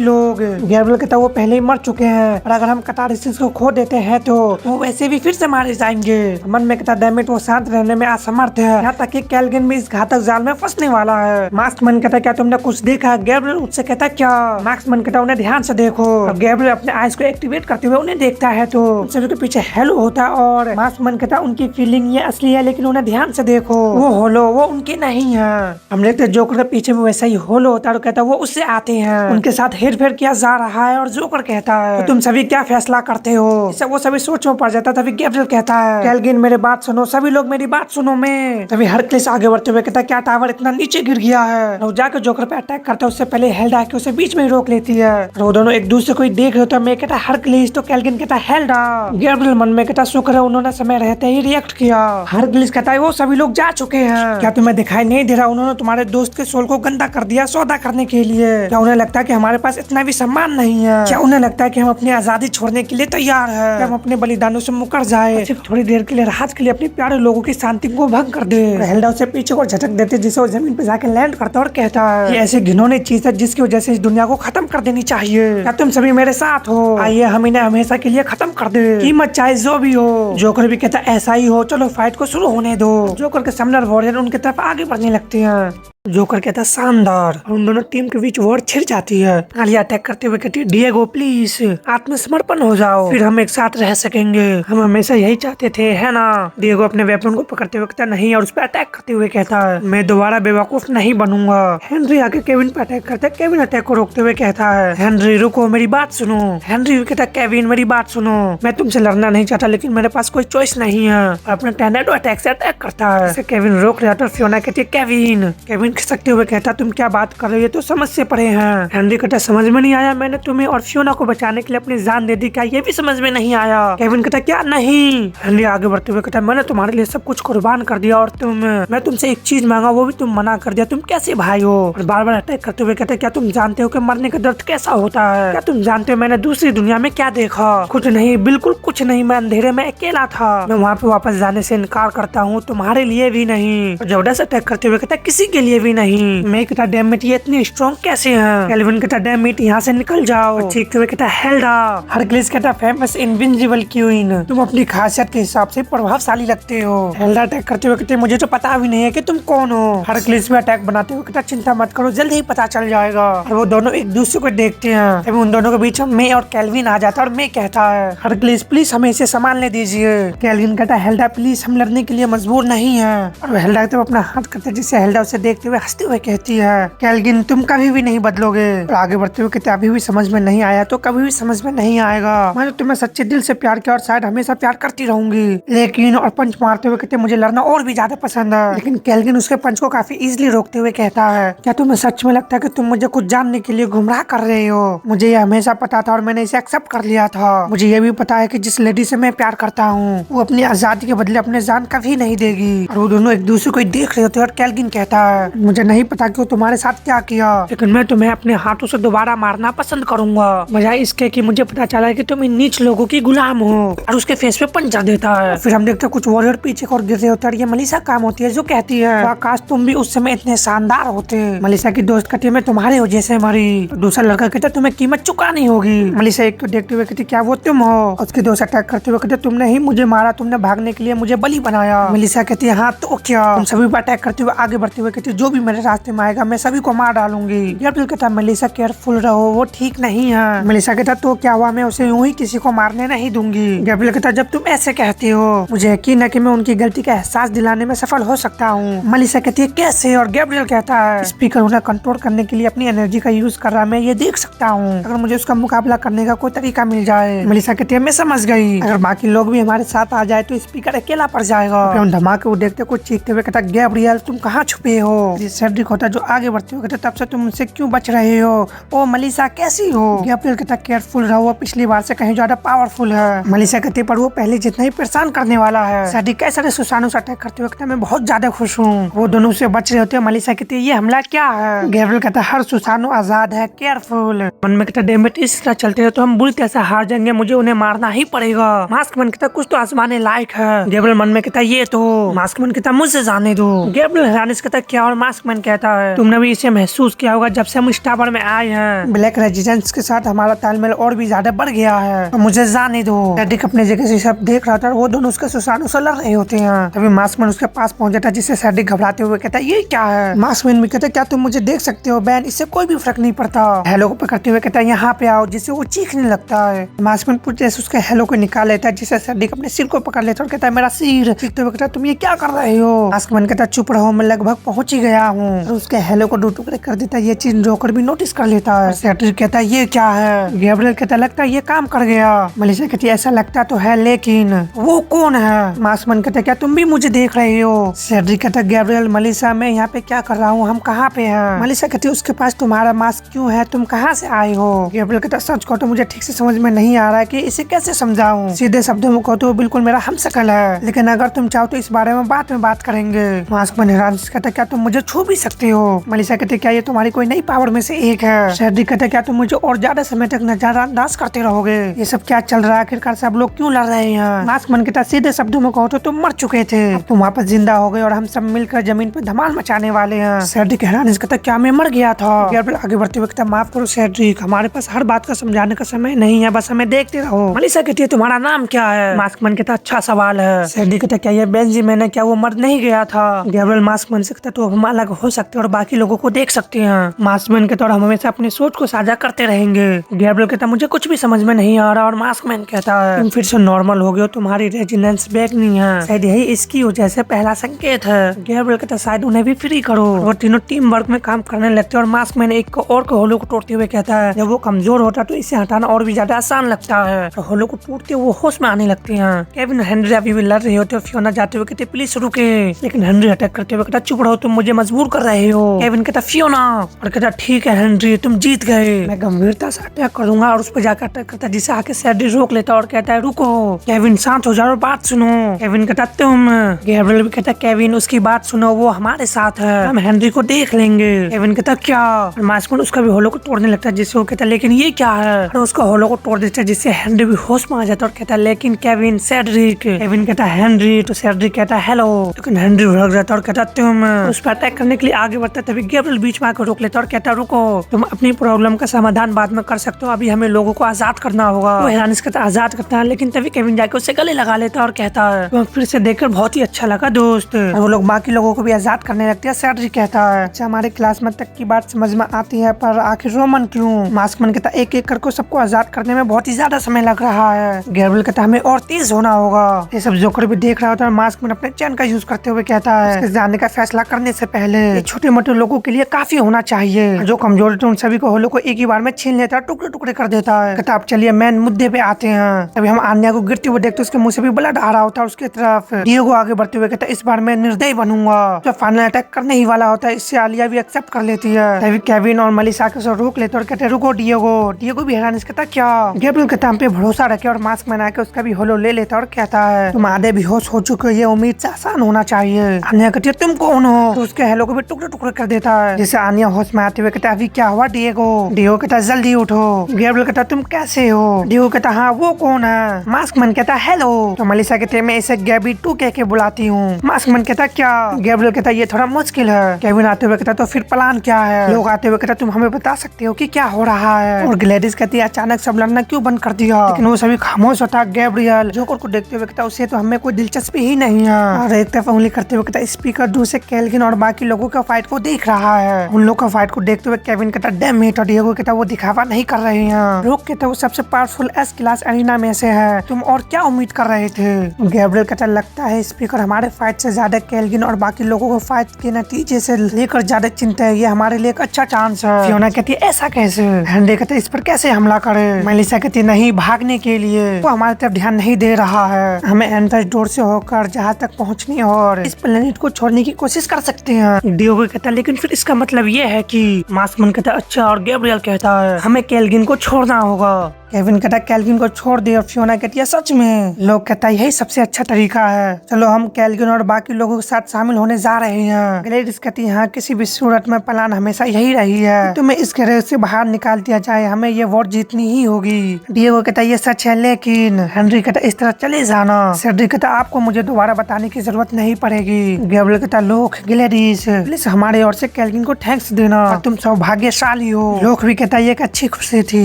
लोग। गैब्रियल कहता वो पहले ही मर चुके हैं और अगर हम कैटालिसिस को खो देते हैं तो वो वैसे भी फिर से मारे जाएंगे। मन में कहता डैम इट वो शांत रहने में असमर्थ है, यहाँ तक कि कैल्विन भी इस घातक जाल में फंसने वाला है। मार्क्समैन कहता क्या तुमने कुछ देखा? गैब्रियल उससे कहता क्या? मार्क्समैन कहता उन्हें ध्यान से देखो। अब गैब्रियल अपने आइज को एक्टिवेट करते हुए उन्हें देखता है तो सभी के पीछे हेलो होता है और मार्क्समैन कहता उनकी फीलिंग ये असली है लेकिन उन्हें ध्यान से देखो, वो होलो वो उनके नहीं है। हम देखते जोकर के पीछे में वैसा ही होलो होता है और कहता वो उससे आते हैं, उनके साथ हेर फेर किया जा रहा है। और जोकर कहता है तो तुम सभी क्या फैसला करते हो? वो सभी सोच में पड़ जाता है। तभी गैब्रियल कहता है कैल्विन मेरी बात सुनो, सभी लोग मेरी बात सुनो। मैं तभी हरक्लिस आगे बढ़ते हुए कहता क्या टावर इतना नीचे गिर गया है? वो जाकर जोकर पे अटैक करता है, उससे पहले हेल्डा के उसे बीच में ही रोक लेती है और वो दोनों एक दूसरे को ही देख रहे होते हैं। मैं कहता हरक्लिस तो कैल्विन कहता हेल्डा। गैब्रियल मन में कहता शुक्र है उन्होंने समय रहते ही रिएक्ट किया। हरक्लिस कहता है वो सभी लोग जा चुके हैं, क्या तुम्हें दिखाई नहीं दे रहा उन्होंने तुम्हारे दोस्त के सोल को गंदा कर दिया सौदा करने के लिए? क्या उन्हें लगता है कि हमारे पास इतना भी सम्मान नहीं है? क्या उन्हें लगता है कि हम अपनी आजादी छोड़ने के लिए तैयार है, हम अपने बलिदानों से मुकर जाए, सिर्फ थोड़ी देर के लिए राहत के लिए अपने प्यारे लोगों की शांति को भंग कर दे? हेल्डा उसे पीछे को झटक देते जिसे वो जमीन पे जाके लैंड करता और कहता है ये ऐसी घिनौनी चीज है जिसकी वजह से इस दुनिया को खत्म कर देनी चाहिए। क्या तुम सभी मेरे साथ हो? आइए हम इन्हें हमेशा के लिए खत्म कर दे, कीमत चाहे जो भी हो। जोकर भी कहता ऐसा ही हो, चलो फाइट को शुरू होने दो। जोकर के समनर वॉरियर उनकी तरफ आगे बढ़ने लगते हैं। जोकर कहता है शानदार और उन दोनों टीम के बीच वॉर छिड़ जाती है। आलिया अटैक करते हुए कहती है डिएगो प्लीज आत्मसमर्पण हो जाओ, फिर हम एक साथ रह सकेंगे, हम हमेशा यही चाहते थे है ना? डिएगो अपने वेपन को पकड़ते हुए कहता नहीं और उस पर अटैक करते हुए कहता है मैं दोबारा बेवकूफ नहीं बनूंगा। हेनरी आके केविन पे अटैक करता है, केविन अटैक को रोकते हुए कहता है हेनरी रुको मेरी बात सुनो। हेनरी कहता है केविन मेरी बात सुनो, मैं तुमसे लड़ना नहीं चाहता लेकिन मेरे पास कोई चॉइस नहीं है और अपने टॉर्नेडो अटैक से अटैक करता है। केविन रोक रहा था। फियोना कहती है केविन खिसकते हुए कहता तुम क्या बात कर रहे हो, तो समझ से परे हैं। हेनरी कहता समझ में नहीं आया, मैंने तुम्हें और फियोना को बचाने के लिए अपनी जान दे दी, क्या ये भी समझ में नहीं आया? केविन कहता क्या नहीं? हेनरी आगे बढ़ते हुए कहता मैंने तुम्हारे लिए सब कुछ कुर्बान कर दिया और मैं तुमसे एक चीज मांगा वो भी तुम मना कर दिया, तुम कैसे भाई हो? और बार बार अटैक करते हुए कहते क्या तुम जानते हो कि मरने का दर्द कैसा होता है? क्या तुम जानते हो मैंने दूसरी दुनिया में क्या देखा? कुछ नहीं, बिल्कुल कुछ नहीं, मैं अंधेरे में अकेला था, मैं वहाँ पे वापस जाने से इनकार करता हूँ, तुम्हारे लिए भी नहीं। जबरदस्त अटैक करते हुए कहता किसी के लिए भी नहीं। मैं कहता डैमिट ये इतनी स्ट्रॉन्ग कैसे हैं? कैल्विन कहता डैमिट यहाँ से निकल जाओ। चीखते हुए कहता हेल्डा। हरक्लिस कहता फेमस इनविंसिबल क्वीन, तुम अपनी खासियत के हिसाब से प्रभावशाली लगते हो। हेल्डा अटैक करते हुए कहते मुझे तो पता भी नहीं है कि तुम कौन हो। हरक्लिस में अटैक बनाते हुए कहता चिंता मत करो जल्द ही पता चल जाएगा। और वो दोनों एक दूसरे को देखते हैं। तभी उन दोनों के बीच में मैं और कैल्विन आ जाता है और मैं कहता है हरक्लिस प्लीज हमें इसे संभालने दीजिए। कैल्विन कहता हेल्डा प्लीज हम लड़ने के लिए मजबूर नहीं है। और हेल्डा तो अपना हाथ करता है जिससे हेल्डा उसे देखते हुए हंसते हुए कहती है कैल्विन तुम कभी भी नहीं बदलोगे। और आगे बढ़ते हुए कहते अभी भी समझ में नहीं आया तो कभी भी समझ में नहीं आएगा, मैं तो तुम्हें सच्चे दिल से प्यार किया और शायद हमेशा प्यार करती रहूंगी। लेकिन और पंच मारते हुए कहते मुझे लड़ना और भी ज्यादा पसंद है। लेकिन कैल्विन उसके पंच को काफी इजीली रोकते हुए कहता है क्या तुम्हें सच में लगता है कि तुम मुझे कुछ जानने के लिए गुमराह कर रहे हो? मुझे ये हमेशा पता था और मैंने इसे एक्सेप्ट कर लिया था। मुझे ये भी पता है कि जिस लेडी से मैं प्यार करता हूँ वो अपनी आजादी के बदले अपने जान कभी नहीं देगी। और वो दोनों एक दूसरे को देख रहे होते हैं और कैल्विन कहता है मुझे नहीं पता कि वो तुम्हारे साथ क्या किया लेकिन मैं तुम्हें अपने हाथों से दोबारा मारना पसंद करूंगा, बजाय इसके कि मुझे पता चला है कि तुम इन नीच लोगों की गुलाम हो। और उसके फेस पे पंचा देता है। फिर हम देखते हैं कुछ वॉरियर पीछे और गिर रहे होते हैं। ये मेलिसा काम होती है जो कहती है काश तुम भी उस समय इतने शानदार होते। मेलिसा की दोस्त कहती है मैं तुम्हारे वजह से मरी। दूसरा लड़का कहता है तुम्हें कीमत चुकानी होगी। मेलिसा एक को देखते हुए कहती क्या वो तुम हो? उसके दोस्त अटैक करते हुए कहते तुमने ही मुझे मारा, तुमने भागने के लिए मुझे बलि बनाया। मेलिसा कहती है हाँ तो क्या? तुम सभी पर अटैक करते हुए आगे बढ़ते हुए कहती जो भी मेरे रास्ते में आएगा मैं सभी को मार डालूंगी। गैब्रियल कहता मेलिसा केयरफुल रहो वो ठीक नहीं है। मेलिसा कहता तो क्या हुआ, मैं उसे यूं ही किसी को मारने नहीं दूंगी। गैब्रियल कहता जब तुम ऐसे कहती हो मुझे यकीन है कि मैं उनकी गलती का एहसास दिलाने में सफल हो सकता हूँ। मेलिसा कहती है कैसे? और गैब्रियल कहता है स्पीकर उन्हें कंट्रोल करने के लिए अपनी एनर्जी का यूज कर रहा है, मैं ये देख सकता हूँ, अगर मुझे उसका मुकाबला करने का कोई तरीका मिल जाए। मेलिसा कहती है मैं समझ गई, अगर बाकी लोग भी हमारे साथ आ जाए तो स्पीकर अकेला पड़ जाएगा। हम धमाके को देखते कुछ चीखते हुए कहता गैब्रियल तुम कहाँ छुपे हो? ये सेड्रिक होता जो आगे बढ़ते हो, कहता तब से तुम मुझसे क्यों बच रहे हो? ओ मलिसा कैसी हो? गैब्रियल कहता केयरफुल रहो, पिछली बार से कहीं ज्यादा पावरफुल है। मलिसा कहती पर वो पहले जितना ही परेशान करने वाला है। सेड्रिक कैसे सुसानु से अटैक करते हुए मैं बहुत ज्यादा खुश हूँ। वो दोनों से बच रहे होते हैं। मलिसा कहती है ये हमला क्या है? गैब्रियल कहता हर सुसानु आजाद है, केयरफुल। मन में कहता डेमिट इस तरह चलते हैं तो हम बुरी तरह से हार जाएंगे, मुझे उन्हें मारना ही पड़ेगा। मास्क मन कहता कुछ तो आजमाने लायक है। गैब्रियल मन में कहता ये तो। मास्क मन कहता मुझसे जाने दो। गैब्रियल हैरानी से कहता क्या? और मास्क मैन कहता है तुमने भी इसे महसूस किया होगा जब से हम इस टावर में आए हैं। ब्लैक रेजिडेंस के साथ हमारा तालमेल और भी ज्यादा बढ़ गया है, तो मुझे जाने दो। सेड्रिक अपने जगह से सब देख रहा था, वो दोनों उसके सुसानु से लड़ रहे होते हैं। तभी मास्क मैन उसके पास पहुंच जाता है, जिससे सेड्रिक घबराते हुए कहता है ये क्या है? मास्क मैन भी कहता है क्या तुम मुझे देख सकते हो बैन? इससे कोई भी फर्क नहीं पड़ता। हेलो को पकड़ते हुए कहता है यहाँ पे आओ, जिससे वो चीखने लगता है। मास्क मैन पूछते उसके हेलो को निकाल लेता है, जिससे सेड्रिक अपने सिर को पकड़ लेता है और कहता है मेरा सिर। चीखते हुए कहता है तुम ये क्या कर रहे हो? मास्क मैन कहता है चुप रहो, मैं लगभग पहुंच ही गया हूँ। उसके हेलो को दो टुकड़े कर देता है। ये चीज जोकर भी नोटिस कर लेता है। सेड्रिक कहता है ये क्या है? गैब्रियल कहता लगता है ये काम कर गया। मलिसा कहती है ऐसा लगता तो है, लेकिन वो कौन है? मास्क मैन कहता क्या तुम भी मुझे देख रहे हो? सेड्रिक कहता गैब्रियल मलिसा मैं यहाँ पे क्या कर रहा हूँ, हम कहाँ पे हैं? मलिसा कहती उसके पास तुम्हारा मास्क क्यों है, तुम कहाँ से आए हो? गैब्रियल कहता सच कहो तो मुझे ठीक से समझ में नहीं आ रहा है कि इसे कैसे समझाऊं। सीधे शब्दों में कहो तो बिल्कुल मेरा हमशक्ल है, लेकिन अगर तुम चाहो तो इस बारे में बात करेंगे। मास्क मैन हैरान से कहता क्या तुम मुझे छू भी सकते हो? मलिसा कहते क्या ये तुम्हारी कोई नई पावर में से एक है? सेड्रिक कहते क्या तुम मुझे और ज्यादा समय तक नजरअंदाज करते रहोगे? ये सब क्या चल रहा है? आखिरकार सब लोग क्यों लड़ रहे हैं? मास्क मैन कहता सीधे शब्दों में कहो तो तुम मर चुके थे, अब तुम वापस जिंदा हो गए और हम सब मिलकर जमीन पर धमाल मचाने वाले हैं। सेड्रिक हैरान से कहता क्या मैं मर गया था? गैब्रियल आगे बढ़ते हुए कहता माफ करो सेड्रिक, हमारे पास हर बात का समझाने का समय नहीं है, बस हमें देखते रहो। मलिसा कहती है तुम्हारा नाम क्या है? मास्क मैन कहता अच्छा सवाल है। सेड्रिक कहता क्या ये बेंजामिन है, क्या वो मर नहीं गया था? गैब्रियल मास्क मैन से कहता तो हम अलग हो सकते और बाकी लोगों को देख सकते हैं। मास्क मैन कहता और हम हमेशा अपनी सोच को साझा करते रहेंगे। गैब्रियल कहता मुझे कुछ भी समझ में नहीं आ रहा और मास्क मैन कहता है तुम फिर से नॉर्मल हो गए हो, तुम्हारी रेजिडेंस बैक नहीं है, शायद यही इसकी वजह से पहला संकेत है। गैब्रियल कहता शायद उन्हें भी फ्री करो। वो तीनों टीम वर्क में काम करने लगते और मास्क मैन एक और को होलो को तोड़ते हुए कहता है जब वो कमजोर होता तो इसे हटाना और भी ज्यादा आसान लगता है। तो होलो को टूटते वो होश में आने लगते हैं। केविन हेनरी अभी भी लड़ रहे होते और फियोना जाते हुए कहते प्लीज रुके, लेकिन हेनरी अटैक करते हुए कहता चुप रहो, तुम मुझे मजबूर कर रहे हो। केविन कहता फियोना, और कहता ठीक है हेनरी तुम जीत गए, मैं गंभीरता से अटैक करूंगा। और उस पर जाकर अटैक करता जिसे आके सेड्रिक रोक लेता और कहता है रुको केविन शांत हो जाओ और बात सुनो। केविन कहता तुम। गैब्रियल भी कहता केविन उसकी बात सुनो, वो हमारे साथ है, हम हेनरी को देख लेंगे। केविन कहता क्या? मास्क मैन उसका भी होलो को तोड़ने लगता है, जिससे वो कहता लेकिन ये क्या है? और उसका होलो को तोड़ देता है जिससे हेनरी भी होश में आ जाता है और कहता लेकिन केविन सेड्रिक। केविन कहता हेनरी, तो सेड्रिक कहता हेलो, लेकिन हेनरी भड़क जाता और कहता तुम। उस पर अटैक करने के लिए आगे बढ़ता तभी गैब्रियल बीच में आकर रोक लेता और कहता रुको, तुम अपनी प्रॉब्लम का समाधान बाद में कर सकते हो, अभी हमें लोगों को आजाद करना होगा। वो हैरानी से कहता आजाद करता है, लेकिन तभी केविन जाकर उससे गले लगा लेता और कहता है तो फिर से देखकर बहुत ही अच्छा लगा दोस्त। और वो लोग बाकी लोगों को भी आजाद करने लगते हैं। सेड्रिक कहता है अच्छा हमारे क्लास में तक की बात समझ में आती है, पर आखिर रोमन क्यों? मास्क मैन कहता एक एक करके सबको आजाद करने में बहुत ही ज्यादा समय लग रहा है। गैब्रियल कहता हमें और तेज होना होगा। ये सब जोकर भी देख रहा होता है। मास्क मैन अपने चैन का यूज करते हुए कहता है इसके जाने का फैसला करने से पहले छोटे मोटे लोगों के लिए काफी होना चाहिए। जो कमजोर होते उन सभी को होलो को एक ही बार में छीन लेता है, टुकड़े टुकड़े कर देता है। कहता अब चलिए मेन मुद्दे पे आते हैं। तभी हम आन्या को गिरते हुए देखते उसके मुंह से भी ब्लड आ रहा होता है उसकी तरफ। डिएगो आगे बढ़ते हुए कहता इस बार मैं निर्दयी बनूंगा। जब फाइनल अटैक करने ही वाला होता है, इससे आलिया भी एक्सेप्ट कर लेती है। तभी केविन और मलिसा के उसे रोक लेते और कहते रुको डिएगो। डिएगो भी हैरान से कहता क्या? गैब्रियल कहता हम पे भरोसा रखे और मास्क बना के उसका भी होलो ले लेता और कहता है तुम आधे बेहोश हो चुके हो, ये उम्मीद से आसान होना चाहिए। आन्या कहती है तुम कौन हो? तो उसके हेलो को भी टुकड़े टुकड़े कर देता है, जिससे आन्या होश में आते हुए कहता अभी क्या हुआ डिएगो? डिएगो कहता जल्दी उठो। गैब्रियल कहता तुम कैसे हो? डिएगो कहता हाँ वो कौन है? मास्क मैन कहता हेलो। तो मलिसा कहते मैं इसे गैबी 2 कह के बुलाती हूँ। मास्क मैन कहता क्या? गैब्रियल कहता ये थोड़ा मुश्किल है। केविन आते हुए कहता तो फिर प्लान क्या है? लोग आते हुए कहता तुम हमें बता सकते हो कि क्या हो रहा है? और ग्लैडिस कहती है अचानक सब लड़ना क्यों बंद कर दिया? लेकिन वो सभी खामोश होता है। गैब्रियल जोकर को देखते हुए कहता उसे तो हमें कोई दिलचस्पी ही नहीं है। और एक तरफ उंगली करते हुए कहता स्पीकर दूर से केल्विन और बाकी लोगों का फाइट को देख रहा है। उन लोगों का फाइट को देखते हुए केविन कहता डैम इट, और डिएगो कहता वो दिखावा नहीं कर रहे हैं। रोक कहता वो सबसे पावरफुल एस क्लास एरिना में से है, तुम और क्या उम्मीद कर रहे थे? गैब्रियल कहता लगता है स्पीकर हमारे फाइट से ज्यादा केल्विन और बाकी लोगों को फाइट के नतीजे से लेकर ज्यादा चिंता है, ये हमारे लिए एक अच्छा चांस है। फियोना कहती है ऐसा कैसे? हेनरी कहता इस पर कैसे हमला करे? मेलिसा कहती नहीं भागने के लिए, वो हमारी तरफ ध्यान नहीं दे रहा है, हमें एंट्रेंस डोर से होकर जहाँ तक पहुँचनी और इस प्लेनेट को छोड़ने की कोशिश कर सकते हैं। हैं। डियोगो कहता है लेकिन फिर इसका मतलब ये है कि मास्कमैन कहता है अच्छा, और गैब्रियल कहता है हमें केल्विन को छोड़ना होगा। केविन कहता है केल्विन को छोड़ दे, और फियोना कहती है सच में? लोग कहता है यही सबसे अच्छा तरीका है, चलो हम केल्विन और बाकी लोगों के साथ शामिल होने जा रहे हैं। ग्लेडिस कहती है हाँ, किसी भी सूरत में प्लान हमेशा यही रही है, तुम्हें इस घेरे से बाहर निकाल दिया जाए, हमें ये वोट जीतनी ही होगी। डिएगो कहता है ये सच है, लेकिन हेनरी कहता है इस तरह चले जाना। सेड्रिक कहता है आपको मुझे दोबारा बताने की जरूरत नहीं पड़ेगी। गैब्रियल कहता है लोग ग्लेडिस हमारे ओर से केल्विन को थैंक्स देना, तुम सौभाग्यशाली हो। लोग भी कहता है ये एक अच्छी खुशी थी।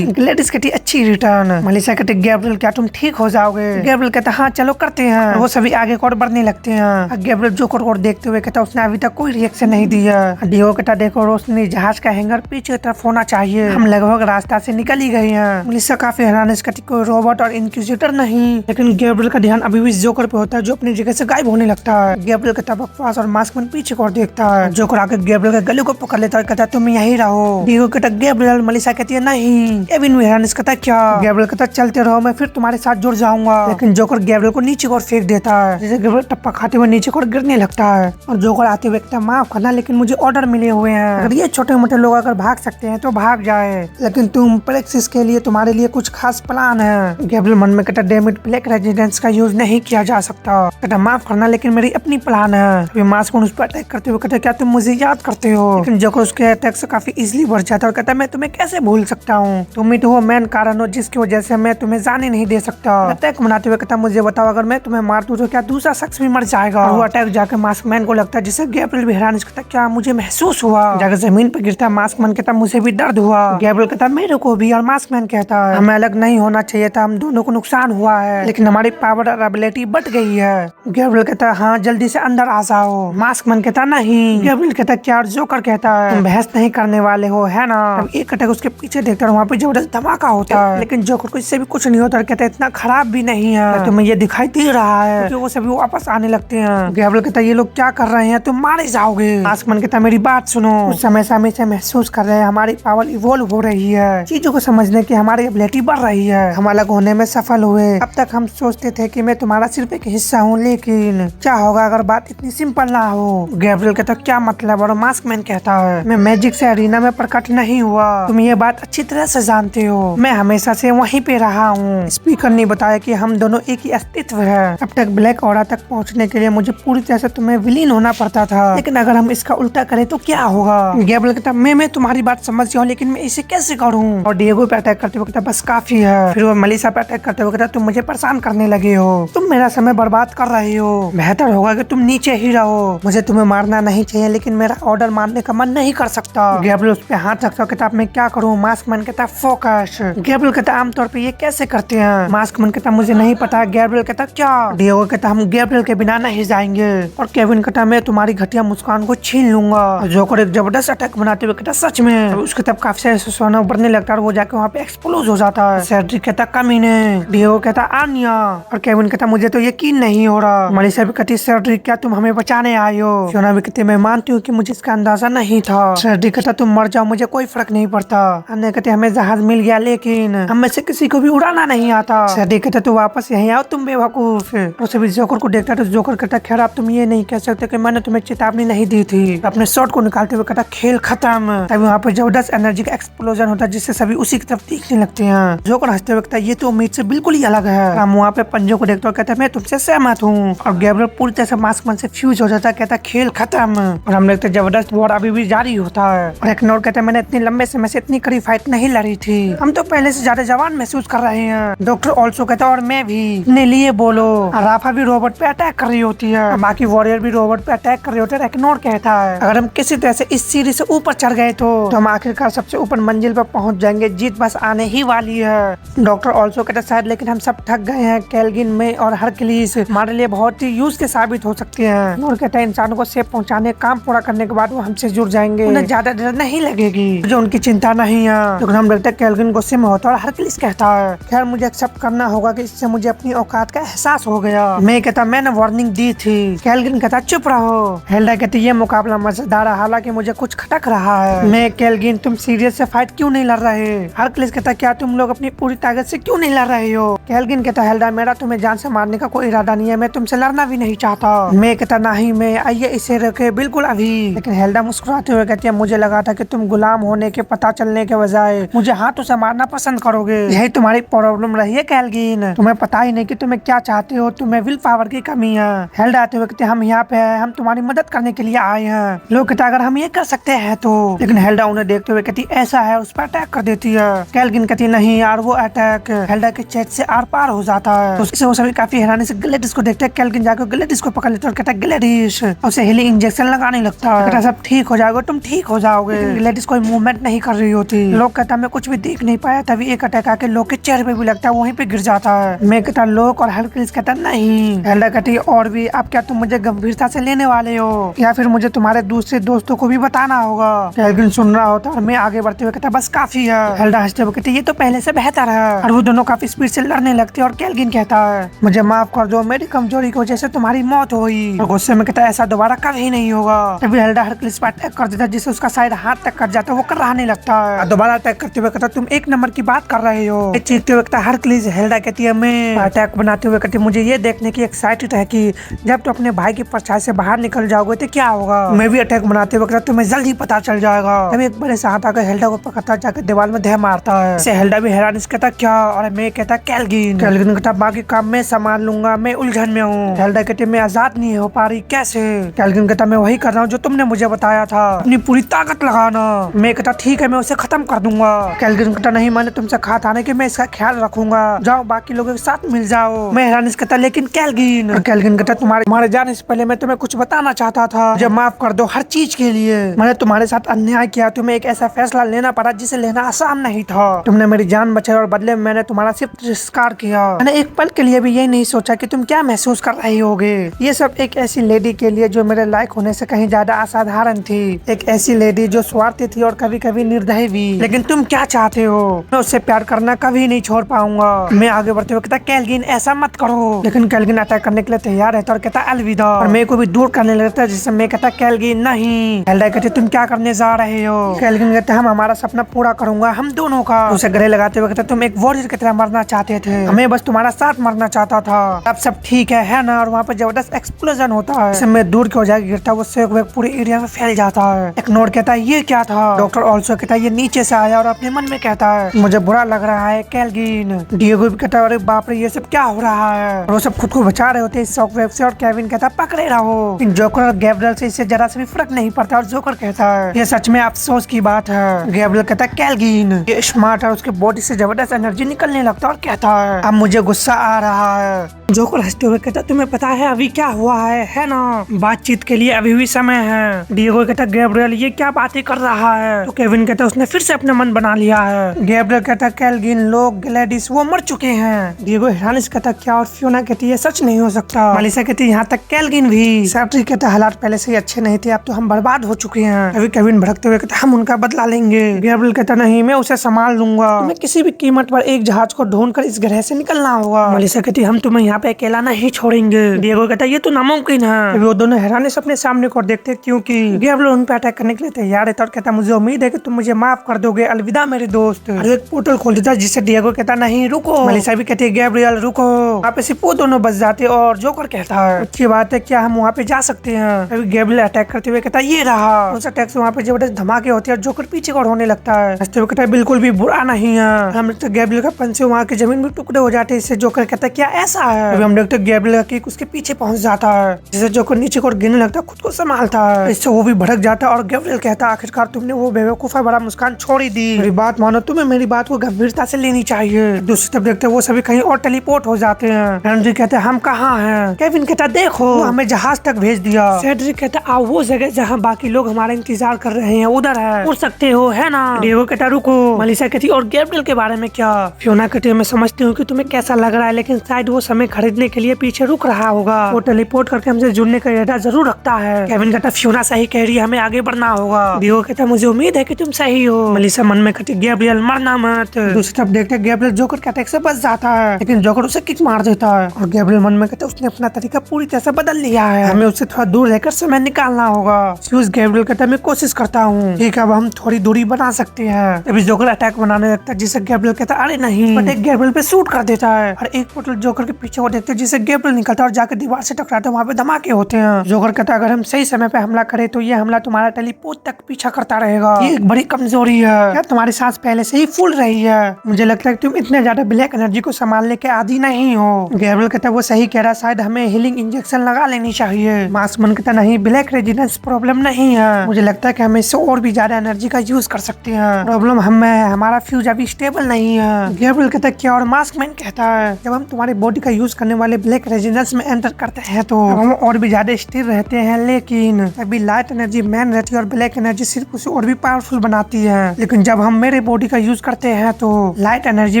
ग्लेडिस कहती अच्छी रिटर्न। मलिशा कहती गैब्रियल क्या तुम ठीक हो जाओगे? गैब्रियल कहता हाँ चलो करते हैं। वो सभी आगे को बढ़ने लगते हैं। गैब्रियल जोकर को देखते हुए कहता उसने अभी तक कोई रिएक्शन नहीं दिया। डियो कहता देखो रोशनी, जहाज का हैंगर पीछे की तरफ होना चाहिए, हम लगभग रास्ता से निकल ही गए हैं। मलिशा काफी हैरान कहती कोई रोबोट और इंक्विजिटर नहीं, लेकिन गैब्रियल का ध्यान अभी भी जोकर पे होता है जो अपनी जगह से गायब होने लगता है। गैब्रियल कहता बकवास, और मास्कमैन पीछे को देखता है। जोकर आके गैब्रियल के गले को पकड़ लेता है, कहता तुम यहीं रहो। डियो कहता गैब्रियल। मलिशा कहती है नहीं। केविन भी हैरान कहता क्या? गैब्रियल कहता चलते रहो, मैं फिर तुम्हारे साथ जुड़ जाऊंगा। लेकिन जोकर गैब्रियल को नीचे को फेंक देता है, जैसे गैब्रियल टप्पा खाते हुए नीचे को गिरने लगता है। और जोकर आते हुए कहता माफ करना, लेकिन मुझे ऑर्डर मिले हुए हैं, अगर ये छोटे मोटे लोग अगर भाग सकते हैं तो भाग जाए, लेकिन तुम प्रेक्सिस के लिए तुम्हारे लिए कुछ खास प्लान है। गैब्रियल मन में कहता डेमिट ब्लैक रेजिडेंस का यूज नहीं किया जा सकता। कहता माफ करना, लेकिन मेरी अपनी प्लान है। अभी मास्कमैन उस पर अटैक करते हुए कहता क्या तुम मुझे याद करते हो? लेकिन जोकर उसके अटैक से काफी इजीली बढ़ जाता है और कहता मैं तुम्हें कैसे भूल सकता हूँ, तुम ही तो वो मेन कारण हो जिसकी वजह से मैं तुम्हें जाने नहीं दे सकता। अटैक मनाते हुए कहता मुझे बताओ अगर मैं तुम्हें मार दूं तो क्या दूसरा शख्स भी मर जाएगा? वो अटैक जाके मास्कमैन को लगता है, जिससे गैब्रियल भी हैरान कहता क्या मुझे महसूस हुआ? जाकर जमीन पर गिरता है। मास्कमैन कहता मुझे भी दर्द हुआ। गैब्रियल कहता मेरे को भी। और मास्कमैन कहता है हमें अलग नहीं होना चाहिए था, हम दोनों को नुकसान हुआ है, लेकिन हमारी पावर और एबिलिटी बढ़ गई है। गैब्रियल कहता हाँ जल्दी से अंदर आ जाओ। मास्कमैन कहता नहीं। गैब्रियल कहता क्या? और जोकर कहता है तुम बहस नहीं करने वाले हो है ना? एक अटैक उसके पीछे देखता है, वहाँ पे जबरदस्त धमाका होता है, लेकिन जोकर को इससे भी कुछ नहीं होता। कहता इतना खराब भी नहीं है, तुम्हें ये दिखाई दे रहा है, क्योंकि वो सभी वापस आने लगते हैं। गैब्रियल कहता ये लोग क्या कर रहे हैं, तुम मारे जाओगे। मास्कमैन कहता मेरी बात सुनो, उस समय से हमें महसूस कर रहे हैं हमारी पावर इवॉल्व हो रही है, चीजों को समझने की हमारी एबिलिटी बढ़ रही है, हम अलग होने में सफल हुए। अब तक हम सोचते थे कि मैं तुम्हारा सिर्फ एक हिस्सा हूँ, लेकिन क्या होगा अगर बात इतनी सिंपल ना हो? गैब्रियल कहता क्या मतलब? और मास्कमैन कहता है मैं मैजिक से अरीना में प्रकट नहीं हुआ, तुम ये बात अच्छी तरह से जानते हो, मैं हमेशा से वहीं पे रहा हूँ। स्पीकर ने बताया कि हम दोनों एक ही अस्तित्व है। अब तक ब्लैक ऑरा तक पहुँचने के लिए मुझे पूरी तरह से तुम्हें विलीन होना पड़ता था, लेकिन अगर हम इसका उल्टा करें तो क्या होगा? गैब्रियल कहता मैं तुम्हारी बात समझ गया हूँ, लेकिन मैं इसे कैसे करूँ? और डिएगो पे अटैक करते हुए कहता बस काफी है। फिर वो मलिशा पे अटैक करते हुए कहता तुम मुझे परेशान करने लगे हो, तुम मेरा समय बर्बाद कर रहे हो, बेहतर होगा कि तुम नीचे ही रहो, मुझे तुम्हें मारना नहीं चाहिए, लेकिन मेरा ऑर्डर मानने का मन नहीं कर सकता। गैब्रियल उस पे हाथ रखता कहता मैं क्या करूँ? मास्कमैन कहता फोकस। गैब्रियल कहता आमतौर पे ये कैसे करते हैं? मास्कमैन कहता मुझे नहीं पता। गैब्रियल कहता क्या? डिएगो कहता हम गैब्रियल के बिना नहीं जाएंगे। और केविन कहता मैं तुम्हारी घटिया मुस्कान को छीन लूंगा। जोकर एक जबरदस्त अटैक बनाते हुए कहता सच में? उसके तब काफी सारे सोना बढ़ने लगता है और वो जाके वहाँ पे एक्सप्लोज हो जाता है। सेड्रिक कहता कमीने। डिएगो कहता आन्या। और केविन कहता मुझे तो यकीन नहीं हो रहा। मलिशा भी कहती सेड्रिक क्या तुम हमें बचाने आए हो? फियोना भी कहती मैं मानती हूँ कि मुझे इसका अंदाजा नहीं था। सेड्रिक कहता तुम मर जाओ मुझे कोई फर्क नहीं पड़ता। अन्य कहते हमें जहाज मिल गया, लेकिन हम में से किसी को भी उड़ाना नहीं आता। सेड्रिक कहता तो वापस यहीं आओ तुम बेवकूफ। और सभी जोकर को देखता तो जोकर कहता खैर आप तुम ये नहीं कह सकते कि मैंने तुम्हें चेतावनी नहीं दी थी। अपने शॉट को निकालते हुए कहता खेल खत्म। तभी वहाँ पे जबरदस्त एनर्जी का एक्सप्लोजन होता है, जिससे सभी उसी की तरफ देखने लगते हैं। जोकर हंसते हुए कहता ये तो उम्मीद से बिल्कुल ही अलग है। हम वहाँ पे पंजों को देखते हुए कहता मैं तुमसे सहमत हूँ। और गैब्रियल पूरी तरह से मास्कमैन से फ्यूज हो जाता है, कहता खेल खत्म। और हम देखते जबरदस्त वॉर अभी भी जारी होता है। और एक नोट कहता मैंने इतने लंबे समय से इतनी कड़ी फाइट नहीं लड़ी थी, हम तो पहले से ज्यादा जवान महसूस कर रहे हैं। डॉक्टर ऑल्सो कहता और मैं भी अपने लिए बोलो। राफा भी रोबोट पे अटैक कर रही होती है, बाकी वॉरियर भी रोबोट पे अटैक कर रहे होते हैं। रेकनोर कहता है अगर हम किसी तरह से इस सीढ़ी से ऊपर चढ़ गए तो हम आखिरकार सबसे ऊपर मंजिल पर पहुंच जाएंगे, जीत बस आने ही वाली है। डॉक्टर ऑल्सो कहता शायद लेकिन हम सब थक गए हैं, कैलगिन में और हरक्यूलिस हमारे लिए बहुत ही यूज के साबित हो सकते हैं। और कहता है इंसानों को सेफ पहुंचाने काम पूरा करने के बाद वो हमसे जुड़ जाएंगे, उन्हें ज्यादा देर नहीं लगेगी, मुझे उनकी चिंता नहीं है। लेकिन हम देखते हैं कैलगिन गुस्से में होता है और हरक्लिस कहता है खैर मुझे एक्सेप्ट करना होगा कि इससे मुझे अपनी औकात का एहसास हो गया। मैं कहता मैंने वार्निंग दी थी। कैल्विन कहता चुप रहो। हेल्डा कहती ये मुकाबला मजेदार है हालांकि मुझे कुछ खटक रहा है। मैं कैल्विन तुम सीरियस से फाइट क्यों नहीं लड़ रहे? हरक्लिस कहता क्या तुम लोग अपनी पूरी ताकत से क्यों नहीं लड़ रहे हो? कैल्विन कहता हेल्डा मेरा तुम्हें जान से मारने का कोई इरादा नहीं है, मैं तुमसे लड़ना भी नहीं चाहता। मैं कहता नहीं मैं आइए इसे रखे बिल्कुल अभी। लेकिन हेल्डा मुस्कुराते हुए कहती है मुझे लगा था कि तुम गुलाम होने के पता चलने के बजाय मुझे हाथों से मारना पसंद करोगे। यही तुम्हारी प्रॉब्लम रही है कैल्विन, तुम्हें पता ही नहीं कि तुम्हें क्या चाहते हो, तुम्हें विल पावर की कमी है। हेल्डा आते हुए कहते हम यहाँ पे हैं, हम तुम्हारी मदद करने के लिए आए हैं। लोग कहते अगर हम ये कर सकते हैं तो। लेकिन हेल्डा उन्हें देखते हुए कहती ऐसा है, उस पर अटैक कर देती है। कैल्विन कहती नहीं यार वो अटैक हेल्डा के चेस्ट से आर पार हो जाता है। तो उससे वो सभी काफी हैरानी से ग्लेडिस को देखते हैं। कैल्विन जाकर ग्लेडिस को पकड़ लेता है और कहता है ग्लेडिस, उसे हीलिंग इंजेक्शन लगाने लगता है। कहता सब ठीक हो जाएगा, तुम ठीक हो जाओगे। ग्लेडिस कोई मूवमेंट नहीं कर रही होती। लोग कहता मैं कुछ भी देख नहीं पाया, तभी एक अटैक आके लोग के चेहरे पे भी लगता है, वहीं पे गिर जाता है। मैं कहता लोग और हरक्लिस कहता नहीं। हेल्डा कहती और भी अब क्या तुम मुझे गंभीरता से लेने वाले हो या फिर मुझे तुम्हारे दूसरे दोस्तों को भी बताना होगा? कैल्विन सुन रहा होता और मैं आगे बढ़ते हुए कहता बस काफी है। हेल्डा हंसते हुए कहती ये तो पहले से बेहतर है। और वो दोनों काफी स्पीड से लड़ने लगते और कैल्विन कहता है मुझे माफ कर दो, मेरी कमजोरी की वजह से तुम्हारी मौत हुई। और गुस्से में कहता ऐसा दोबारा कभी नहीं होगा। तभी हेल्डा हरक्लिस पर अटैक कर देता जिससे उसका साइड हाथ तक कट जाता है, वो कराहने लगता है। दोबारा अटैक करते हुए कहता तुम एक नंबर की बात कर रहे हो। चीखते हुए कहता हरक्लिस। हेल्डा कहती है मैं अटैक बनाते हुए कहती मुझे ये देखने की एक्साइटेड है कि जब तो अपने भाई की परछाई से बाहर निकल जाओगे तो क्या होगा। मैं भी अटैक बनाते हुए कहता तुम्हें जल्दी पता चल जाएगा। तभी एक बड़े से हाथ आकर हेल्डा को पकड़ता जाकर दीवार में धै मारता है। इसे हेल्डा भी हैरानी से कहता क्या, और मैं कहता कैल्विन कहता बाकी काम मैं संभाल लूंगा, मैं उलझन में हूँ। हेल्डा कहती मैं आजाद नहीं हो पा रही कैसे? कैल्विन कहता मैं वही कर रहा हूँ जो तुमने मुझे बताया था, अपनी पूरी ताकत लगाना। मैं कहता ठीक है मैं उसे खत्म कर दूंगा। कैल्विन कहता नहीं मैंने तुमसे कहा था ना कि मैं इसका ख्याल रखूंगा, जाओ बाकी लोगों के साथ मिल जाओ। मैं हैरानी से कहता लेकिन कैल्विन कहता तुम्हारे जाने से पहले मैं तुम्हें कुछ बताना चाहता था, मुझे माफ कर दो हर चीज के लिए। मैंने तुम्हारे साथ अन्याय किया, तुम्हें एक ऐसा फैसला लेना पड़ा जिसे लेना आसान नहीं था। तुमने मेरी जान बचाई और बदले में मैंने तुम्हारा सिर्फ तिरस्कार किया। मैंने एक पल के लिए भी ये नहीं सोचा कि तुम क्या महसूस कर रही होगे। ये सब एक ऐसी लेडी के लिए जो मेरे लायक होने से कहीं ज्यादा असाधारण थी, एक ऐसी लेडी जो स्वार्थी थी और कभी कभी निर्दयी भी। लेकिन तुम क्या चाहते हो? मैं उससे प्यार करना कभी नहीं छोड़ पाऊंगा। मैं आगे बढ़ते हुए कहता कैल्विन ऐसा मत करो। लेकिन कैल्विन अटैक करने के लिए तैयार है और कहता अलविदा, और मेरे को भी दूर करने लगता है जिससे मैं कहता कैल्विन नहीं। हेल्डा कहती तुम क्या करने जा रहे हो? कैल्विन कहता हम हमारा सपना पूरा करूंगा हम दोनों का। उसे गले लगाते हुए कहता तुम एक वॉरियर की तरह मरना चाहते थे, हमें बस तुम्हारा साथ मरना चाहता था। अब सब ठीक है ना? और वहाँ पर जबरदस्त एक्सप्लोजन होता है, मैं दूर की हो जाके गिरता है, पूरे एरिया में फैल जाता है। एक नोट कहता है ये क्या था? डॉक्टर ऑल्सो कहता है ये नीचे से आया और अपने मन में कहता है मुझे बुरा लग रहा है कैल्विन। डिएगो भी कहता है अरे बाप रे ये सब क्या हो रहा है? और वो सब खुद को बचा रहे होते हैं इस शॉकवेव से। और केविन कहता है पकड़े रहो। जोकर और गैब्रियल से इससे जरा से भी फर्क नहीं पड़ता। और जोकर कहता है ये सच में अफसोस की बात है। गैब्रियल कहता है कैल्विन ये स्मार्ट है, उसके बॉडी से जबरदस्त एनर्जी निकलने लगता है और कहता है अब मुझे गुस्सा आ रहा है। जोकर हंसते हुए कहता तुम्हें पता है अभी क्या हुआ है ना? बातचीत के लिए अभी भी समय है। डिएगो कहता गैब्रियल ये क्या बातें कर रहा है? तो केविन कहता उसने फिर से अपना मन बना लिया है। गैब्रियल कहता कैल्विन लोग ग्लैडिस वो मर चुके हैं। डिएगो हैरानी से कहता क्या? और फियोना कहती ये सच नहीं हो सकता। मेलिसा कहती यहाँ तक कैल्विन भी। सेड्रिक कहता हालात पहले से ही अच्छे नहीं थे, अब तो हम बर्बाद हो चुके हैं। अभी केविन भड़कते हुए कहता हम उनका बदला लेंगे। गैब्रियल कहता नहीं मैं उसे संभाल लूंगा, तुम्हें किसी भी कीमत पर एक जहाज को ढूंढकर इस ग्रह से निकलना होगा। मेलिसा कहती हम तुम्हें यहाँ पे अकेला नहीं छोड़ेंगे। डिएगो कहता ये तो नामुमकिन है। वो दोनों हैरानी से अपने सामने को देखते क्योंकि गैब्रियल उन पे अटैक करने के लिए तैयार है। और कहता मुझे उम्मीद है कि तुम मुझे माफ कर दोगे, अलविदा मेरे दोस्त। एक पोर्टल खोल देता जिससे डिएगो कहता नहीं रुको। मेलिसा भी कहती है गैब्रियल रुको। वहाँ पे सिर्फ वो दोनों बच जाते और जोकर कहता है अच्छी बात है क्या हम वहाँ पे जा सकते हैं? अभी गैब्रियल अटैक करते हुए कहता ये रहा। उस अटैक से वहाँ पे जबरदस्त धमाके होते हैं और जोकर पीछे को होने लगता है। हंसते हुए कहता है बिल्कुल भी बुरा नहीं है। हम तो गैब्रियल का पंच से वहाँ की जमीन में टुकड़े हो जाते हैं। इससे जोकर कहता है क्या ऐसा है? अभी हम देखते गैब्रियल की उसके पीछे पहुंच जाता है जिससे जोकर नीचे को गिरने लगता है, खुद को संभालता है। इससे वो भी भड़क जाता है और गैब्रियल कहता है आखिरकार तुमने वो बेवकूफा बड़ा मुस्कान छोड़ ही दी। मेरी बात मानो, तुम्हें मेरी बात को गंभीरता से लेनी चाहिए। दूसरी तरफ देखते वो सभी कहीं और टेलीपोर्ट हो जाते हैं। हेनरी कहते हैं हम कहाँ हैं? केविन कहता देखो हमें जहाज तक भेज दिया। सेड्रिक कहता आओ वो जगह जहाँ बाकी लोग हमारा इंतजार कर रहे हैं उधर है, उड़ सकते हो है ना? डिएगो कहता रुको। मेलिसा कहती और गैब्रियल के बारे में क्या? फियोना कहती मैं समझती हूँ कि तुम्हें कैसा लग रहा है, लेकिन शायद वो समय खरीदने के लिए पीछे रुक रहा होगा। वो टेलीपोर्ट करके हमसे जुड़ने का इरादा जरूर रखता है। केविन कहता फियोना सही कह रही है, हमें आगे बढ़ना होगा। डिएगो कहता मुझे उम्मीद है कि तुम सही हो। मेलिसा मन में कहती गैब्रियल मरना मत। मत। दूसरी तरफ देखते गैब्रियल जोकर के अटैक से बच जाता है, लेकिन जोकर उसे किक मार देता है और गैब्रियल मन में कहता है उसने अपना तरीका पूरी तरह से बदल लिया है, हमें उससे थोड़ा दूर रहकर समय निकालना होगा। गैब्रियल कहता है मैं कोशिश करता हूँ, ठीक है अब हम थोड़ी दूरी बना सकते हैं। तभी जोकर अटैक बनाने लगता है, जिसे गैब्रियल कहता है अरे नहीं, बट एक गैब्रियल पे शूट कर देता है और एक पोर्टल जोकर के पीछे वो देखते हैं, जिसे गैब्रियल निकलता है और जाकर दीवार से टकराता है, वहाँ पे धमाके होते हैं। जोकर कहता है अगर हम सही समय पे हमला करें तो ये हमला तुम्हारा टेलीपोर्ट तक पीछा करता रहेगा, ये एक बड़ी कमजोरी है। क्या तुम्हारी सांस पहले से ही फूल रही है? मुझे लगता है तुम इतने ज्यादा ब्लैक एनर्जी को संभालने के आदी नहीं हो। गैब्रियल कहता है वो सही कह रहा, शायद हमें हीलिंग इंजेक्शन लगा लेनी चाहिए। मास्कमैन कहता नहीं, ब्लैक रेजिडेंस प्रॉब्लम नहीं है, मुझे लगता है कि हम इससे और भी ज्यादा एनर्जी का यूज कर सकते हैं। प्रॉब्लम हमें है, हमारा फ्यूज अभी स्टेबल नहीं है। गैब्रियल कहता है क्या? और मास्कमैन कहता है जब हम तुम्हारी बॉडी का यूज करने वाले ब्लैक रेजिडेंस में एंटर करते हैं तो हम और भी ज्यादा स्थिर रहते हैं, लेकिन अभी लाइट एनर्जी मैन रहती है और ब्लैक एनर्जी सिर्फ उसे और भी पावरफुल बनाती है। लेकिन जब हम मेरे बॉडी का यूज करते हैं तो लाइट एनर्जी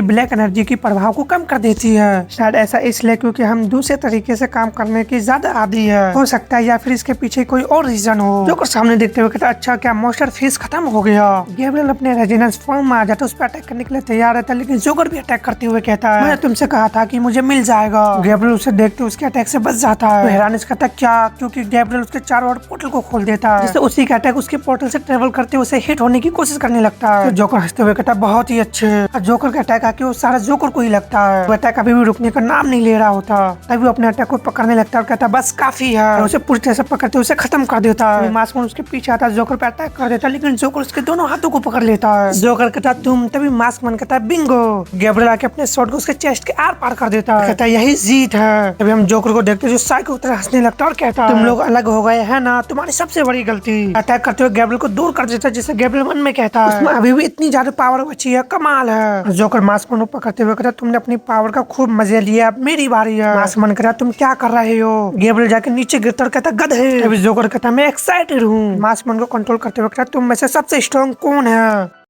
ब्लैक एनर्जी की प्रभाव को कम कर देती है। शायद ऐसा इसलिए क्योंकि हम दूसरे तरीके से काम करने की ज्यादा आदी है, हो सकता है या फिर इसके पीछे कोई और रीजन हो। जोकर सामने देखते हुए कहता अच्छा क्या मॉन्स्टर फेस खत्म हो गया? गैब्रियल अपने रेजिडेंस फॉर्म में आ जाता है, उस पर अटैक करने के लिए तैयार रहता है, लेकिन जोकर भी अटैक करते हुए कहता है मैंने तुमसे कहा था कि मुझे मिल जाएगा। गैब्रियल उसे देखते उसके अटैक से बच जाता है। तो हैरानिस कहता क्या? क्योंकि गैब्रियल उसके चारों ओर पोर्टल को खोल देता है, जिससे उसी का अटैक उसके पोर्टल से ट्रेवल करते उसे हिट होने की कोशिश करने लगता है। तो जोकर हंसते हुए कहता बहुत ही अच्छे। जोकर का अटैक आके वो सारा जोकर को ही लगता है। वो अटैक अभी भी रुकने का नाम नहीं ले रहा होता, तभी वो अपने अटैक को पकड़ने लगता है और कहता बस काफी है, और उसे पूरी तरह से पकड़ते उसे खत्म कर देता है। मास्कमैन उसके पीछे आता है, जोकर पे अटैक कर देता है, लेकिन जोकर उसके दोनों हाथों को पकड़ लेता है। जोकर कहता तुम, तभी मास्कमैन कहता है बिंगो। गैब्रियल आके अपने शॉट को उसके चेस्ट के आर पार कर देता है, कहता है यही जीत है। तभी हम जोकर को देखते जो साइको की तरह हंसने लगता है और कहता तुम लोग अलग हो गए है ना, तुम्हारी सबसे बड़ी गलती। अटैक करते हुए गैब्रियल को दूर कर देता है, जिससे गैब्रियल मन में कहता है उसमें अभी भी इतनी ज्यादा पावर बची है, कमाल है। जोकर मास्कमैन को पकड़ते हुए कहता तुमने अपनी पावर का खूब मजे लिया, अब मेरी बारी है। मास्कमैन कहता तुम क्या कर रहे हो? गैब्रियल जाके नीचे गिरता और कहता गधे। तभी जोकर कहता मैं एक्साइटेड हूँ। मास्कमैन को कंट्रोल करते हुए कहता तुम में से सबसे स्ट्रॉन्ग कौन है?